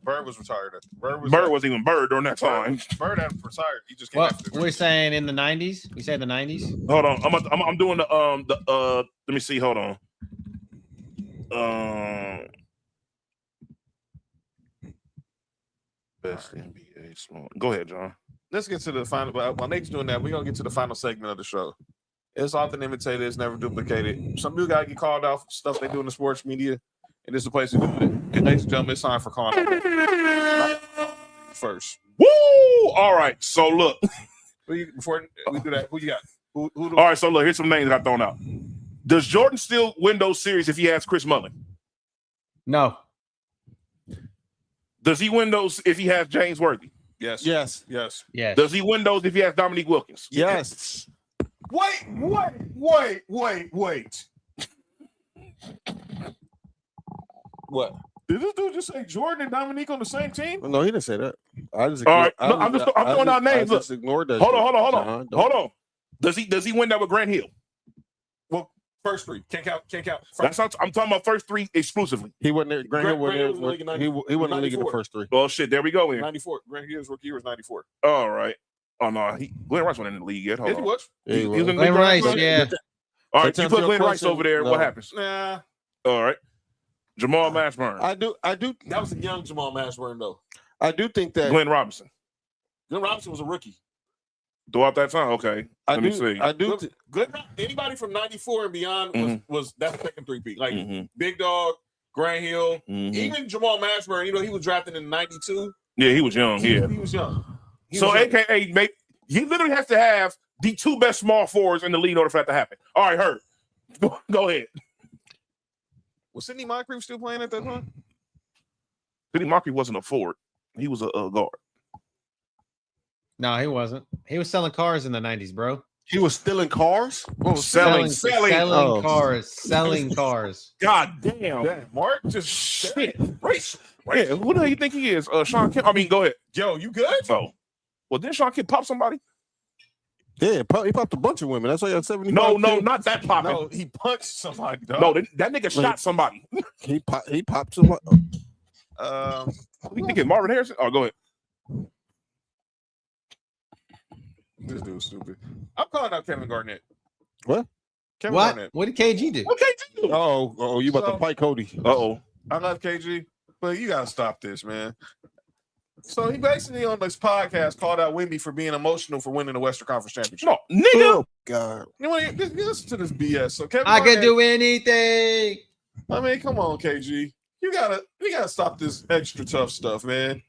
A: Bird was retired.
M: Bird wasn't even Bird during that time.
A: Bird had retired. He just came
D: What
A: after.
D: we're saying in the 90s? We say the 90s.
M: Hold on. I'm doing the let me see. Hold on. Best NBA small. Go ahead, John.
A: Let's get to the final. While Nate's doing that, we're gonna get to the final segment of the show. It's often imitated, it's never duplicated. Some new guy get called out for stuff they do in the sports media, and this is the place to do it. And ladies and gentlemen, it's time for calling out first.
M: Woo! All right. So look.
A: Before we do that, who you got? Who
M: all right. So look, here's some names I thrown out. Does Jordan still win those series if he has Chris Mullin?
D: No.
M: Does he win those if he has James Worthy?
A: Yes.
C: Yes.
A: Yes.
D: Yes.
M: Does he win those if he has Dominique Wilkins?
C: Yes.
A: Wait.
C: What?
A: Did this dude just say Jordan and Dominique on the same team?
C: No, he didn't say that. I just
M: all right. I'm throwing out names.
C: I just ignored that.
M: Hold on. Does he win that with Grant Hill?
A: Well, first three. Can't count.
M: That's not, I'm talking about first three exclusively.
C: He wasn't there. Grant Hill wasn't
A: was in the league in 90,
C: he wasn't in the league in the first three.
M: Oh shit, there we go. In
A: 94. Grant Hill's rookie year was 94.
M: All right. Oh no, Glenn Rice wasn't in the league yet. Hold
A: Yes,
M: on.
A: he was.
M: He was in the
D: Glenn
M: league.
D: Rice, yeah.
M: All right, you put Glenn Rice over there.
C: No.
M: What happens?
A: Nah.
M: All right. Jamal Mashburn.
C: I do.
A: That was a young Jamal Mashburn, though.
C: I do think that
M: Glenn Robinson.
A: Glenn Robinson was a rookie.
M: Throughout that time, okay. Let me see.
C: I do.
A: Anybody from 94 and beyond was that second three-peat. Like Big Dog, Grant Hill, even Jamal Mashburn, he was drafted in 92.
M: Yeah, he was young.
A: He was young.
M: AKA, mate, he literally has to have the two best small forwards in the league in order for that to happen. All right, Hurt. Go ahead.
A: Was Sidney Moncrief still playing at that time?
M: Sidney Moncrief wasn't a forward. He was a guard.
D: No, he wasn't. He was selling cars in the 90s, bro.
C: He was stealing cars?
M: Selling
D: cars. Selling cars.
M: God damn.
A: Mark just shit. Race.
M: Yeah, who the hell you think he is? Sean Kemp. I mean, go ahead.
A: Yo, you good?
M: Oh. Well, didn't Sean Kemp pop somebody?
C: Yeah, he popped a bunch of women. That's why he had 75.
M: No, not that popping.
A: No, he punched somebody. Dog.
M: No, that nigga shot somebody.
C: He popped somebody.
M: You think it's Marvin Harrison? Oh, go ahead.
A: This dude's stupid. I'm calling out Kevin Garnett.
C: What?
A: Kevin
D: What?
A: Garnett.
D: What did KG do?
A: What KG do?
C: Oh, you about to fight Cody.
M: Uh-oh.
A: I love KG, but you gotta stop this, man. So he basically on this podcast called out Wemby for being emotional for winning the Western Conference Championship.
M: No, nigga.
C: Oh, God.
A: You want to listen to this BS? So Kevin
D: I
A: Garnett,
D: can do anything.
A: I mean, come on, KG. We gotta stop this extra tough stuff, man.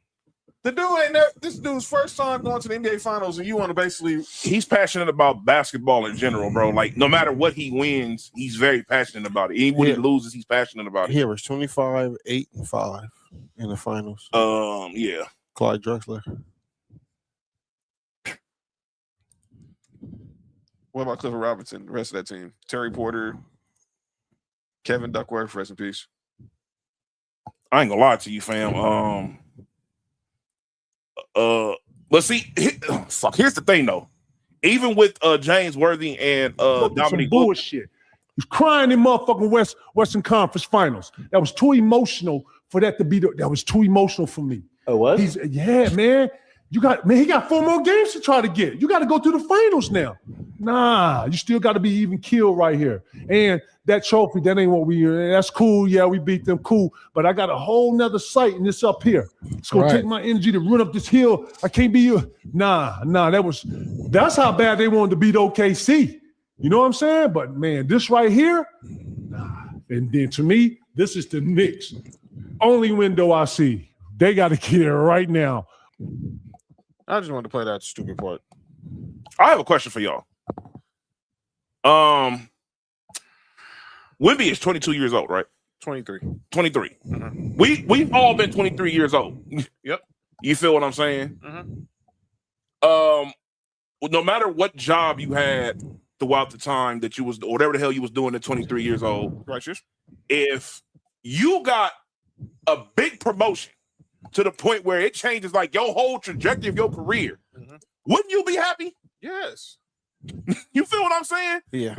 A: The dude ain't there. This dude's first time going to the NBA Finals, and you want to basically.
M: He's passionate about basketball in general, bro. Like, no matter what he wins, he's very passionate about it. Even when he loses, he's passionate about it.
C: He averaged 25, 8, and 5 in the finals.
M: Yeah.
C: Clyde Drexler.
A: What about Clifford Robinson? The rest of that team: Terry Porter, Kevin Duckworth, rest in peace.
M: I ain't gonna lie to you, fam. But see, here's the thing though. Even with James Worthy and Dominique
N: bullshit. He's crying in motherfucking Western Conference Finals. That was too emotional for that to be. That was too emotional for me.
I: Oh, what?
N: Yeah, man. He got 4 more games to try to get. You got to go through the finals now. Nah, you still got to be even killed right here. And that trophy, that ain't what that's cool. Yeah, we beat them, cool. But I got a whole nother sight and it's up here. It's going to take my energy to run up this hill. I can't be you. Nah, that's how bad they wanted to beat OKC. You know what I'm saying? But man, this right here, nah. And then to me, this is the Knicks. Only window I see. They got to get it right now.
A: I just wanted to play that stupid part.
M: I have a question for y'all. Wemby is 22 years old, right?
A: 23.
M: 23. We've all been 23 years old.
A: Yep.
M: You feel what I'm saying? No matter what job you had throughout the time that you was, or whatever the hell you was doing at 23 years old,
A: righteous.
M: If you got a big promotion to the point where it changes like your whole trajectory of your career, wouldn't you be happy?
A: Yes.
M: You feel what I'm saying?
C: Yeah.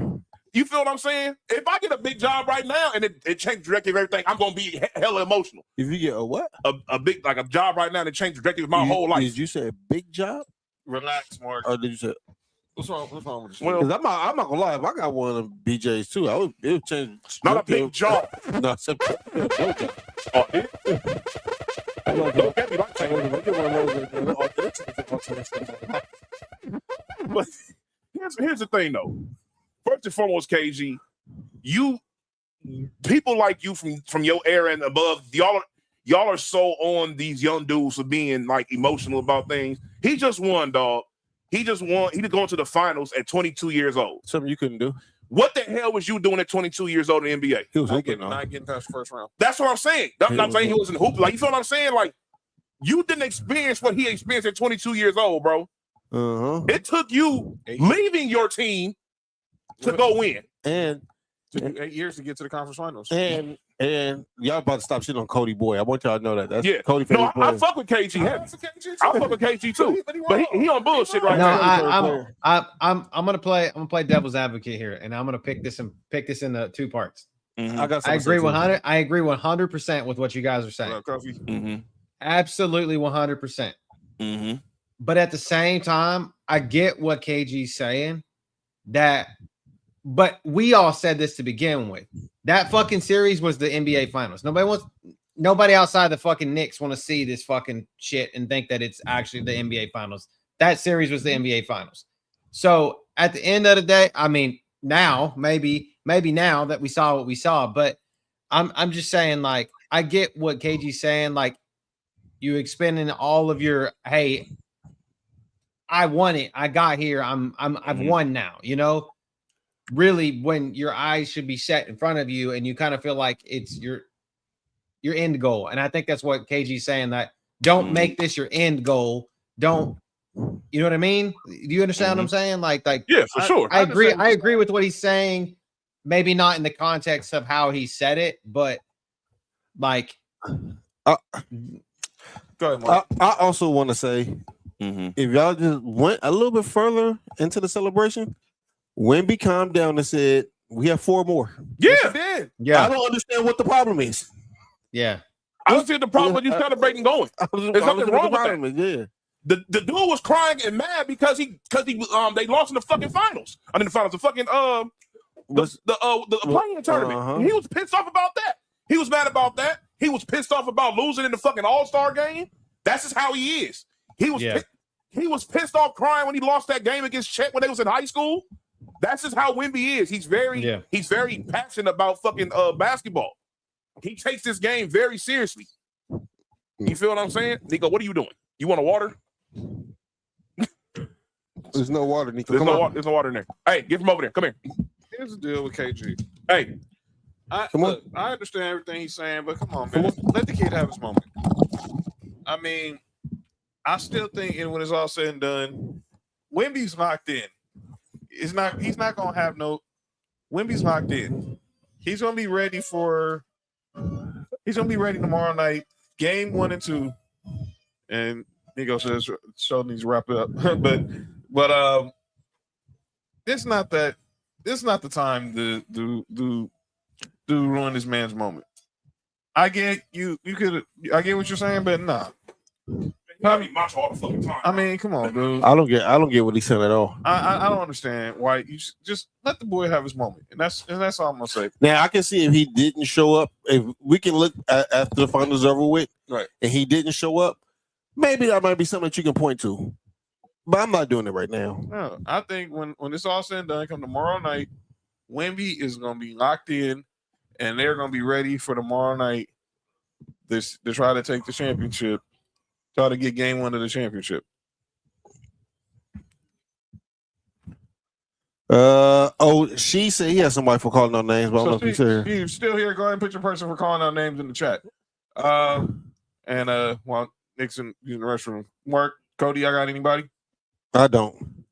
M: You feel what I'm saying? If I get a big job right now and it changes the trajectory of everything, I'm gonna be hella emotional.
C: If you get a what?
M: A big, like a job right now that changes the trajectory of my whole life.
C: Did you say a big job?
A: Relax, Mark.
C: Or did you say?
A: What's wrong with you?
C: Well, I'm not gonna lie. If I got one of them BJs too, it would change.
M: Not a big job.
C: No, it's a no job.
M: Oh, but here's the thing, though. First and foremost, KG, people like you from your era and above, y'all are so on these young dudes for being like emotional about things. He just won, dog. He just won. He was going to the finals at 22 years old.
C: Something you couldn't do.
M: What the hell was you doing at 22 years old in the NBA?
C: He was
A: not getting past the first round.
M: That's what I'm saying. I'm not saying he was in the hoop. Like, you feel what I'm saying? Like, you didn't experience what he experienced at 22 years old, bro. It took you leaving your team to go win.
C: And
A: 8 years to get to the conference finals.
C: And y'all about to stop shitting on Cody Boy. I want y'all to know that. That's Cody.
M: No, I fuck with KG. I fuck with KG too. But he on bullshit right now.
D: I'm gonna play devil's advocate here, and I'm gonna pick this into two parts. I agree 100% with what you guys are saying. Absolutely 100%. But at the same time, I get what KG's saying. But we all said this to begin with. That fucking series was the NBA Finals. Nobody outside the fucking Knicks want to see this fucking shit and think that it's actually the NBA Finals. That series was the NBA Finals. So at the end of the day, I mean, now maybe now that we saw what we saw, but I'm just saying, like, I get what KG's saying. Like, you expending all of your, hey, I won it. I got here. I've won now. You know. Really, when your eyes should be set in front of you and you kind of feel like it's your end goal. And I think that's what KG's saying, that don't make this your end goal. Don't, you know what I mean? Do you understand what I'm saying? Like,
M: yeah, for sure.
D: I agree. I agree with what he's saying. Maybe not in the context of how he said it, but like,
C: go ahead, Mark. I also want to say, if y'all just went a little bit further into the celebration, Wemby calmed down and said, "We have 4 more."
M: Yeah,
A: did.
D: Yeah.
C: I don't understand what the problem is.
D: Yeah,
M: I don't see the problem with you celebrating going. There's nothing wrong with that.
C: Yeah.
M: The dude was crying and mad because they lost in the fucking finals. I mean, the finals, the fucking the playing tournament. He was pissed off about that. He was mad about that. He was pissed off about losing in the fucking All-Star game. That's just how he is. He was pissed off, crying when he lost that game against Chet when they was in high school. That's just how Wemby is. He's very passionate about fucking basketball. He takes this game very seriously. You feel what I'm saying? Nico, what are you doing? You want a water?
C: There's no water, Nico.
M: There's no water in there. Hey, get from over there. Come here.
A: Here's the deal with KG.
M: Hey.
A: I understand everything he's saying, but come on, man. Let the kid have his moment. I mean, I still think, and when it's all said and done, Wemby's locked in. He's not gonna have no. Wemby's locked in. He's gonna be ready tomorrow night, game 1 and 2. And Nico says show needs to wrap it up. but it's not that. This is not the time to ruin this man's moment. I get you. I get what you're saying, but nah. I mean, come on, dude.
C: I don't get what he's saying at all.
A: I don't understand why you just let the boy have his moment, and that's all I'm gonna say.
C: Now I can see if he didn't show up. If we can look after the finals over with,
A: right?
C: And he didn't show up, maybe that might be something that you can point to. But I'm not doing it right now.
A: No, I think when it's all said and done, come tomorrow night, Wemby is going to be locked in, and they're going to be ready for tomorrow night to try to take the championship, try to get game 1 of the championship.
C: She said he has somebody for calling out names, but I don't know if he's here.
A: She's still here. Go ahead and put your person for calling out names in the chat. While Nick's using the restroom, Mark, Cody, I got anybody?
C: I don't.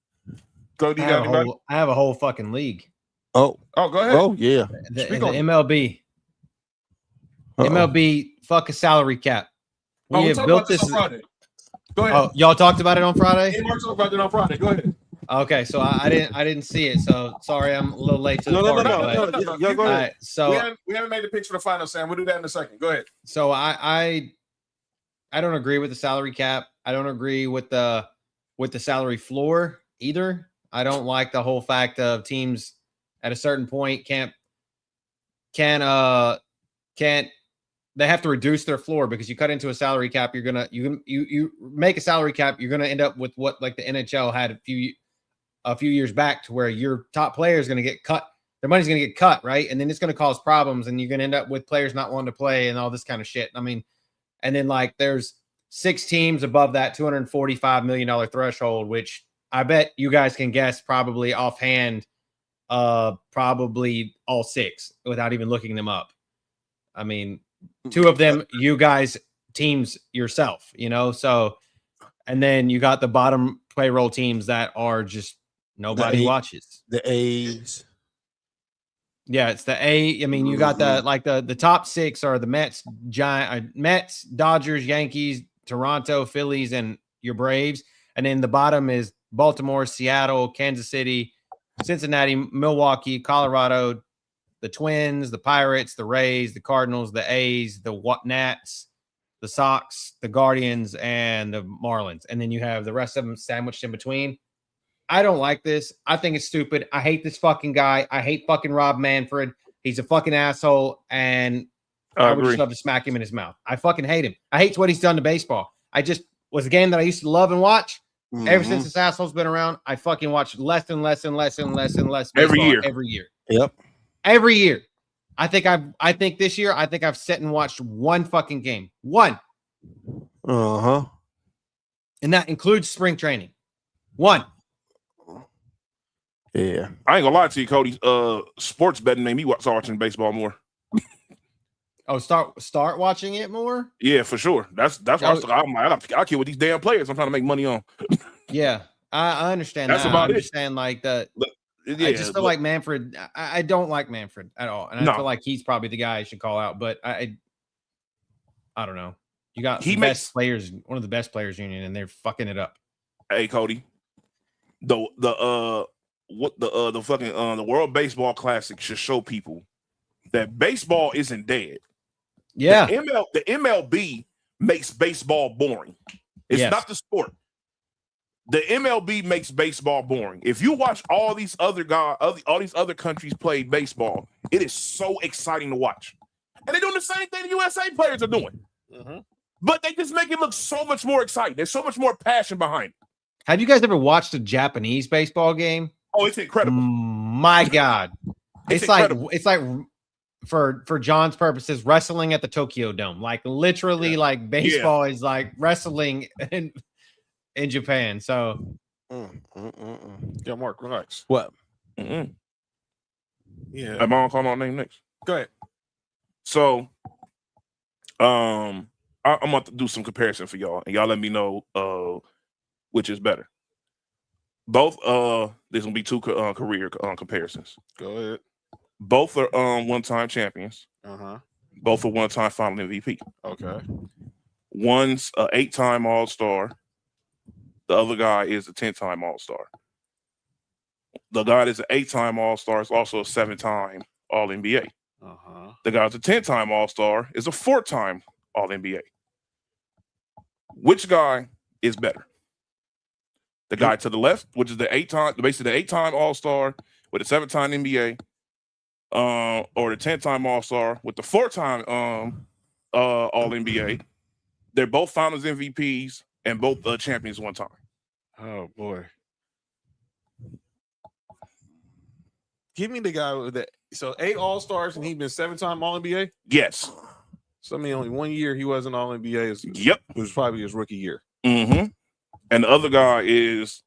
A: Cody, you got anybody?
D: I have a whole fucking league.
C: Oh,
A: go ahead.
C: Oh, yeah.
D: The MLB. MLB, fuck a salary cap. We have built this.
A: On Friday. Go ahead.
D: Oh, y'all talked about it on Friday?
A: Hey, Mark talked about it on Friday. Go ahead.
D: Okay, so I didn't see it. So sorry, I'm a little late to the party.
A: No.
D: Go ahead. So
A: we haven't made the picks for the final, Sam. We'll do that in a second. Go ahead.
D: So I don't agree with the salary cap. I don't agree with the salary floor either. I don't like the whole fact of teams at a certain point can't they have to reduce their floor because you cut into a salary cap. You make a salary cap. You're gonna end up with what like the NHL had a few years back, to where your top player is gonna get cut. Their money's gonna get cut, right? And then it's gonna cause problems, and you're gonna end up with players not wanting to play and all this kind of shit. I mean, and then like there's 6 teams above that $245 million threshold, which I bet you guys can guess probably offhand, probably all 6 without even looking them up. I mean, 2 of them, you guys teams yourself, so, and then you got the bottom payroll teams that are just nobody watches.
C: The A's.
D: Yeah, it's the A. I mean, you got the top 6 are the Mets, Dodgers, Yankees, Toronto, Phillies, and your Braves. And then the bottom is Baltimore, Seattle, Kansas City, Cincinnati, Milwaukee, Colorado, the Twins, the Pirates, the Rays, the Cardinals, the A's, the Nats, the Sox, the Guardians, and the Marlins. And then you have the rest of them sandwiched in between. I don't like this. I think it's stupid. I hate this fucking guy. I hate fucking Rob Manfred. He's a fucking asshole, and I would just love to smack him in his mouth. I fucking hate him. I hate what he's done to baseball. I just was a game that I used to love and watch. Ever since this asshole's been around, I fucking watch less and less
M: every year.
C: Yep.
D: Every year. I think this year, I've sat and watched one fucking game. One.
C: Uh-huh.
D: And that includes spring training. One.
C: Yeah.
M: I ain't gonna lie to you, Cody. Sports betting made me start watching baseball more.
D: Oh, start watching it more?
M: Yeah, for sure. That's why I kill with these damn players I'm trying to make money on.
D: Yeah, I understand.
M: That's
D: that.
M: about
D: I'm
M: it.
D: just saying, like I just feel
M: look.
D: like Manfred. I don't like Manfred at all, and I feel like he's probably the guy I should call out. But I don't know. You got best players, one of the best players union, and they're fucking it up.
M: Hey, Cody, the World Baseball Classic should show people that baseball isn't dead.
D: Yeah,
M: the MLB makes baseball boring. It's not the sport. The MLB makes baseball boring. If you watch all these other countries play baseball, it is so exciting to watch. And they're doing the same thing the USA players are doing.
C: Mm-hmm.
M: But they just make it look so much more exciting. There's so much more passion behind it.
D: Have you guys ever watched a Japanese baseball game?
M: Oh, it's incredible.
D: My God. It's like for John's purposes, wrestling at the Tokyo Dome. Like literally, like baseball is like wrestling in Japan. So
A: Yeah, Mark, relax.
C: What?
M: Mm-mm.
A: Yeah.
M: I'm on calling on name next.
A: Go ahead. So
M: I'm about to do some comparison for y'all, and y'all let me know which is better. Both there's gonna be 2 career comparisons.
A: Go ahead.
M: Both are one-time champions.
A: Uh-huh.
M: Both are one-time final MVP.
A: Okay.
M: One's a 8-time All-Star. The other guy is a 10-time All-Star. The guy that's an 8-time All-Star is also a 7-time All-NBA.
A: Uh-huh.
M: The guy that's a 10-time All-Star is a 4-time All-NBA. Which guy is better? The guy to the left, which is basically the 8-time All-Star with a 7-time NBA, or the 10-time All-Star with the 4-time All-NBA. They're both Finals MVPs and both champions one time.
A: Oh boy. Give me the guy with that. So 8 All-Stars and he's been 7-time All-NBA?
M: Yes.
A: So I mean only 1 year he wasn't All-NBA.
M: Yep.
A: It was probably his rookie year.
M: Mm-hmm. And the other guy is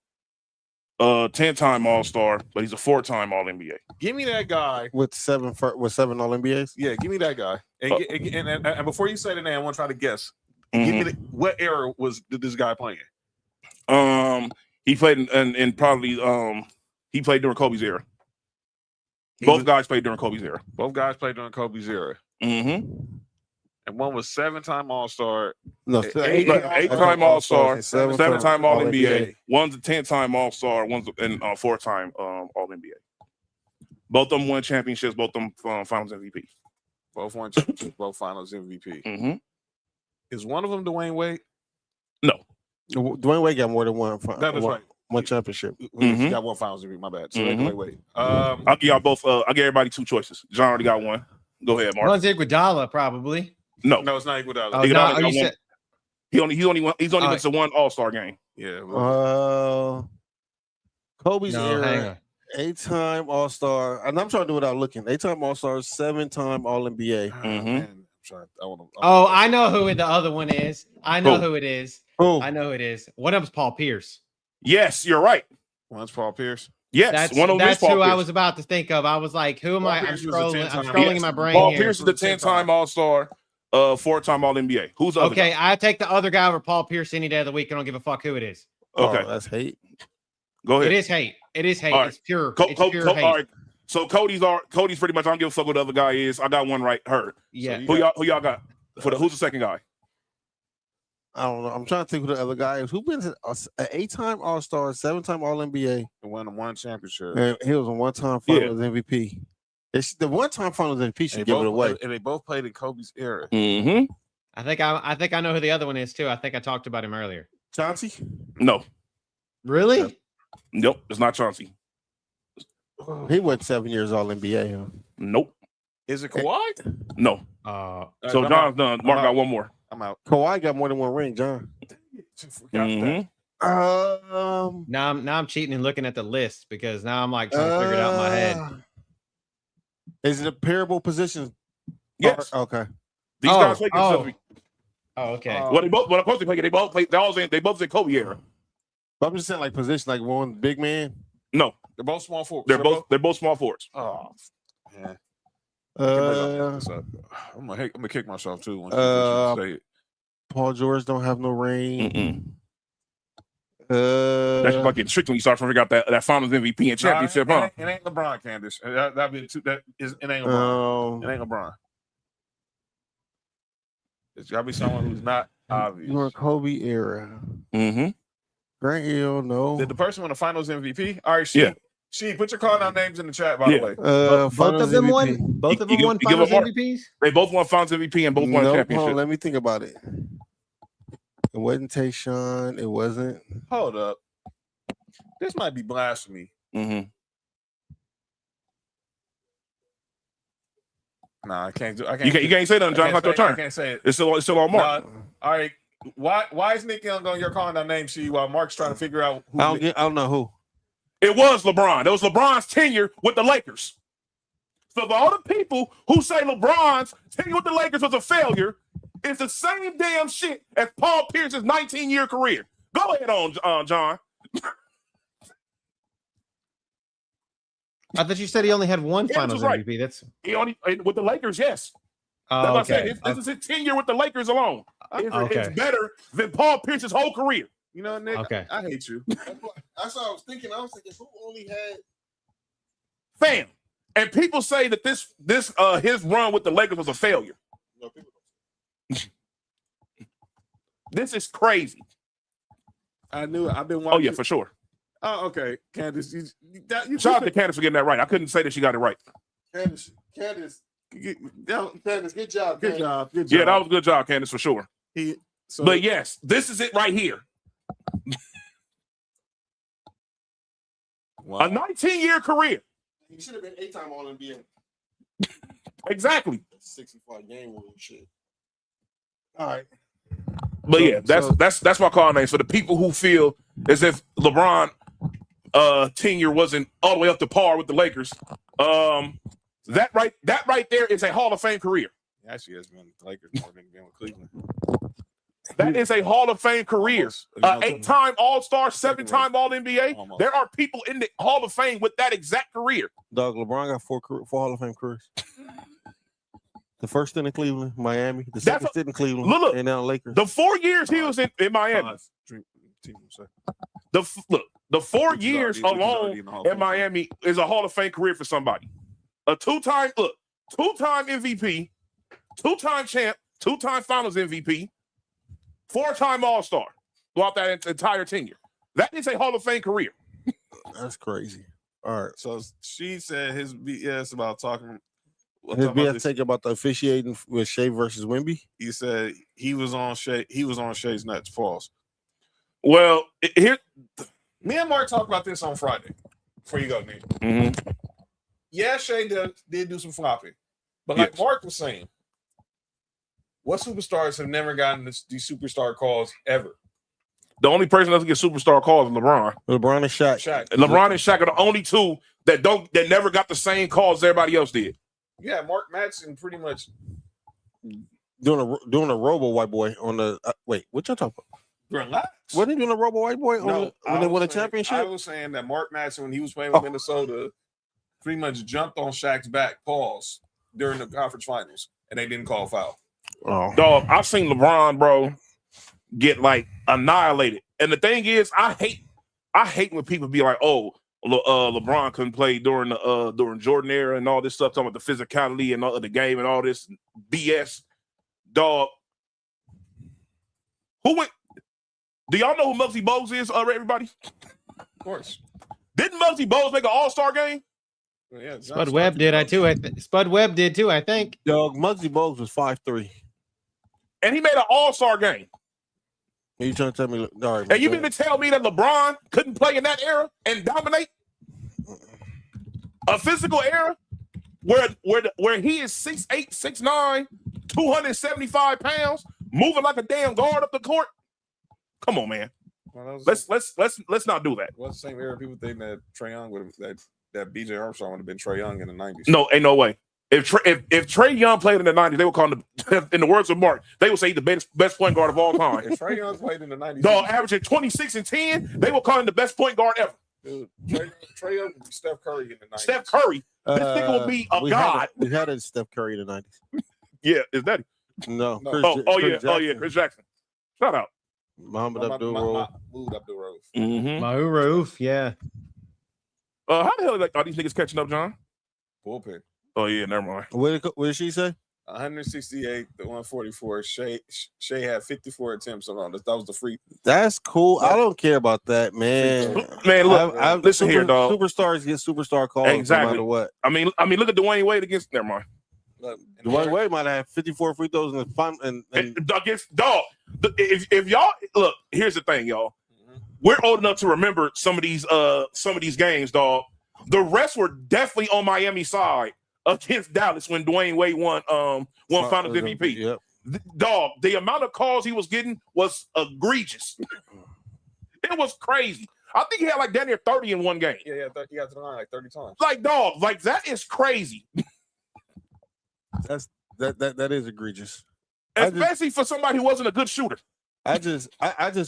M: 10-time All-Star, but he's a 4-time All-NBA.
A: Give me that guy
C: with 7 All-NBAs.
A: Yeah, give me that guy. And before you say the name, I want to try to guess. Give me what era did this guy play in?
M: He played in probably he played during Kobe's era. Both guys played during Kobe's era.
A: Both guys played during Kobe's era.
M: Mm-hmm.
A: And one was 7-time All-Star.
C: No,
M: 8-time All-Star, 7-time All-NBA. One's a 10-time All-Star. One's a 4-time All-NBA. Both of them won championships. Both of them Finals MVP.
A: Both won championships. Both Finals MVP.
M: Mm-hmm.
A: Is one of them Dwayne Wade?
M: No.
C: Dwayne Wade got more than one.
A: That is right.
C: One championship.
A: He got one Finals MVP. My bad. So Dwayne Wade.
M: I'll give y'all both. I'll give everybody 2 choices. John already got one. Go ahead, Mark.
D: One's Iguodala, probably.
M: No,
A: it's not Iguodala.
D: Oh,
M: Iguodala
D: no,
M: got one. He's only been to one All-Star game.
A: Yeah.
C: Kobe's
D: hang
C: era.
D: on.
C: 8-time All-Star. And I'm trying to do it without looking. 8-time All-Star, 7-time All-NBA.
D: Oh, I know who the other one is. I know who it is.
C: Who?
D: I know who it is. One of them's Paul Pierce.
M: Yes, you're right.
A: One's Paul Pierce.
M: Yes, one of them is
D: that's
M: Paul
D: who
M: Pierce.
D: I was about to think of. I was like, who am I? I'm
A: Pierce was a
D: scrolling in my brain
M: Paul
D: here.
M: Pierce is the 10-time All-Star, 4-time All-NBA. Who's the other
D: Okay,
M: guy?
D: I take the other guy over Paul Pierce any day of the week. I don't give a fuck who it is.
M: Okay,
C: that's hate.
M: Go ahead.
D: It is hate. It is hate.
M: All right.
D: It's pure.
M: Co-
D: it's
M: co-
D: pure
M: co-
D: hate.
M: all right. So Cody's pretty much. I don't give a fuck what the other guy is. I got one right. Her.
D: Yeah.
M: So who y'all got? Who's the second guy?
C: I don't know. I'm trying to think who the other guy is. Who wins an 8-time All-Star, 7-time All-NBA?
A: And won one championship.
C: And he was a 1-time Finals MVP. It's the 1-time Finals MVP should give it away.
A: And they both played in Kobe's era.
M: Mm-hmm.
D: I think I know who the other one is too. I think I talked about him earlier.
C: Chauncey?
M: No.
D: Really?
M: Nope. It's not Chauncey.
C: He went 7 years All-NBA. Huh?
M: Nope.
A: Is it Kawhi?
M: No. So John's done. Mark got one more.
A: I'm out.
C: Kawhi got more than one ring, John.
M: Mm-hmm.
D: Now I'm cheating and looking at the list because now I'm like trying to figure it out in my head.
C: Is it a parable position?
M: Yes.
C: Okay.
M: These guys play
D: Oh, okay.
M: Well, they both. Well, of course they play. They both play. They both in Kobe era.
C: But I'm just saying, like position, like one big man.
M: No,
A: they're both small forwards.
M: They're both small forwards.
A: Oh, yeah.
C: Uh,
A: I'm gonna kick myself too. Once you say it.
C: Paul George don't have no ring.
M: That's just like getting strict when you start trying to figure out that Finals MVP and championship,
A: Nah,
M: huh?
A: it ain't LeBron, Candace. It ain't LeBron. It ain't LeBron. It's gotta be someone who's not obvious.
C: You're Kobe era.
M: Mm-hmm.
C: Grant Hill, no.
A: Did the person win the Finals MVP? All right, she put your call down names in the chat, by the way.
D: Both of them won. Both of them won Finals MVPs.
M: They both won Finals MVP and both won a championship.
C: Let me think about it. It wasn't Tayshaun. It wasn't.
A: Hold up. This might be blasphemy.
M: Mm-hmm.
A: Nah, I can't do. I can't.
M: You can't say nothing, John. It's not your turn.
A: I can't say it.
M: It's still on Mark.
A: All right. Why is Nick Young on your calling down name sheet while Mark's trying to figure out who?
C: I don't know who.
M: It was LeBron. That was LeBron's tenure with the Lakers. So for all the people who say LeBron's tenure with the Lakers was a failure, it's the same damn shit as Paul Pierce's 19-year career. Go ahead on, John.
D: I thought you said he only had one Finals
M: right.
D: MVP. That's
M: He only with the Lakers, yes.
D: Oh,
M: That's what
D: okay.
M: I said. This is his tenure with the Lakers alone.
D: Okay.
M: It's better than Paul Pierce's whole career.
A: You know, Nick,
D: Okay.
A: I hate you.
C: That's what I was thinking. I was thinking, who only had
M: Fam. And people say that this his run with the Lakers was a failure.
C: No, people
M: This is crazy.
A: I knew it. I've been watching.
M: Oh yeah, for sure.
A: Oh, okay. Candace, you
M: Shout out to Candace for getting that right. I couldn't say that she got it right.
C: Candace,
A: Candace,
C: good job.
A: Good job.
M: Yeah, that was a good job, Candace, for sure.
A: So,
M: But yes, this is it right here.
A: wow.
M: A 19-year career.
C: He should have been 8-time All-NBA.
M: Exactly.
C: 65 game rule shit. All right.
M: But yeah, that's my call name. So the people who feel as if LeBron tenure wasn't all the way up to par with the Lakers, that right there is a Hall of Fame career.
A: Actually, has been with the Lakers more than been with Cleveland.
M: That is a Hall of Fame career. 8-time All-Star, 7-time All-NBA. There are people in the Hall of Fame with that exact career.
C: Doug, LeBron got four Hall of Fame careers. The first in Cleveland, Miami. The second stint in Cleveland,
M: look,
C: and now Lakers.
M: The 4 years he was in Miami. The 4 years alone in Miami is a Hall of Fame career for somebody. A two-time MVP, 2-time champ, 2-time Finals MVP, 4-time All-Star throughout that entire tenure. That is a Hall of Fame career.
C: That's crazy. All right.
A: So she said his BS about talking.
C: His BS take about the officiating with Shea versus Wemby.
A: He said he was on Shea. He was on Shea's nuts. Pause.
M: Well, here,
A: me and Mark talked about this on Friday. Before you go, Nick.
M: Mm-hmm.
A: Yeah, Shea did do some flopping, but like Mark was saying, what superstars have never gotten these superstar calls ever?
M: The only person that doesn't get superstar calls is LeBron.
C: LeBron and Shaq.
M: LeBron and Shaq are the only two that never got the same calls as everybody else did.
A: Yeah, Mark Madsen pretty much
C: doing a robo white boy on the wait. What y'all talking about?
A: Relax.
C: Wasn't he doing a robo white boy when they won a championship?
A: I was saying that Mark Madsen, when he was playing with Minnesota, pretty much jumped on Shaq's back, pause, during the conference finals, and they didn't call foul.
C: Oh,
M: dog! I've seen LeBron, bro, get like annihilated. And the thing is, I hate when people be like, "Oh, LeBron couldn't play during Jordan era and all this stuff, talking about the physicality and all of the game and all this BS." Dog, who went? Do y'all know who Muggsy Bogues is? Everybody,
A: of course.
M: Didn't Muggsy Bogues make an All-Star game?
A: Well, yeah,
D: Spud Webb did. Spud Webb did too. I think.
C: Dog, Muggsy Bogues was 5'3",
M: and he made an All-Star game.
C: Are you trying to tell me? All right,
M: and you mean to tell me that LeBron couldn't play in that era and dominate? A physical era where he is 6'8", 6'9", 275 pounds, moving like a damn guard up the court. Come on, man. Well, let's not do that.
A: Well, the same era people think that Trae Young would have that BJ Armstrong would have been Trae Young in the 90s.
M: No, ain't no way. If Trae Young played in the 90s, they would call him, in the words of Mark, they would say he's the best point guard of all time.
A: If Trae Young played in the 90s,
M: dog, averaging 26 and 10, they will call him the best point guard ever.
A: Dude, Trae Young would be Steph Curry in the 90s.
M: Steph Curry. This nigga would be a god.
C: We had a Steph Curry in the 90s.
M: Yeah, is that it?
C: No.
M: Chris Jackson. Shout out.
C: Muhammad Abdul-Rauf.
D: Mahmoud Rauf, yeah.
M: How the hell are these niggas catching up, John?
A: Bullpen.
M: Oh, yeah, never mind.
C: What did she say?
A: 168 to 144. Shea had 54 attempts on that. That was the free.
C: That's cool. I don't care about that, man.
M: Man, look, listen here, dog.
C: Superstars get superstar calls
M: exactly.
C: no matter what.
M: I mean, look at Dwayne Wade against. Never mind.
C: Dwayne Wade might have 54 free throws in the fun and
M: against dog. If y'all look, here's the thing, y'all. We're old enough to remember some of these games, dog. The rest were definitely on Miami's side against Dallas when Dwayne Wade won Finals MVP.
C: Yep.
M: Dog, the amount of calls he was getting was egregious. It was crazy. I think he had like down near 30 in one game.
A: Yeah, he got to the line like 30 times.
M: Like, dog, like that is crazy.
C: That is egregious.
M: Especially for somebody who wasn't a good shooter.
C: I just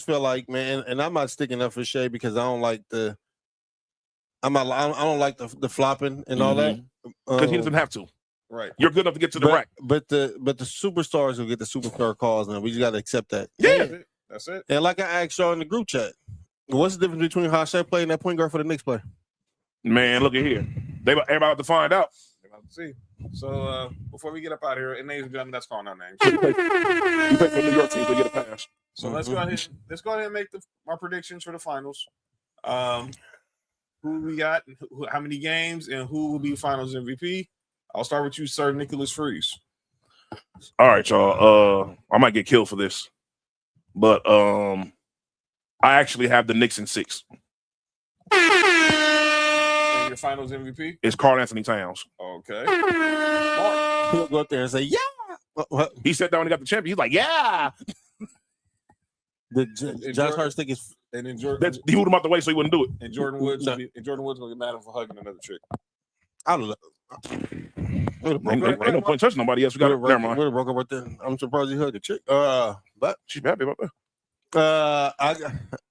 C: feel like, man, and I'm not sticking up for Shea because I don't like the flopping and all that.
M: Because he doesn't have to.
A: Right.
M: You're good enough to get to the rack.
C: But the superstars will get the superstar calls now. We just gotta accept that.
M: Yeah.
A: That's it.
C: And like I asked y'all in the group chat, what's the difference between how Shea played and that point guard for the Knicks player?
M: Man, look at here. Everybody about to find out.
A: About to see. So before we get up out of here, and ladies and gentlemen, that's calling our names.
M: You play for the New York team to get a pass.
A: So let's go ahead and make our predictions for the finals. Who we got, how many games, and who will be finals MVP. I'll start with you, Sir Nicholas Freeze.
M: All right, y'all. I might get killed for this, but I actually have the Knicks in 6.
A: And your finals MVP?
M: It's Karl Anthony Towns.
A: Okay.
C: He'll go up there and say, yeah.
M: He sat down and got the champion. He's like, yeah.
C: Josh Hart think is,
A: and then Jordan.
M: He moved him out the way so he wouldn't do it.
A: And Jordan Woods, gonna get mad at him for hugging another chick.
C: I don't know.
M: Ain't no point touching nobody else. We got it. Never mind.
C: Would have broke up right there. I'm surprised he hugged a chick. But
M: she's happy about that.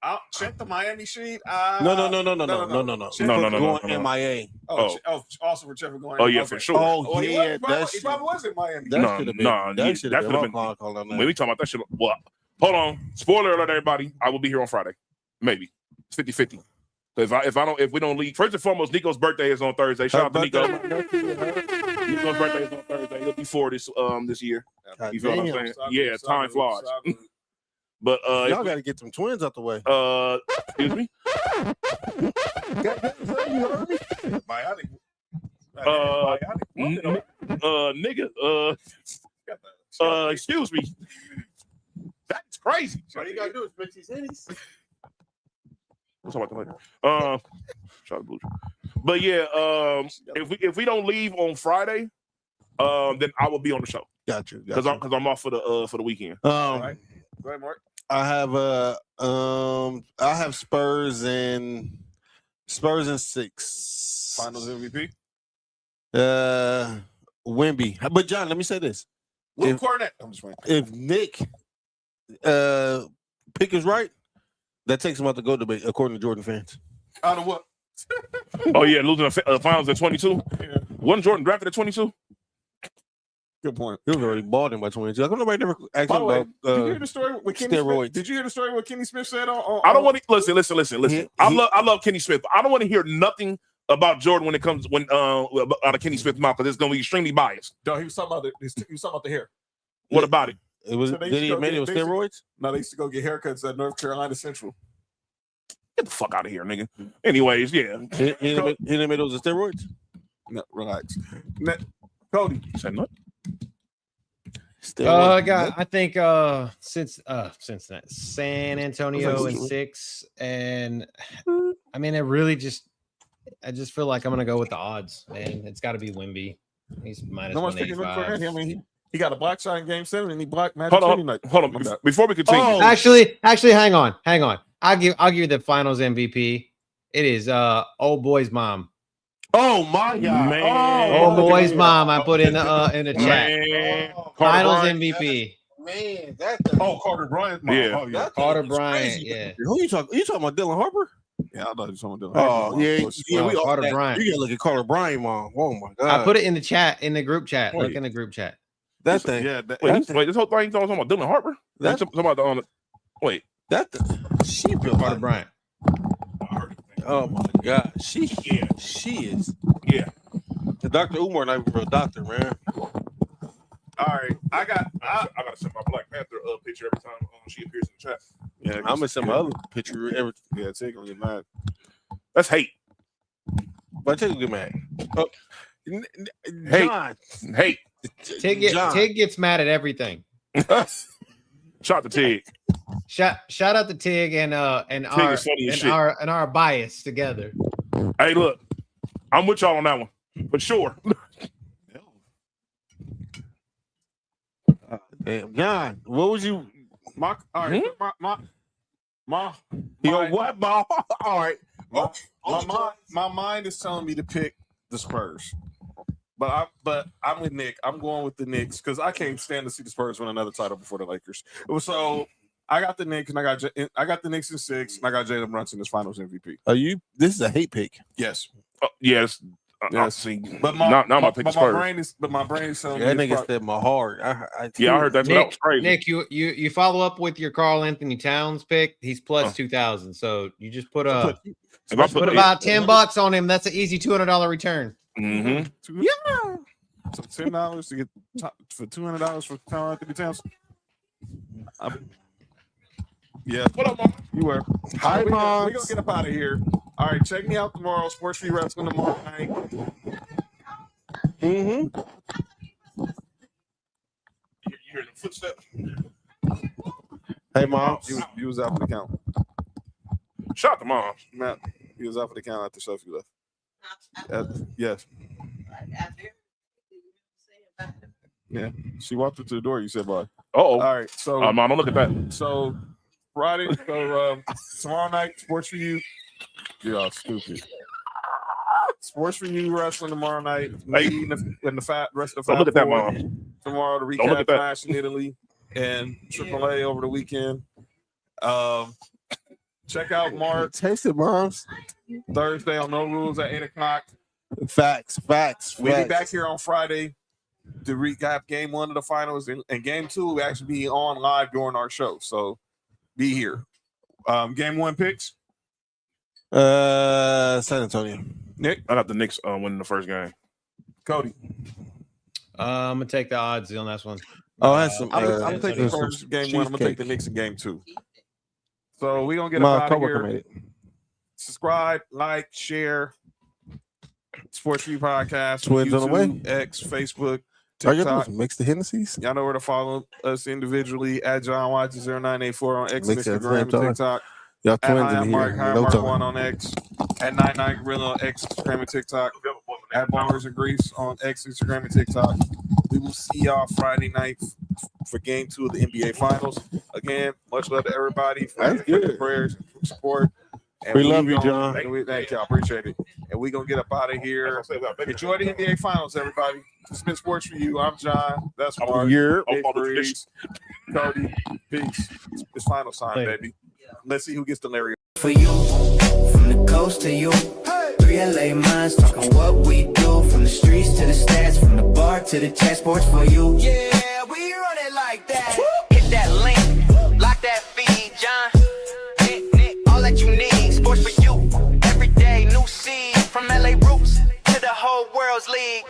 A: I'll check the Miami sheet.
C: No.
A: Going
C: MIA.
A: Also for Trevor going.
M: Oh yeah, for sure.
C: Oh yeah,
A: he probably was in Miami.
C: That should have been. That should have been.
M: When we talking about that shit, well, hold on. Spoiler alert, everybody. I will be here on Friday. Maybe it's 50-50. If we don't leave, first and foremost, Nico's birthday is on Thursday. Shout out to Nico. Nico's birthday is on Thursday. He'll be 4 this year. You feel what I'm saying? Yeah, time flies. But
C: y'all got to get some twins out the way.
M: Excuse me. Nigga. Excuse me. That's crazy.
C: All you gotta do is mix these hennies.
M: We'll talk about that later. Shout out to Blue. But yeah, if we don't leave on Friday, then I will be on the show.
C: Gotcha.
M: Because I'm off for the weekend.
A: All right. Go ahead, Mark.
C: I have Spurs in 6.
A: Finals MVP.
C: Wemby. But John, let me say this.
A: Will Cornett. I'm just waiting.
C: If Nick pick is right, that takes him out the GOAT debate, according to Jordan fans.
A: Out of what?
M: Oh yeah, losing the finals at 22. Yeah. Wasn't Jordan drafted at 22?
A: Good point.
C: He was already balled in by 22. I don't know nobody never asked him about
A: did you hear the story with Kenny
C: steroids.
A: Smith? Did you hear the story what Kenny Smith said on
M: I don't want to listen. I love Kenny Smith, but I don't want to hear nothing about Jordan when it comes out of Kenny Smith's mouth, because it's going to be extremely biased.
A: No, he was talking about the hair.
M: What about it?
C: It was. Did he admit it was steroids?
A: No, they used to go get haircuts at North Carolina Central.
M: Get the fuck out of here, nigga. Anyways, yeah.
C: He didn't admit it was steroids?
A: No, relax. Cody.
M: Said what?
D: I think since that San Antonio in 6, and I mean I just feel like I'm gonna go with the odds, man. It's got to be Wemby. He's minus
A: no one's picking Luke
D: 185.
A: Cornett. I mean, he got a block shot in Game 7, and he blocked Magic City night.
M: Hold on. Before we continue,
D: Actually, hang on. I'll give you the Finals MVP. It is old boy's mom.
C: Oh my God,
D: man! Old boy's mom. I put in the chat. Finals MVP.
C: Man,
A: Carter Bryant.
M: Yeah.
A: Oh, yeah.
D: Carter Bryant.
C: Crazy.
D: Yeah.
C: Who you talking? You talking about Dylan Harper?
A: Yeah, I thought you were talking about
C: Dylan. Oh yeah. We
D: Carter Bryant.
C: You gotta look at Carter Bryant, mom. Oh my God.
D: I put it in the chat, in the group chat. Look in the group chat.
C: That thing.
A: Yeah.
M: Wait, this whole thing talking about Dylan Harper? That's about wait.
C: She built
D: Carter Bryant.
C: Oh my God, she is.
M: Yeah.
C: The Dr. Umar not even a doctor, man.
A: All right, I gotta
M: send my Black Panther picture every time she appears in the chat.
A: Yeah,
C: I'm gonna send my other picture every.
A: Yeah, Tig gonna get mad.
M: That's hate.
C: But Tig get mad. Oh,
M: hate.
D: Tig gets mad at everything.
M: Shout to Tig.
D: Shout out to Tig and our bias together.
M: Hey, look, I'm with y'all on that one, but sure.
C: Damn, John, what was you?
A: All right,
C: What, Ma? All right.
A: My mind is telling me to pick the Spurs, but I'm with Nick. I'm going with the Knicks because I can't stand to see the Spurs win another title before the Lakers. So I got the Knicks, and I got the Knicks in 6, and I got Jalen Brunson as Finals MVP.
C: This is a hate pick.
A: Yes.
M: Yes.
A: Yes.
M: But my pick is Spurs.
A: My brain is telling me.
C: That nigga said my heart. I
M: heard that. That was crazy.
D: Nick, you follow up with your Karl Anthony Towns pick. He's plus 2,000. So you just put about $10 on him. That's an easy $200 return.
M: Mm-hmm.
A: Yeah. So $10 to get for $200 for Karl Anthony Towns. Yeah. What up, Mom? You were.
C: Hi, Mom.
A: We're going to get up out of here. All right. Check me out tomorrow. Sports Free Wrestling tomorrow night.
M: Mm-hmm. You hear the footsteps?
C: Hey, Mom.
A: You was out for the count.
M: Shout out to Mom.
A: Matt, he was out for the count after Sophie left. Yes. Yeah. She walked up to the door. You said bye.
M: Uh-oh.
A: All right. So,
M: Mom, don't look at that.
A: So, Friday. So tomorrow night, Sports for You. You're all stupid. Sports for You wrestling tomorrow night. Me and the rest of the
M: Don't look at that,
A: Four.
M: Mom.
A: Tomorrow to
M: Don't look
A: recap
M: at that.
A: Clash in Italy and AAA over the weekend. Check out Mark.
C: Taste it, moms.
A: Thursday on No Rules at 8:00.
C: Facts.
A: We'll be back here on Friday to recap game 1 of the finals, and game 2 will actually be on live during our show. So be here. Game 1 picks.
C: San Antonio.
A: Nick,
M: I got the Knicks winning the first game.
A: Cody.
D: I'm gonna take the odds on this one.
C: Oh, that's some.
A: I'm taking the first game 1. I'm gonna take the Knicks in game 2. So we're gonna get up out of here. Subscribe, like, share. Sports View Podcast.
C: Twins on the way.
A: YouTube, X, Facebook,
C: All you
A: TikTok.
C: gotta do is mix the Hennessy's.
A: Y'all know where to follow us individually at John Watches 0984 on X,
C: Mix it at the
A: Instagram,
C: same time.
A: and TikTok.
C: Y'all
A: At
C: twins
A: I am
C: in
A: Mark,
C: here.
A: Hi
C: No
A: Mark
C: time.
A: 1 on X. At 99 Gorilla on X, Instagram, and TikTok. At Ballers and Grease on X, Instagram, and TikTok. We will see y'all Friday night for game 2 of the NBA Finals. Again, much love to everybody for
C: That's good.
A: the prayers and support. And
C: We love you, John.
A: Thank y'all. Appreciate it. And we're going to get up out of here. Enjoy the NBA Finals, everybody. This has been Sports for You. I'm John. That's Mark. Big Breeze. Cody. Peace. It's final time, baby. Let's see who gets the Larry.
S: For you, from the coast to you. 3 LA minds talking what we do. From the streets to the stats, from the bar to the chat. Sports for you. Yeah, we run it like that. Hit that link, lock that feed, John. Nick, all that you need. Sports for you. Every day, new seed. From LA roots to the whole world's league.